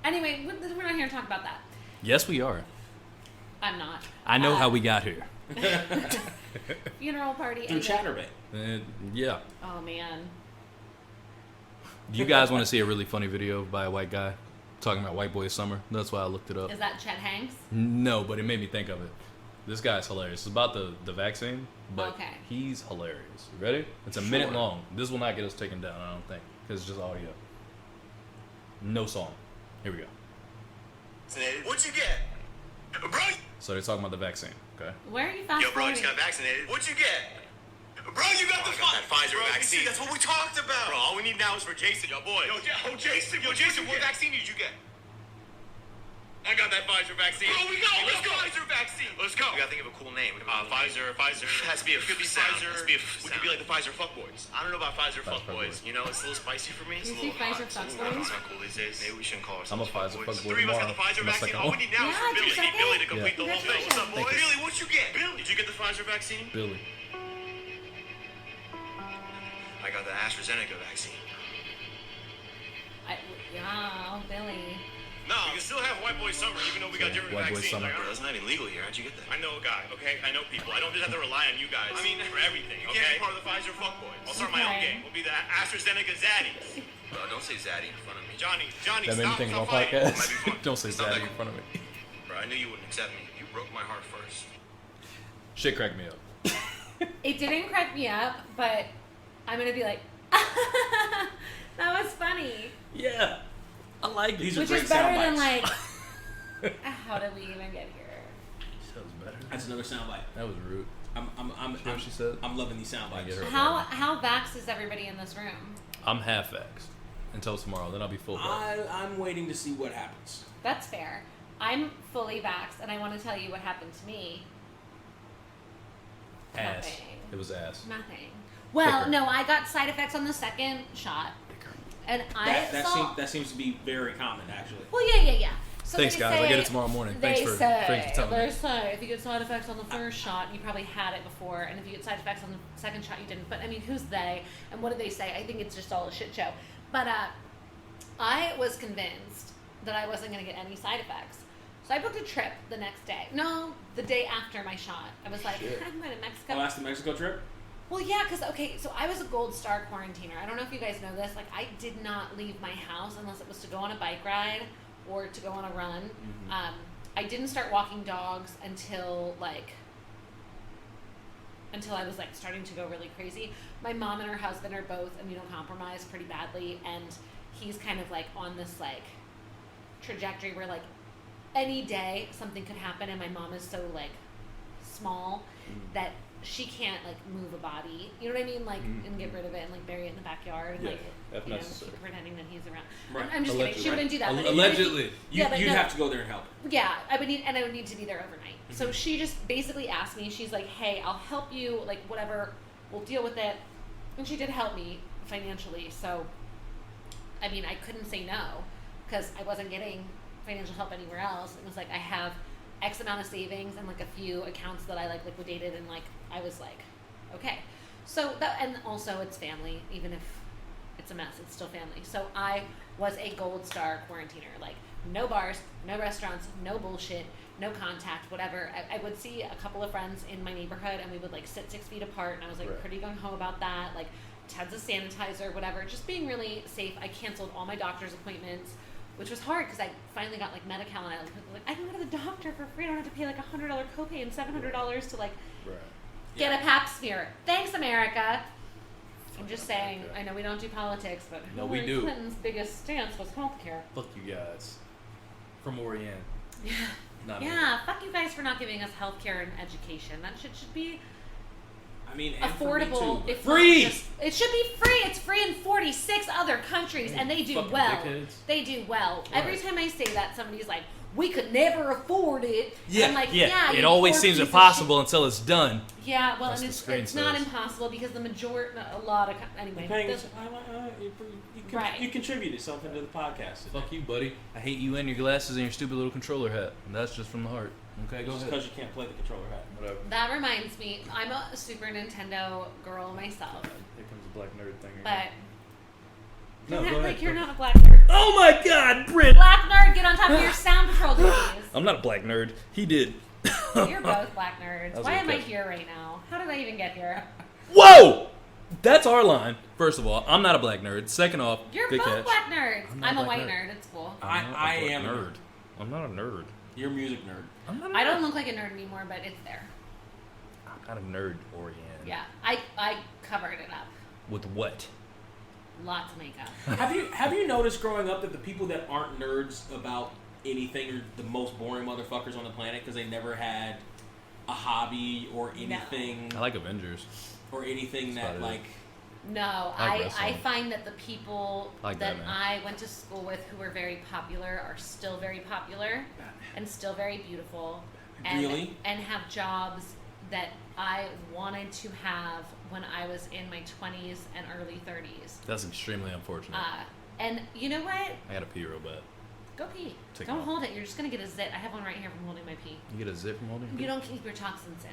Anyway, we're not here to talk about that. Yes, we are. I'm not. I know how we got here. Funeral party. Through anyway. Chatterbait. Yeah. Oh man. Do you guys want to see a really funny video by a white guy talking about white boy summer? That's why I looked it up. Is that Chet Hanks? No, but it made me think of it. This guy's hilarious. It's about the vaccine, but Okay. he's hilarious. You ready? It's a minute long. This will not get us taken down, I don't think, because it's just audio. No song. Here we go. What'd you get? Bro, So they're talking about the vaccine, okay? Where are you fast yo, bro, I forwarding? just got vaccinated. What'd you get? Bro, you got that Pfizer vaccine. That's what we talked about. Bro, all we need now is for Jason, yo, boy. Jason, what vaccine did you get? I got that Pfizer vaccine. Bro, let's go. Pfizer vaccine. Let's go. We gotta think of a cool name. Pfizer. It has to be a could be Pfizer. We could be like the Pfizer fuckboys. I don't know about Pfizer fuckboys. You know, it's a little spicy for me. It's You a see little hot. Pfizer fuckboys? It's not cool these days. Maybe we shouldn't call I'm ourselves a Pfizer fuckboy Three of us got the tomorrow. Pfizer My vaccine. second All we one. need now is Yeah, for Billy. it's We need Billy to complete the whole thing. What's up, boy? Congratulations. Billy, what you get? Billy, did you get the Pfizer vaccine? Billy. I got the AstraZeneca vaccine. Yeah, Billy. No, we can still have White Boy Summer, even though we got different White Boy vaccines. Summer. Bro, that's not even legal here. How'd you get that? I know a guy, okay? I know people. I don't just have to rely on you guys for everything, okay? You can't be part of the Pfizer fuckboys. I'll start my own Okay. gang. We'll be the AstraZeneca Zaddies. Bro, don't say Zaddy in front of me. Johnny, That made me stop, think of stop my fighting. It might be podcast. fun. Don't say It's not Zaddy that in front of me. Bro, I knew you wouldn't accept me. You broke my heart first. Shit cracked me up. It didn't crack me up, but I'm gonna be like, that was funny. Yeah. I like These are Which great is better sound than bites. like, how did we even get here? That was better. That's another soundbite. That was rude. I'm what she said? I'm loving these sound bites. get her. How vaxxed is everybody in this room? I'm half vaxxed until tomorrow. Then I'll be full vaxxed. I'm waiting to see what happens. That's fair. I'm fully vaxxed, and I want to tell you what happened to me. Ass. Nothing. It was ass. Nothing. Well, Thicker. no, I got side effects on the second shot, and That seems to be very common, actually. Well, yeah. So Thanks, they guys. I'll say- get it tomorrow morning. Thanks for telling me. They say if you get side effects on the first shot, you probably had it before, and if you get side effects on the second shot, you didn't. But I mean, who's they? And what do they say? I think it's just all a shit show. But I was convinced that I wasn't going to get any side effects. So I booked a trip the next day. No, the day after my shot. I was like, I'm going to Mexico. Oh, that's the Mexico trip? Well, yeah, because, okay, so I was a gold star quarantiner. I don't know if you guys know this. Like, I did not leave my house unless it was to go on a bike ride or to go on a run. Mm-hmm. I didn't start walking dogs until I was, like, starting to go really crazy. My mom and her husband are both immunocompromised pretty badly, and he's kind of, like, on this, like, trajectory where, like, any day something could happen, and my mom is so, like, small that she can't like move a body, you know what I mean, like and get rid of it and like bury it in the backyard and Yeah, like that's you know, necessary. keep pretending that he's around. Right. I'm just kidding. She wouldn't do that. but Allegedly. but You'd no. have to go there and help. Yeah, I would need to be there overnight. So she just basically asked me. She's like, "Hey, I'll help you. Like whatever, we'll deal with it." And she did help me financially. So, I mean, I couldn't say no because I wasn't getting financial help anywhere else. It was like I have X amount of savings and like a few accounts that I like liquidated, and like I was like, okay. So that, and also it's family, even if it's a mess, it's still family. So I was a gold star quarantiner, like no bars, no restaurants, no bullshit, no contact, whatever. I would see a couple of friends in my neighborhood and we would like sit 6 feet apart, and I was like Right. pretty gung ho about that, like tons of sanitizer, whatever, just being really safe. I canceled all my doctor's appointments, which was hard because I finally got like Medi-Cal, and I was like, I can go to the doctor for free. I don't have to pay like $100 copay and $700 to like Right. get a pap smear. Thanks, America. I'm just saying, I know we don't do politics, but No, we Hillary do. Clinton's biggest stance was healthcare. Fuck you guys. From Auriane. Yeah. Not me. Yeah, fuck you guys for not giving us healthcare and education. That shit should be I mean, and affordable. for me too, If free. not just- it should be free. It's free in 46 other countries, and they do Fucking well. dickheads. They do well. Every Right. time I say that, somebody's like, we could never afford it. Yeah, I'm like, yeah, it you always poor seems piece of impossible until it's done. shit. Yeah, well, That's and the screen it's not says. impossible because the majority, a lot of, anyway. Right. You contributed something to the podcast. Fuck you, buddy. I hate you and your glasses and your stupid little controller hat. And that's just from the heart. Okay, go Just ahead. because you can't play the controller hat. Whatever. That reminds me, I'm a Super Nintendo girl myself, Here comes the black nerd thing. but No, don't go act ahead. like you're not a black nerd. Oh my God, Brent! Black nerd, get on top of your Sound Patrol duties. I'm not a black nerd. He did. You're both black nerds. That was Why a am I catch. here right now? How did I even get here? Whoa! That's our line. First of all, I'm not a black nerd. Second off, You're good both catch. black nerds. I'm not I'm a a black white nerd. nerd. It's cool. I'm not a I black am a nerd. I'm not a nerd. You're a music nerd. I'm not a nerd. I don't look like a nerd anymore, but it's there. I'm not a nerd, Auriane. Yeah, I covered it up. With what? Lots of makeup. Have you noticed growing up that the people that aren't nerds about anything are the most boring motherfuckers on the planet because they never had a hobby or anything I like Avengers. or anything That's that about it. like No, I like I wrestling. find that the people I like that Batman. I went to school with who were very popular are still very popular and still very beautiful and, Really? and have jobs that I wanted to have when I was in my 20s and early 30s. That's extremely unfortunate. And you know what? I gotta pee real bad. Go pee. Take Don't off. hold it. You're just going to get a zit. I have one right here from holding my pee. You get a zip from holding? You don't keep your toxins in.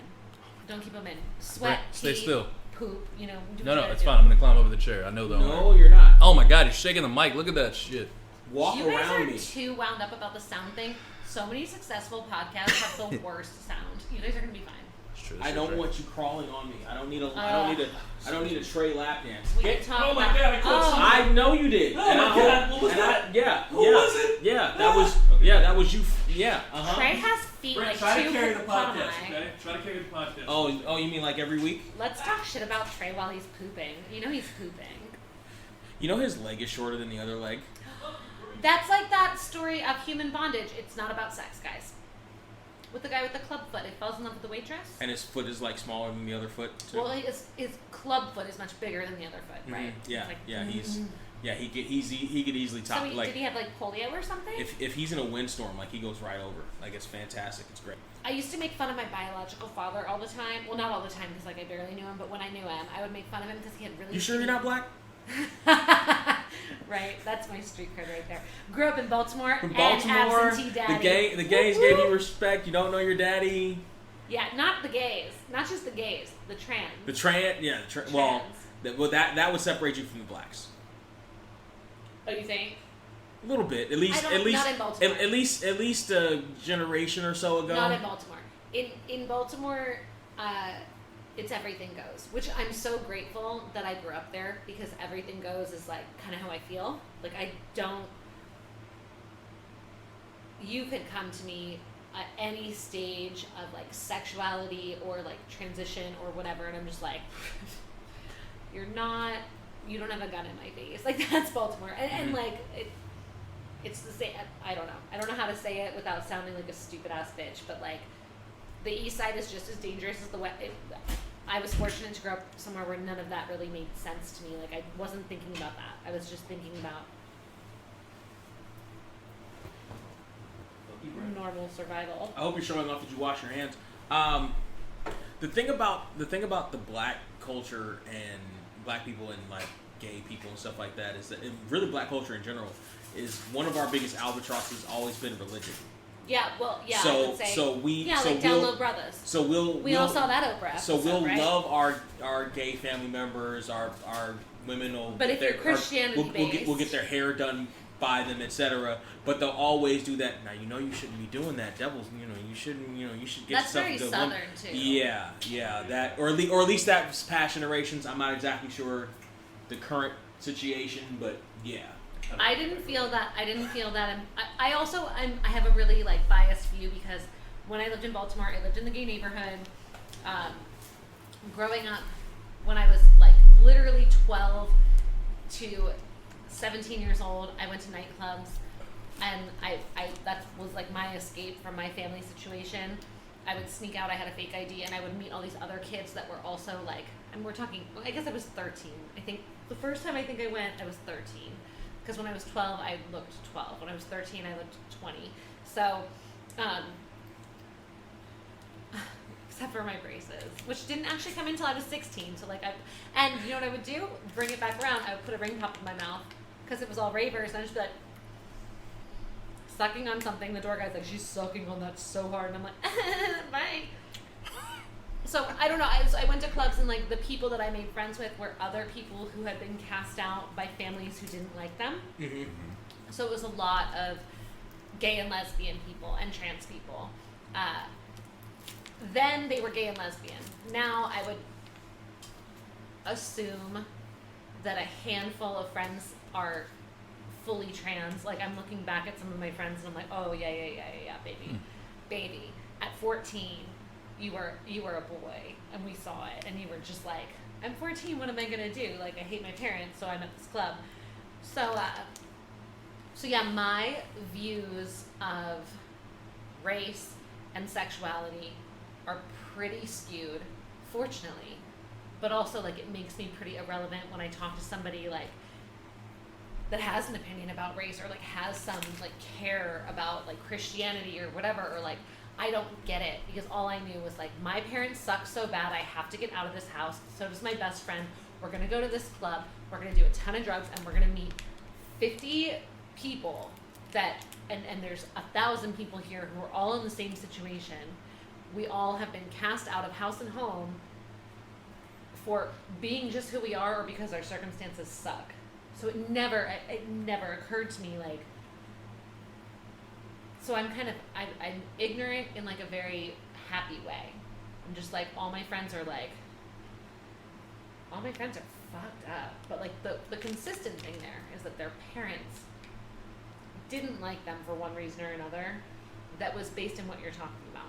Don't keep them in. Sweat, Stay pee, still. poop, you know. Do No, what you no, gotta it's do. fine. I'm gonna climb over the chair. I know that. no, you're not. Oh my God, he's shaking the mic. Look at that shit. Walk You guys around are me. too wound up about the sound thing. So many successful podcasts have the worst sound. You guys are gonna be fine. It's true, I it's don't true. want you crawling on me. I don't need a Trey lap dance. We can talk Oh my about. God, I killed someone. I know you did. Oh my God, what was that? Yeah. Who yeah, was it? Yeah, that was. Okay. Yeah, that was you. Yeah. Trey has feet Brent, like try two to carry the Pomai. podcast, okay? Try to carry the podcast. Oh, you mean like every week? Let's talk shit about Trey while he's pooping. You know he's pooping. You know his leg is shorter than the other leg. That's like that story of human bondage. It's not about sex, guys. With the guy with the club foot, he falls in love with the waitress. And his foot is like smaller than the other foot too. Well, his club foot is much bigger than the other foot, Mhm. right? Yeah, It's like, yeah, mm. he could easily top. So like did he have like polio or something? if he's in a windstorm, like he goes right over. Like it's fantastic. It's great. I used to make fun of my biological father all the time. Well, not all the time because like I barely knew him, but when I knew him, I would make fun of him because he had really. You sure you're not black? Right, that's my street cred right there. Grew up in Baltimore, From and Baltimore, absentee daddy. the gays gave you respect. You don't know your daddy. Yeah, not the gays, not just the gays, the trans. The well, Trans. that would separate you from the blacks. Oh, you think? A little bit, at least, not in Baltimore. at least a generation or so ago. Not in Baltimore. In Baltimore, it's everything goes, which I'm so grateful that I grew up there because everything goes is like kind of how I feel. Like I don't. You could come to me at any stage of like sexuality or like transition or whatever, and I'm just like, you don't have a gun in my face. Like that's Baltimore, and like it's the same. I don't know how to say it without sounding like a stupid ass bitch, but like the East Side is just as dangerous as the West. I was fortunate to grow up somewhere where none of that really made sense to me. Like I wasn't thinking about that. I was just thinking about normal survival. I hope you're showing off that you wash your hands. The thing about the black culture and black people and like gay people and stuff like that is that really black culture in general is one of our biggest albatrosses always been religion. Yeah, well, yeah. I So would say, like Down Low Brothers. So We all saw that Oprah So episode, we'll right? love our gay family members, our women will. But get if you're their- Christianity we'll get their hair done by them, etc. But they'll always do that. Now you shouldn't be doing that. Devils, you shouldn't. You should get That's yourself very a good Southern woman. too. Yeah, that or at least that's past generations. I'm not exactly sure the current situation, but yeah. I didn't feel that. I also I have a really like biased view because when I lived in Baltimore, I lived in the gay neighborhood. Growing up, when I was like literally 12 to 17 years old, I went to nightclubs, and I that was like my escape from my family situation. I would sneak out. I had a fake ID, and I would meet all these other kids that were also like. And we're talking. I guess I was 13. I think the first time I went, I was 13. Because when I was 12, I looked 12. When I was 13, I looked 20. So, except for my braces, which didn't actually come until I was 16. So and you know what I would do? Bring it back around. I would put a ring pop in my mouth because it was all ravers, and I'd just be like sucking on something. The door guy's like, she's sucking on that so hard, and I'm like, bye. So I don't know. I went to clubs, and like the people that I made friends with were other people who had been cast out by families who didn't like them. Mm-hmm. So it was a lot of gay and lesbian people and trans people. Then they were gay and lesbian. Now I would assume that a handful of friends are fully trans. Like I'm looking back at some of my friends and I'm like, oh yeah, baby. At 14, you were a boy, and we saw it, and you were just like, I'm 14. What am I gonna do? Like I hate my parents, so I'm at this club. So yeah, my views of race and sexuality are pretty skewed, fortunately, but also like it makes me pretty irrelevant when I talk to somebody like that has an opinion about race or like has some like care about like Christianity or whatever, or like I don't get it, because all I knew was like my parents suck so bad I have to get out of this house. So does my best friend. We're gonna go to this club. We're gonna do a ton of drugs, and we're gonna meet 50 people that and there's 1,000 people here who are all in the same situation. We all have been cast out of house and home for being just who we are or because our circumstances suck. So it never occurred to me like, so I'm I'm ignorant in like a very happy way. I'm just like, all my friends are fucked up. But like the consistent thing there is that their parents didn't like them for one reason or another that was based in what you're talking about.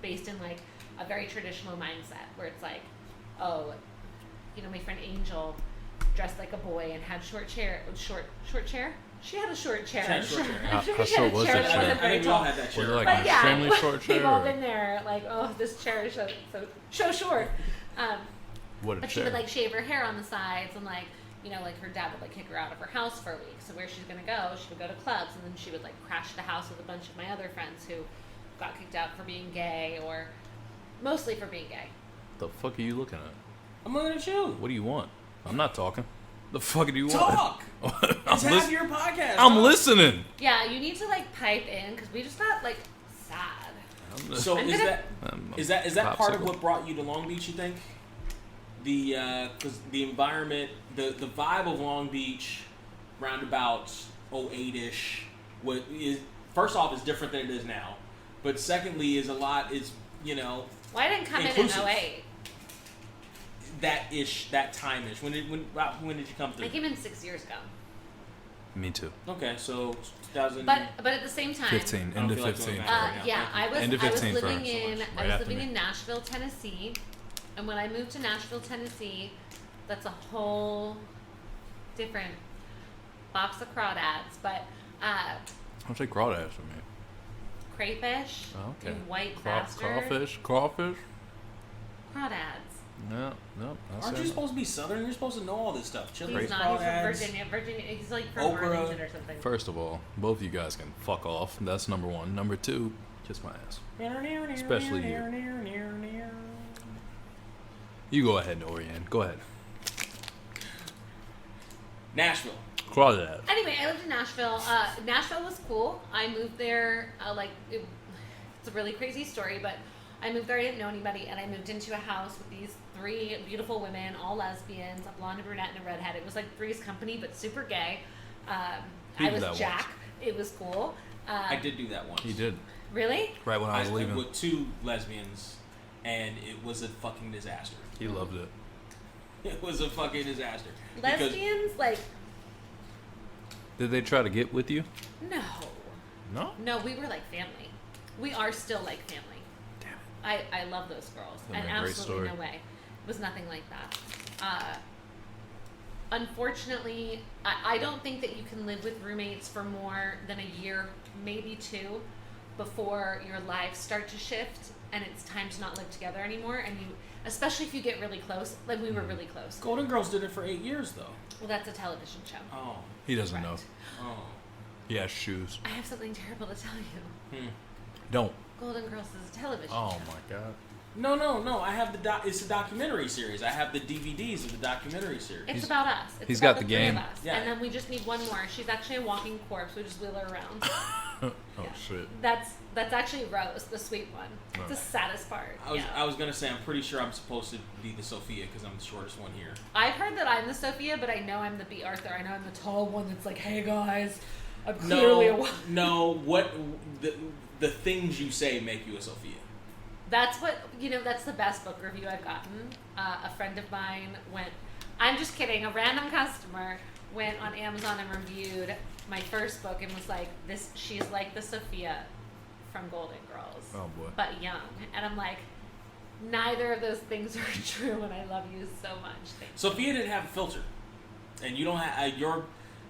Based in like a very traditional mindset where it's like, oh, you know, my friend Angel dressed like a boy and had short chair. She had a short chair. She had a short chair. How short was that chair? I think we all had that chair. Was it like but an yeah, extremely short chair? We've all or- been there. Like, oh, this chair is so short. What a But she chair. would like shave her hair on the sides, and like, you know, like her dad would like kick her out of her house for a week. So where she's gonna go, she would go to clubs, and then she would like crash the house with a bunch of my other friends who got kicked out for being gay, or mostly for being gay. The fuck are you looking at? I'm looking at you. What do you want? I'm not talking. The fuck do you want? Talk. It's half lis- your podcast. I'm Talk. listening. Yeah, you need to like pipe in because we just got like sad. So I'm is that part of popsicle. what brought you to Long Beach? You think because the environment, the vibe of Long Beach, roundabout 08-ish, what is first off is different than it is now, but secondly is you know. Well, I didn't come inclusive. in 08. That time-ish. When did you come through? I came in 6 years ago. Me too. Okay, so 2000. But at the same time, 15. I don't End of feel like 15. doing that right now. yeah, I was End of I was 15 living for us. in Right I was after living me. in Nashville, Tennessee, and when I moved to Nashville, Tennessee, that's a whole different box of crawdads. But I'll take crawdads from me. crayfish, Oh, okay. you white bastard, Crawfish. crawdads. No. Aren't you supposed to be Southern? You're supposed to know all this stuff. Chili He's not. He's from crawdads. Virginia. He's like from Okra. Arlington or something. First of all, both of you guys can fuck off. That's number one. Number two, kiss my ass. Especially you. You go ahead, Auriane. Go ahead. Nashville. Crawdad. Anyway, I lived in Nashville. Nashville was cool. I moved there, it's a really crazy story, but I moved there, I didn't know anybody, and I moved into a house with these 3 beautiful women, all lesbians, a blonde, a brunette, and a redhead. It was like Three's Company, but super gay. I did was that Jack. It was cool. I did do that once. He did. Really? Right when I was leaving. with 2 lesbians, and it was a fucking disaster. He loved it. It was a fucking disaster. Because- Lesbians, like, Did they try to get with you? no. No? No, we were like family. We are still like family. Damn it. I love those girls. That's And a great absolutely story. no way. It was nothing like that. Unfortunately, I don't think that you can live with roommates for more than a year, maybe 2, before your lives start to shift and it's time to not live together anymore. And you, especially if you get really close, like we were really close. Golden Girls did it for 8 years, though. Well, that's a television show. Oh. He doesn't know. Oh. He has shoes. I have something terrible to tell you. Don't. Golden Girls is a television Oh show. my god. No. I have it's a documentary series. I have the DVDs of the documentary series. It's about us. It's he's about got the three game. of us. Yeah. And then we just need one more. She's actually a walking corpse. We just wheel her around. Oh shit. That's actually Rose, the sweet one. It's the saddest part. I was gonna say I'm pretty sure I'm supposed to be the Sophia because I'm the shortest one here. I've heard that I'm the Sophia, but I know I'm the B. Arthur. I know I'm the tall one that's like, hey guys, I'm clearly a woman. No, what the things you say make you a Sophia. That's what, that's the best book review I've gotten. A friend of mine I'm just kidding, a random customer went on Amazon and reviewed my first book and was like, she's like the Sophia from Golden Girls. Oh boy. But young. And I'm like, neither of those things are true and I love you so much. Thank you. Sophia didn't have a filter. And you don't have your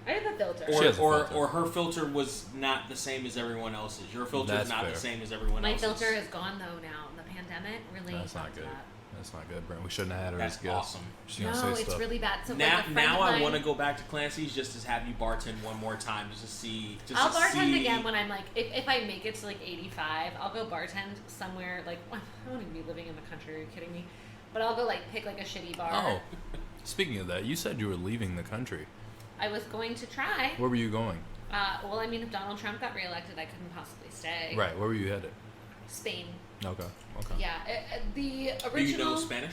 I have a filter. She has a filter. or her filter was not the same as everyone else's. Your filter That's is not fair. the same as everyone My else's. filter is gone though now. The pandemic really That's not fucked good. up. That's not good, Brent. We shouldn't have had her That's as guest. awesome. She's gonna No, say it's stuff. really bad. So Now, like a friend now of I mine, want to go back to Clancy's just to have you bartend one more time just to see. I'll bartend again when I'm like, if I make it to like 85, I'll go bartend somewhere like, I won't even be living in the country. Are you kidding me? But I'll go like pick like a shitty bar. Oh, speaking of that, you said you were leaving the country. I was going to try. Where were you going? Well, I mean, if Donald Trump got reelected, I couldn't possibly stay. Right, where were you headed? Spain. Okay. Yeah, the original. Do you know Spanish?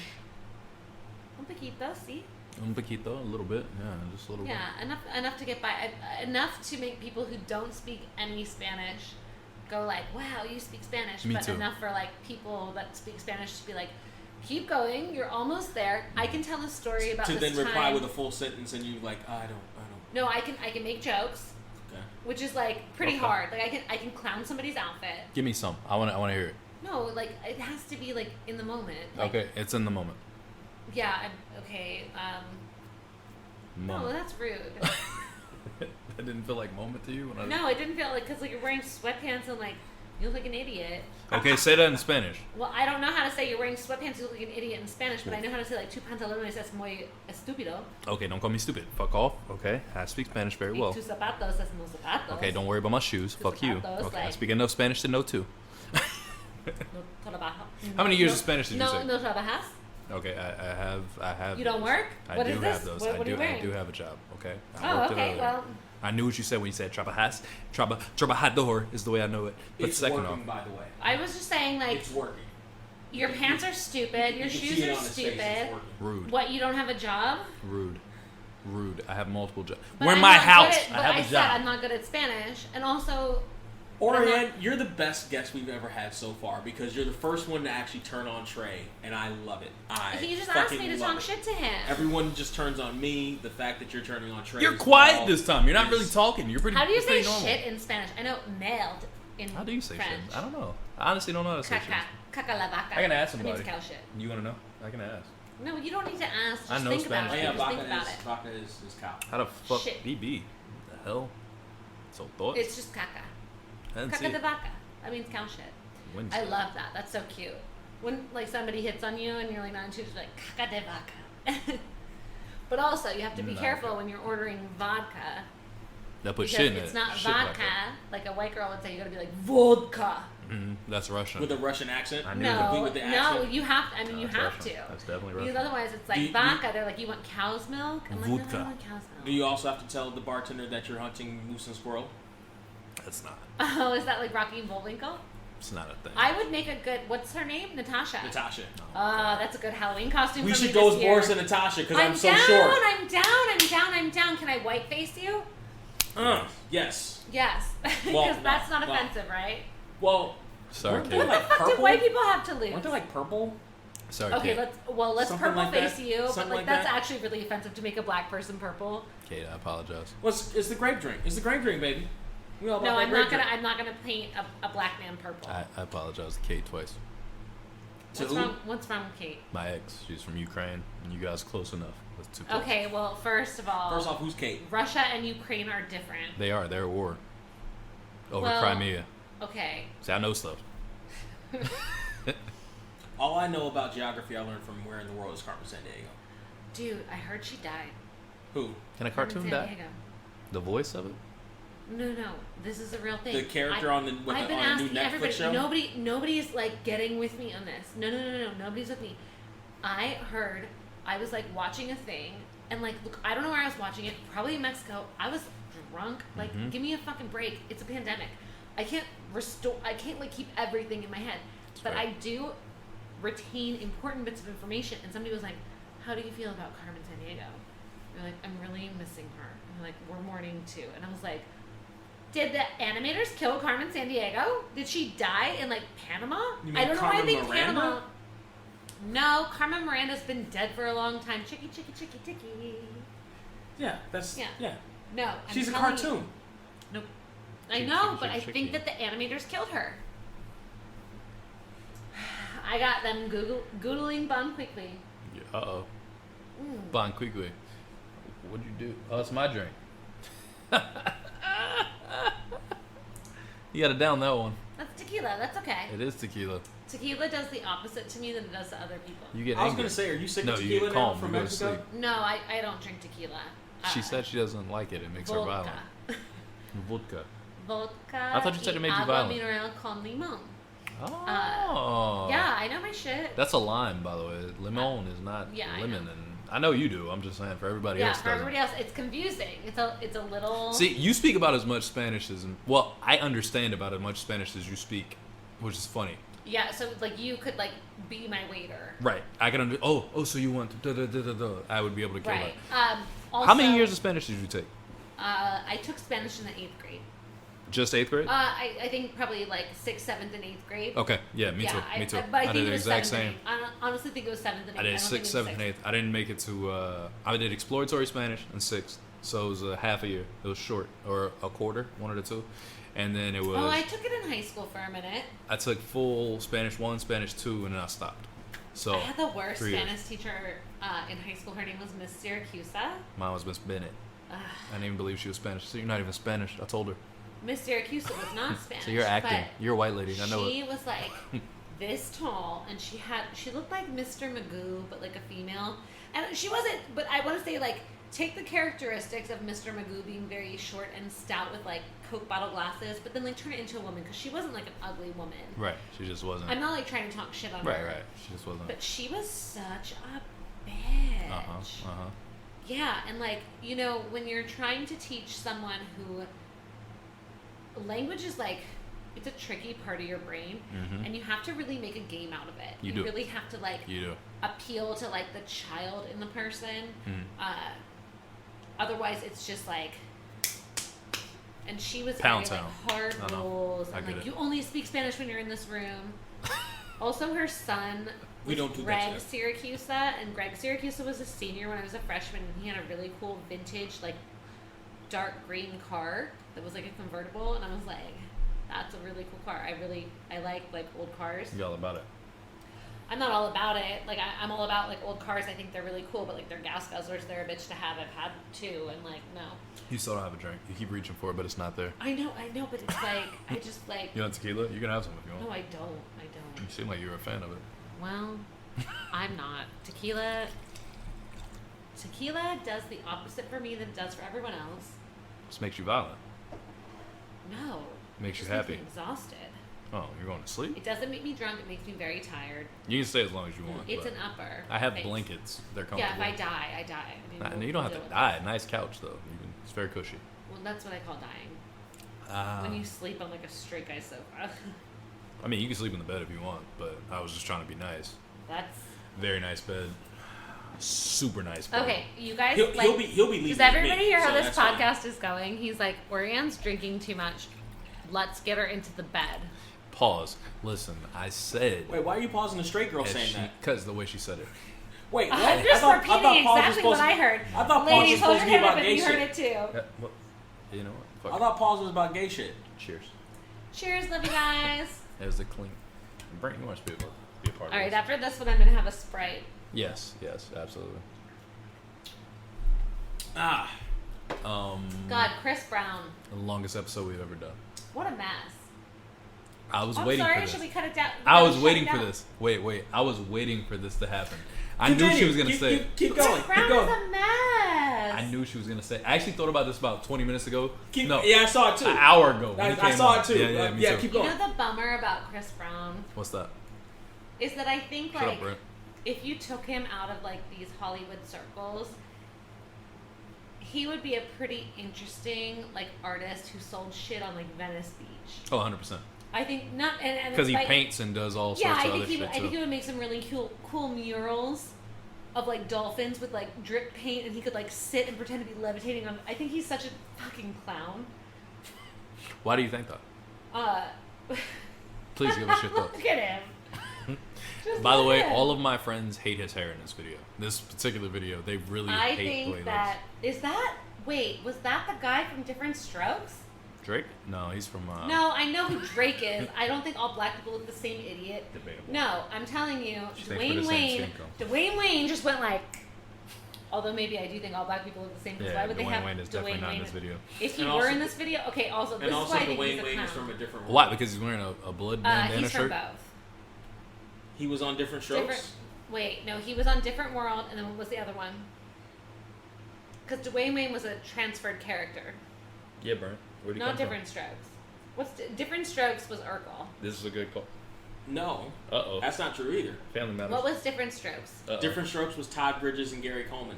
Un poquito, sí. Un poquito, a little bit. Yeah, just a little bit. Yeah, enough to get by. Enough to make people who don't speak any Spanish go like, wow, you speak Spanish. Me but too. enough for like people that speak Spanish to be like, keep going, you're almost there. I can tell a story about To this then time. reply with a full sentence and you like, I don't. No, I can make jokes, Okay. which is like pretty Okay. hard. Like I can clown somebody's outfit. Give me some. I want to hear it. No, like it has to be like in the moment. Like, Okay, it's in the moment. Yeah. Okay. No, Moment. that's rude. That didn't feel like moment to you? When I... No, it didn't feel like because like you're wearing sweatpants and like you look like an idiot. Okay, say that in Spanish. Well, I don't know how to say you're wearing sweatpants. You look like an idiot in Spanish, but I know how to say like tu pantalones es muy estúpido. Okay, don't call me stupid. Fuck off. Okay, I speak Spanish very Y well. tus zapatos es unos zapatos. Okay, don't worry about my shoes. Tus Fuck you. zapatos, Okay, I like- speak enough Spanish to know too. No trabajo. How many years of Spanish did you no, say? No trabajas. Okay, I have. You don't work? I What do is have this? those. What are you I wearing? do have a job. Okay. I Oh, worked it okay. earlier. Well, I knew what you said when you said trabajador. Trabajador is the way I know it. But It's second working, off, by the way. I was just saying like It's working. your pants are stupid. Your You can see shoes it are on his face, it's stupid. working. rude, What? You don't have a job? rude. I have multiple jobs. But We're in I'm my not house. good at- I have but a said job. I'm not good at Spanish, and also. Oriane, you're the best guest we've ever had so far because you're the first one to actually turn on Trey, and I love it. He just asked fucking me to love talk it. shit to him. Everyone just turns on me. The fact that you're turning on Trey. You're as quiet well this time. You're not really is- talking. You're pretty. How do you you're pretty say normal. shit in Spanish? I know nailed in How do you say French. shit? I don't know. I honestly don't know how to say shit. Caca. Caca la vaca. I can ask That means somebody. cow shit. You want to know? I can ask. No, you don't need to ask. Just I know think Spanish. about Oh it. yeah, Just think about it. Vaca is cow. How the fuck? Shit. BB. The hell? So thoughts? It's just caca. I didn't see Caca de it. vaca. That means cow shit. Wednesday. I love that. That's so cute. When like somebody hits on you and you're like not into it, like caca de vaca. But also you have to be No. careful when you're ordering vodka. That put Because shit in it. it's not Shit vodka. like Like a white girl would say, you gotta be like vodka. That's Russian. With a Russian accent. I knew No, that. Complete with the no, accent. you have to. I mean, you That's have Russian. to. That's definitely Because Russian. otherwise, it's like Do you- vodka. They're like, you want cow's milk? I'm like, no, I Vodka. don't want cow's milk. Do you also have to tell the bartender that you're hunting moose and squirrel? That's not. Oh, is that like Rocky and Bullwinkle? It's not a thing. I would make a good. What's her name? Natasha. Natasha. That's a good Halloween costume. We for should me go this as year. Boris and Natasha because I'm so down, short. I'm down. Can I white face you? Yes. Yes, because Well, that's no, not well. offensive, right? Well, Sorry, weren't they Kate. What the like fuck do purple? white people have to lose? Weren't they like purple? Sorry, Okay, Kate. let's Something purple like face that? you, but Something like like that's that? actually really offensive to make a black person purple. Kate, I apologize. Well, it's the grape drink. It's the grape drink, baby. We all about No, that I'm grape not gonna. drink. I'm not gonna paint a black man purple. I apologize to Kate twice. To What's who? wrong? What's wrong with Kate? My ex, she's from Ukraine, and you guys close enough. That's too close. Okay, well, first of all, First off, who's Kate? Russia and Ukraine are different. They are. They're at war over Well- Crimea. Okay. See, I know stuff. All I know about geography I learned from Where in the World is Carmen Sandiego. Dude, I heard she died. Who? Can a Carmen cartoon die? Sandiego. The voice of it? No. This is a real thing. The character on the new Netflix show? Nobody's like getting with me on this. No. Nobody's with me. I was like watching a thing, and like, look, I don't know where I was watching it. Probably in Mexico. I was drunk. Like, give me a fucking break. It's a pandemic. I can't like keep everything in my head. But I do retain important bits of information. And somebody was like, "How do you feel about Carmen Sandiego?" They're like, "I'm really missing her." And they're like, "We're mourning too." And I was like, did the animators kill Carmen Sandiego? Did she die in like Panama? You mean I don't know why I think Carmen Miranda? Panama. No, Carmen Miranda's been dead for a long time. Chicky. Yeah, that's yeah. No, She's a telling cartoon. you. Nope. I know, but I think that the animators killed her. I got them Googling Bon Quickly. Uh-oh. Bon Quickly. What'd you do? Oh, it's my drink. You gotta down that one. That's tequila. That's okay. It is tequila. Tequila does the opposite to me than it does to other people. You get I was angry. gonna say, are you sick No, of you tequila get now calm. from You go to Mexico? sleep. No, I don't drink tequila. She said she doesn't like it. It makes her Vodka. violent. Vodka. I thought you said it made you violent. Mineral con limon. Oh. Yeah, I know my shit. That's a lime, by the way. Limon is not I lemon, know. and I know you do. I'm just saying for everybody else. For everybody else, it's confusing. It's a little. See, you speak about as much Spanish as I understand about as much Spanish as you speak, which is funny. Yeah, so like you could like be my waiter. Right. I can so you want I would be able to kill Right. that. Also, How many years of Spanish did you take? I took Spanish in the 8th grade. Just 8th grade? I think probably like 6th, 7th, and 8th grade. Okay. Yeah, me too. Me too. But I did think the it was exact 7th same. and 8th. I honestly think it was 7th and 8th. I did don't 6th, think it was 7th, and 8th. I didn't make it to. I did exploratory Spanish in 6th, so it was a half a year. It was short, or a quarter, one of the two, and then it was. Oh, I took it in high school for a minute. I took full Spanish 1, Spanish 2, and then I stopped. So I had the worst 3 years. Spanish teacher in high school. Her name was Miss Syracusa. Mine was Miss Bennett. I didn't even believe she was Spanish. So you're not even Spanish. I told her. Miss Syracusa was not Spanish. So you're acting. but You're a white lady. I know She it. was like this tall, and she looked like Mr. Magoo, but like a female. And she wasn't. But I want to say like take the characteristics of Mr. Magoo being very short and stout with like Coke bottle glasses, but then like turn it into a woman because she wasn't like an ugly woman. Right. She just wasn't. I'm not like trying to talk shit on Right. her. Right. She just wasn't. But she was such a bitch. Yeah, and like, you know, when you're trying to teach someone who language is like it's a tricky part of your brain, and you have to really make a game out of it. You do. Really have to like You do. appeal to like the child in the person. Otherwise, it's just like. And she was very Pound like town. hard rules, I and get like it. you only speak Spanish when you're in this room. Also, her son We was don't do that Greg shit. Syracusa, and Greg Syracusa was a senior when I was a freshman. And he had a really cool vintage, like dark green car that was like a convertible, and I was like, "That's a really cool car. I like old cars." You all about it. I'm not all about it. Like I'm all about like old cars. I think they're really cool, but like they're gas guzzlers. They're a bitch to have. I've had two, and like no. You still don't have a drink. You keep reaching for it, but it's not there. I know, but it's like I just like. You want tequila? You can have some if you want. No, I don't. You seem like you're a fan of it. Well, I'm not. Tequila does the opposite for me than it does for everyone else. Just makes you violent. No. Makes it you just happy. Makes me exhausted. Oh, you're going to sleep? It doesn't make me drunk. It makes me very tired. You can stay as long as you want. It's but an upper. I have Thanks. blankets. They're Yeah, comfortable. if I die, I die. I mean, Nah, we'll you don't have deal to with die. this. Nice couch though. It's very cushy. Well, that's what I call dying. When you sleep on like a straight guy sofa. I mean, you can sleep in the bed if you want, but I was just trying to be nice. That's Very nice bed. Super nice bed. okay. You guys, He'll be leaving. Does everybody with me, hear how so this that's fine. podcast is going? He's like, Auriane's drinking too much. Let's get her into the bed. Pause. Listen, I said. Wait, why are you pausing the straight girl saying that? Because the way she said it. Wait, what? I'm just repeating pause was exactly what supposed I to- heard. I thought pause was Ladies, hold supposed your to be hand up about if gay you heard shit. it too. Well, you know what? Fuck I it. thought pause was about gay shit. Cheers. Cheers, love you guys. There's the clink. Brent, you want to be a part of All right, this? after this one, I'm gonna have a Sprite. Yes, absolutely. God, Chris Brown, The longest episode we've ever done. what a mess. I was I'm waiting sorry. for this. Should we cut it down? I was Shut waiting it for down. this. Wait. I was waiting for this to happen. I knew she was gonna say. Keep going. Chris Brown Keep going. is a mess. I knew she was gonna say. I actually thought about this about 20 minutes ago. Yeah, I saw it too. An hour ago. I saw it too. Yeah, keep You going. know the bummer about Chris Brown What's that? is that I think Shut up, like Brent. if you took him out of like these Hollywood circles, he would be a pretty interesting like artist who sold shit on like Venice Beach. Oh, 100%. I think not, and Because he paints and does all sorts of other shit I think he too. would make some really cool murals of like dolphins with like drip paint, and he could like sit and pretend to be levitating on. I think he's such a fucking clown. Why do you think that? Please give us your thoughts. Look at him. Just By the look way, at him. all of my friends hate his hair in this video. This particular video, they really I hate the way think he that is that. Wait, was that the guy from Different Strokes? looks. Drake? No, he's from. No, I know who Drake is. I don't think all black people look the same, idiot. Debatable. No, I'm telling you, She thinks we're the Dwayne same Wayne. skin tone. Dwayne Wayne just went like. Although maybe I do think all black people look the same. Because Yeah, why would they Dwayne have Wayne is definitely Dwayne not in Wayne this video. If he And were also- in this video, okay. Also, this And is also, why I think Dwayne he's a Wayne is clown. from a different world. Why? Because he's wearing a blood bandana He's from shirt? both. He was on Different Strokes. Different. Wait, no, he was on Different World, and then what was the other one? Because Dwayne Wayne was a transferred character, Yeah, Brent. Where do you not come Different Strokes. Different Strokes was Urkel. This is a good call. No, Uh-oh. that's not true either. Family Matters. What was Different Strokes? Different Strokes was Todd Bridges and Gary Coleman.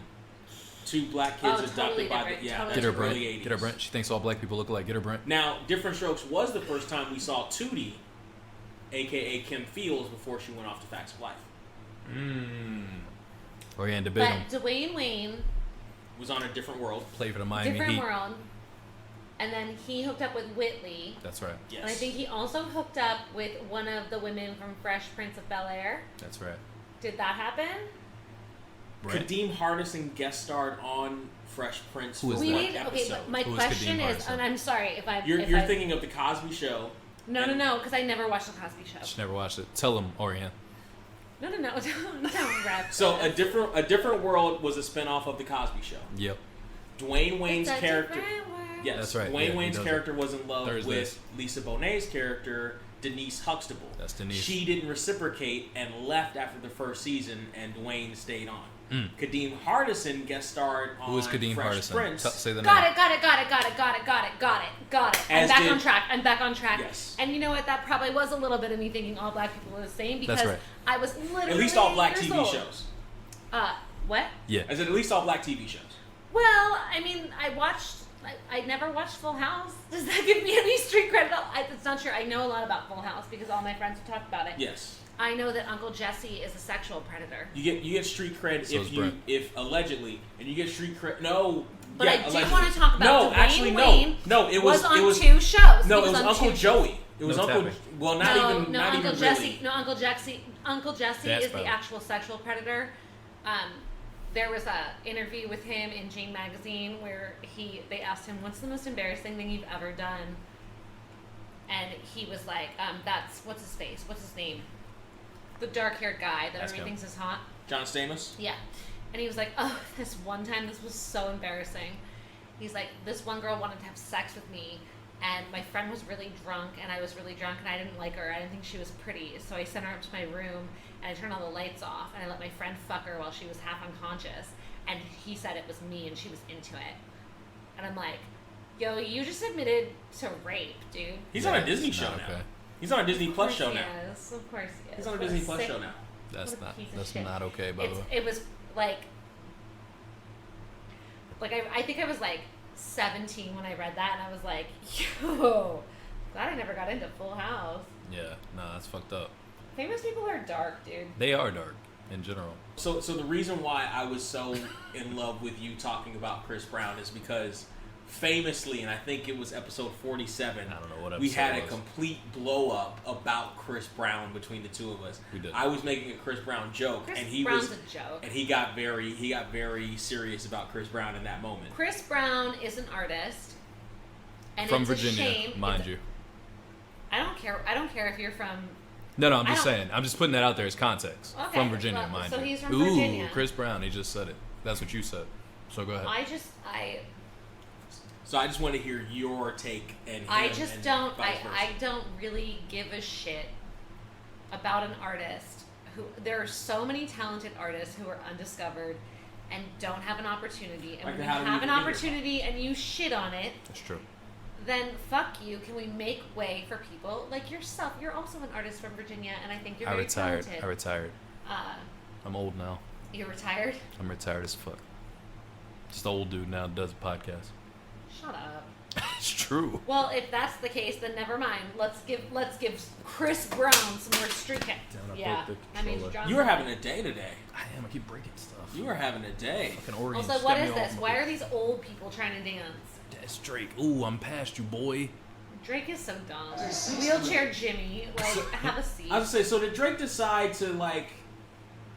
Two black kids Oh, adopted totally by different, the totally that's Get her, early Brent. 80s. Get her, Brent. She thinks all black people look alike. Get her, Brent. Now, Different Strokes was the first time we saw Tootie, aka Kim Fields, before she went off to Facts of Life. Auriane de Rudder. But Dwayne Wayne, Was on a different world. Play for the Miami Different Heat. World, and then he hooked up with Whitley. That's right. Yes. And I think he also hooked up with one of the women from Fresh Prince of Bel-Air. That's right. Did that happen? Brent. Kadeem Hardison guest starred on Fresh Prince Who for is We one need. Okay, episode. but my Who is question Kadeem is, Hardison? and I'm sorry if I. You're if I, thinking of the Cosby Show. No, because I never watched the Cosby Show. She never watched it. Tell him, Auriane. No, don't rap. So this. a different world was a spinoff of the Cosby Show. Yep. Dwayne Wayne's It's a character. different world. Yes, That's right. Dwayne Yeah, he Wayne's does character was in love Thursdays. with Lisa Bonet's character, Denise Huxtable. That's Denise. She didn't reciprocate and left after the first season, and Dwayne stayed on. Kadeem Hardison guest starred on Who is Kadeem Fresh Hardison? Prince. Say the Got name. it. I'm As back did- on track. Yes. And you know what? That probably was a little bit of me thinking all black people were the same because That's right. I was literally At least all black 8 years TV old. shows. What? Yeah. I said at least all black TV shows. Well, I mean, I never watched Full House. Does that give me any street credit? It's not true. I know a lot about Full House because all my friends have talked about it. Yes. I know that Uncle Jesse is a sexual predator. You get street cred So is Brent. if allegedly, and you get street cred. No, But yeah, I do allegedly. want to talk about No, Dwayne actually, Wayne no. It was on it was 2 shows. no. He It was on Uncle 2 Joey. It was No Uncle. tapping. Well, not even Uncle Jesse. really. No, Uncle Jesse. Uncle Jesse That's is the better. actual sexual predator. There was a interview with him in Jane magazine where they asked him, "What's the most embarrassing thing you've ever done?" And he was like, "That's what's his face? What's his name? The dark-haired guy that Ask everybody him. thinks is hot." John Stamos. Yeah. And he was like, "Oh, this one time, this was so embarrassing." He's like, "This one girl wanted to have sex with me, and my friend was really drunk, and I was really drunk, and I didn't like her. I didn't think she was pretty. So I sent her up to my room, and I turned all the lights off, and I let my friend fuck her while she was half unconscious. And he said it was me, and she was into it." And I'm like, "Yo, you just admitted to rape, dude." He's Yeah, on a Disney it's show not now. okay. He's on a Disney Plus show now. Yes, of course he is. He's on a What Disney Plus sick- show now. That's what a not. piece of That's shit. not okay, by the way. It was like I think I was like 17 when I read that, and I was like, "Yo, glad I never got into Full House." Yeah. No, that's fucked up. Famous people are dark, dude. They are dark in general. So the reason why I was so in love with you talking about Chris Brown is because famously, and I think it was episode 47, I don't know what we episode had it a was. complete blow up about Chris Brown between the two of us. We did. I was making a Chris Brown joke, Chris and he Brown's was, a joke. and he got very serious about Chris Brown in that moment. Chris Brown is an artist, and From it's Virginia, a shame. mind you. I don't care. I don't care if you're from. No, I'm I just don't- saying. I'm just putting that out there as context. Okay, From Virginia, well, mind so you. he's from Ooh, Virginia. Chris Brown. He just said it. That's what you said. So go ahead. So I just want to hear your take and him I just and don't. vice versa. I don't really give a shit about an artist who. There are so many talented artists who are undiscovered, and don't have an opportunity, and Like when you how do have you an figure? opportunity and you shit on it, That's true. then fuck you. Can we make way for people like yourself? You're also an artist from Virginia, and I think you're very talented. I retired. I'm old now. You're retired? I'm retired as fuck. Just an old dude now does a podcast. Shut up. It's true. Well, if that's the case, then never mind. Let's give Chris Brown some more street cred. Damn, I Yeah, broke the that means controller. John. You were having a day today. I am. I keep breaking stuff. You were having a day. Fucking Oregon Also, what stepped is me off this? my Why feet. are these old people trying to dance? That's Drake. Ooh, I'm past you, boy. Drake is so dumb. Wheelchair Jimmy, like, have a seat. I was gonna say, so did Drake decide to like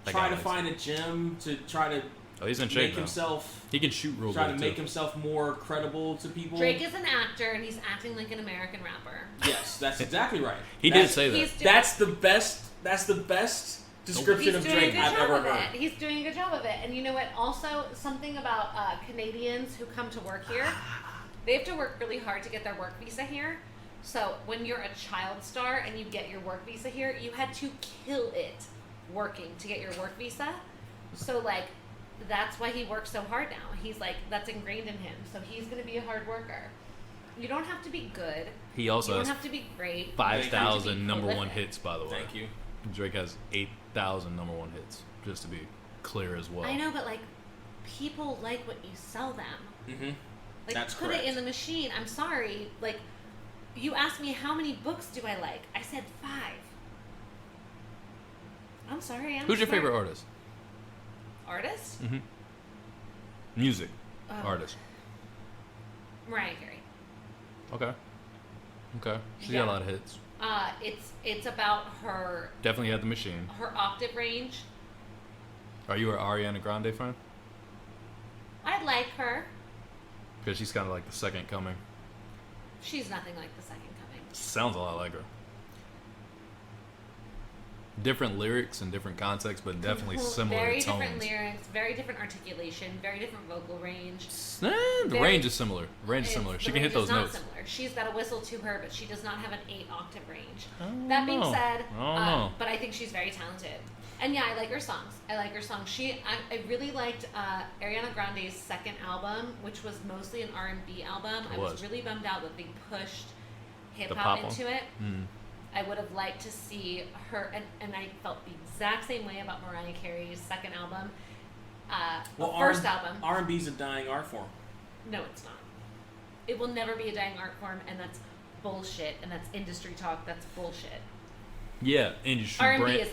That try guy to is. find a gym to try to Oh, he's in make shape now. himself He can shoot real try good to make too. himself more credible to people? Drake is an actor, and he's acting like an American rapper. Yes, that's exactly right. He did say that. He's doing, That's the best. That's the best description he's of doing a Drake good I've job ever of it. heard. He's doing a good job of it. And you know what? Also, something about Canadians who come to work here, they have to work really hard to get their work visa here. So when you're a child star and you get your work visa here, you had to kill it working to get your work visa. So like, that's why he works so hard now. He's like, that's ingrained in him. So he's going to be a hard worker. You don't have to be good. He You also don't has have to be great. You 5,000 have to be number one prolific. hits, by the way. Thank you. Drake has 8,000 number one hits, just to be clear as well. I know, but like, people like what you sell them. Mm-hmm. Like, That's put correct. it in the machine. I'm sorry. Like, you asked me how many books do I like? I said 5. I'm sorry. Who's your favorite artist? Artist? Mm-hmm. Music Oh. artist. Mariah Carey. Okay. Okay. She's got Yeah. a lot of hits. It's about her Definitely had the machine. octave range. Are you an Ariana Grande fan? I like her. Because she's kind of like the second coming. She's nothing like the second coming. Sounds a lot like her. Different lyrics and different contexts, but definitely similar Very tones. different lyrics, very different articulation, very different vocal range. The Very- range is similar. The range is It's- similar. She the can hit range those is not notes. Similar. She's got a whistle to her, but she does not have an 8 octave range. I don't That being know. said, I don't know. but I think she's very talented. And yeah, I like her songs. I really liked Ariana Grande's second album, which was mostly an R&B album. It I was was. really bummed out that they pushed hip The hop pop into one? it. Mm. I would have liked to see her, and I felt the exact same way about Mariah Carey's second album. First album. R&B's a dying art form. No, it's not. It will never be a dying art form, and that's bullshit, and that's industry talk. That's bullshit. Yeah, industry R&B brand. is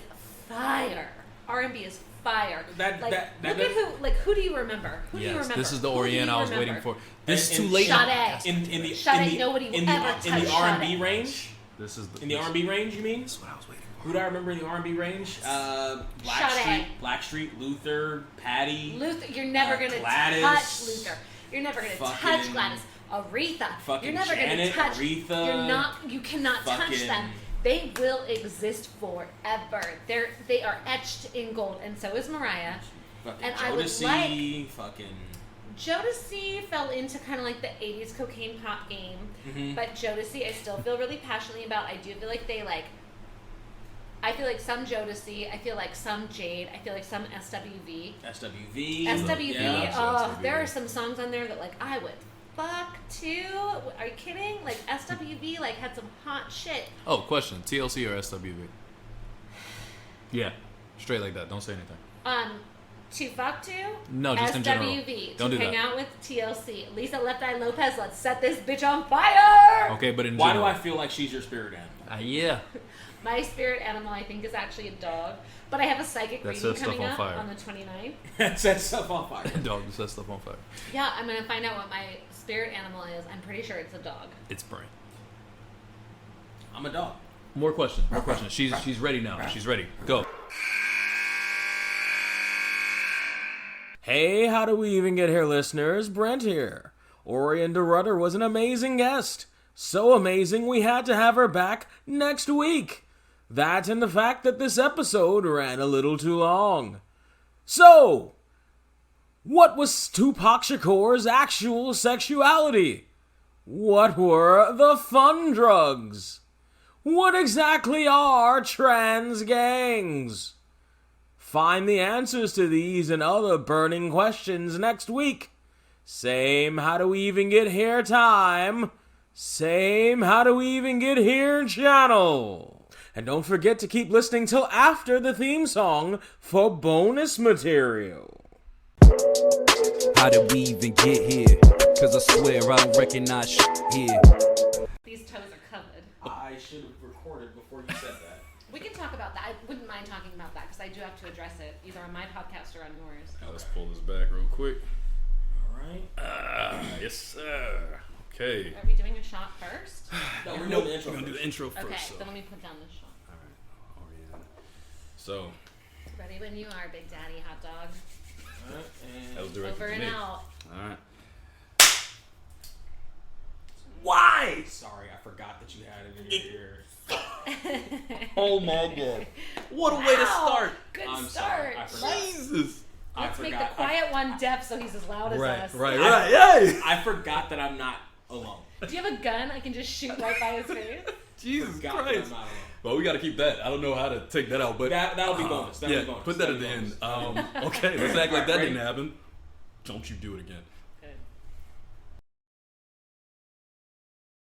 fire. R&B is fire. That- like, that- look that- at who do you remember? Who do you Yes, remember? this is the Who do Oriental you I was waiting remember? for. This is too And late. Sade. In the Sade, in the nobody in will the, ever in the touch R&B Sade. range. This is the In the R&B range, you mean? That's what I was waiting for. Who do I remember in the R&B range? Sade. Blackstreet, Luther, Patty. Luther, you're never gonna Gladys. touch Luther. You're never gonna touch Fucking- Gladys. Aretha. fucking You're never Janet, gonna touch. Aretha, You cannot touch fucking- them. They will exist forever. They are etched in gold, and so is Mariah. Fucking And I would Jodeci, fucking. Jodeci fell into kind of like the 80s cocaine pop game, Mhm. but Jodeci I still feel really passionately about. I do feel like I feel like some Jodeci, I feel like some Jade, I feel like some SWV. SWV. SWV, Yeah. SWV. there are some songs on there that like I would fuck too. Are you kidding? Like SWV like had some hot shit. Oh, question. TLC or SWV? Yeah. Straight like that. Don't say anything. To fuck to? No, just in general. SWV. Don't to do hang that. out with TLC. Lisa Left Eye Lopez, let's set this bitch on fire! Okay, but in Why do general. I feel like she's your spirit animal? Yeah. My spirit animal, I think, is actually a dog. But I have a psychic That reading sets stuff coming on up fire. on the 29th. That sets stuff on fire. Dog just set stuff on fire. Yeah, I'm going to find out what my spirit animal is. I'm pretty sure it's a dog. It's brain. I'm a dog. More questions. More questions. She's ready now. She's ready. Go. Hey, how do we even get here, listeners? Brent here. Auriane de Rudder was an amazing guest. So amazing, we had to have her back next week. That and the fact that this episode ran a little too long. So, what was Tupac Shakur's actual sexuality? What were the fun drugs? What exactly are trans gangs? Find the answers to these and other burning questions next week. Same How Do We Even Get Here time. Same How Do We Even Get Here channel. And don't forget to keep listening till after the theme song for bonus material. How did we even get here? Cause I swear I don't recognize shit here. These toes are covered. I should have recorded before you said that. We can talk about that. I wouldn't mind talking about that because I do have to address it either on my podcast or on yours. Now let's pull this back real quick. All right. Yes, sir. Okay. Are we doing a shot first? No, we're Nope. doing the intro. We're gonna do the intro first. Okay, so. then let me put down this shot. All right. Oriane. So Ready when you are, Big Daddy Hot Dog. All right, and that was directed Over to and me. out. All right. why? Sorry, I forgot that you had it in your ear. Oh my god. What a way to start. Good I'm start. sorry, I forgot. Jesus. Let's make the quiet one deaf so he's as loud as us. Right. Yay. I forgot that I'm not alone. Do you have a gun I can just shoot right by his face? Jesus Forgot that Christ. I'm not alone. Well, we got to keep that. I don't know how to take that out, but That'll be bonus. That'll yeah, be bonus. put that That'll at the be end. bonus. Okay, let's act like that Ready? didn't happen. Don't you do it again.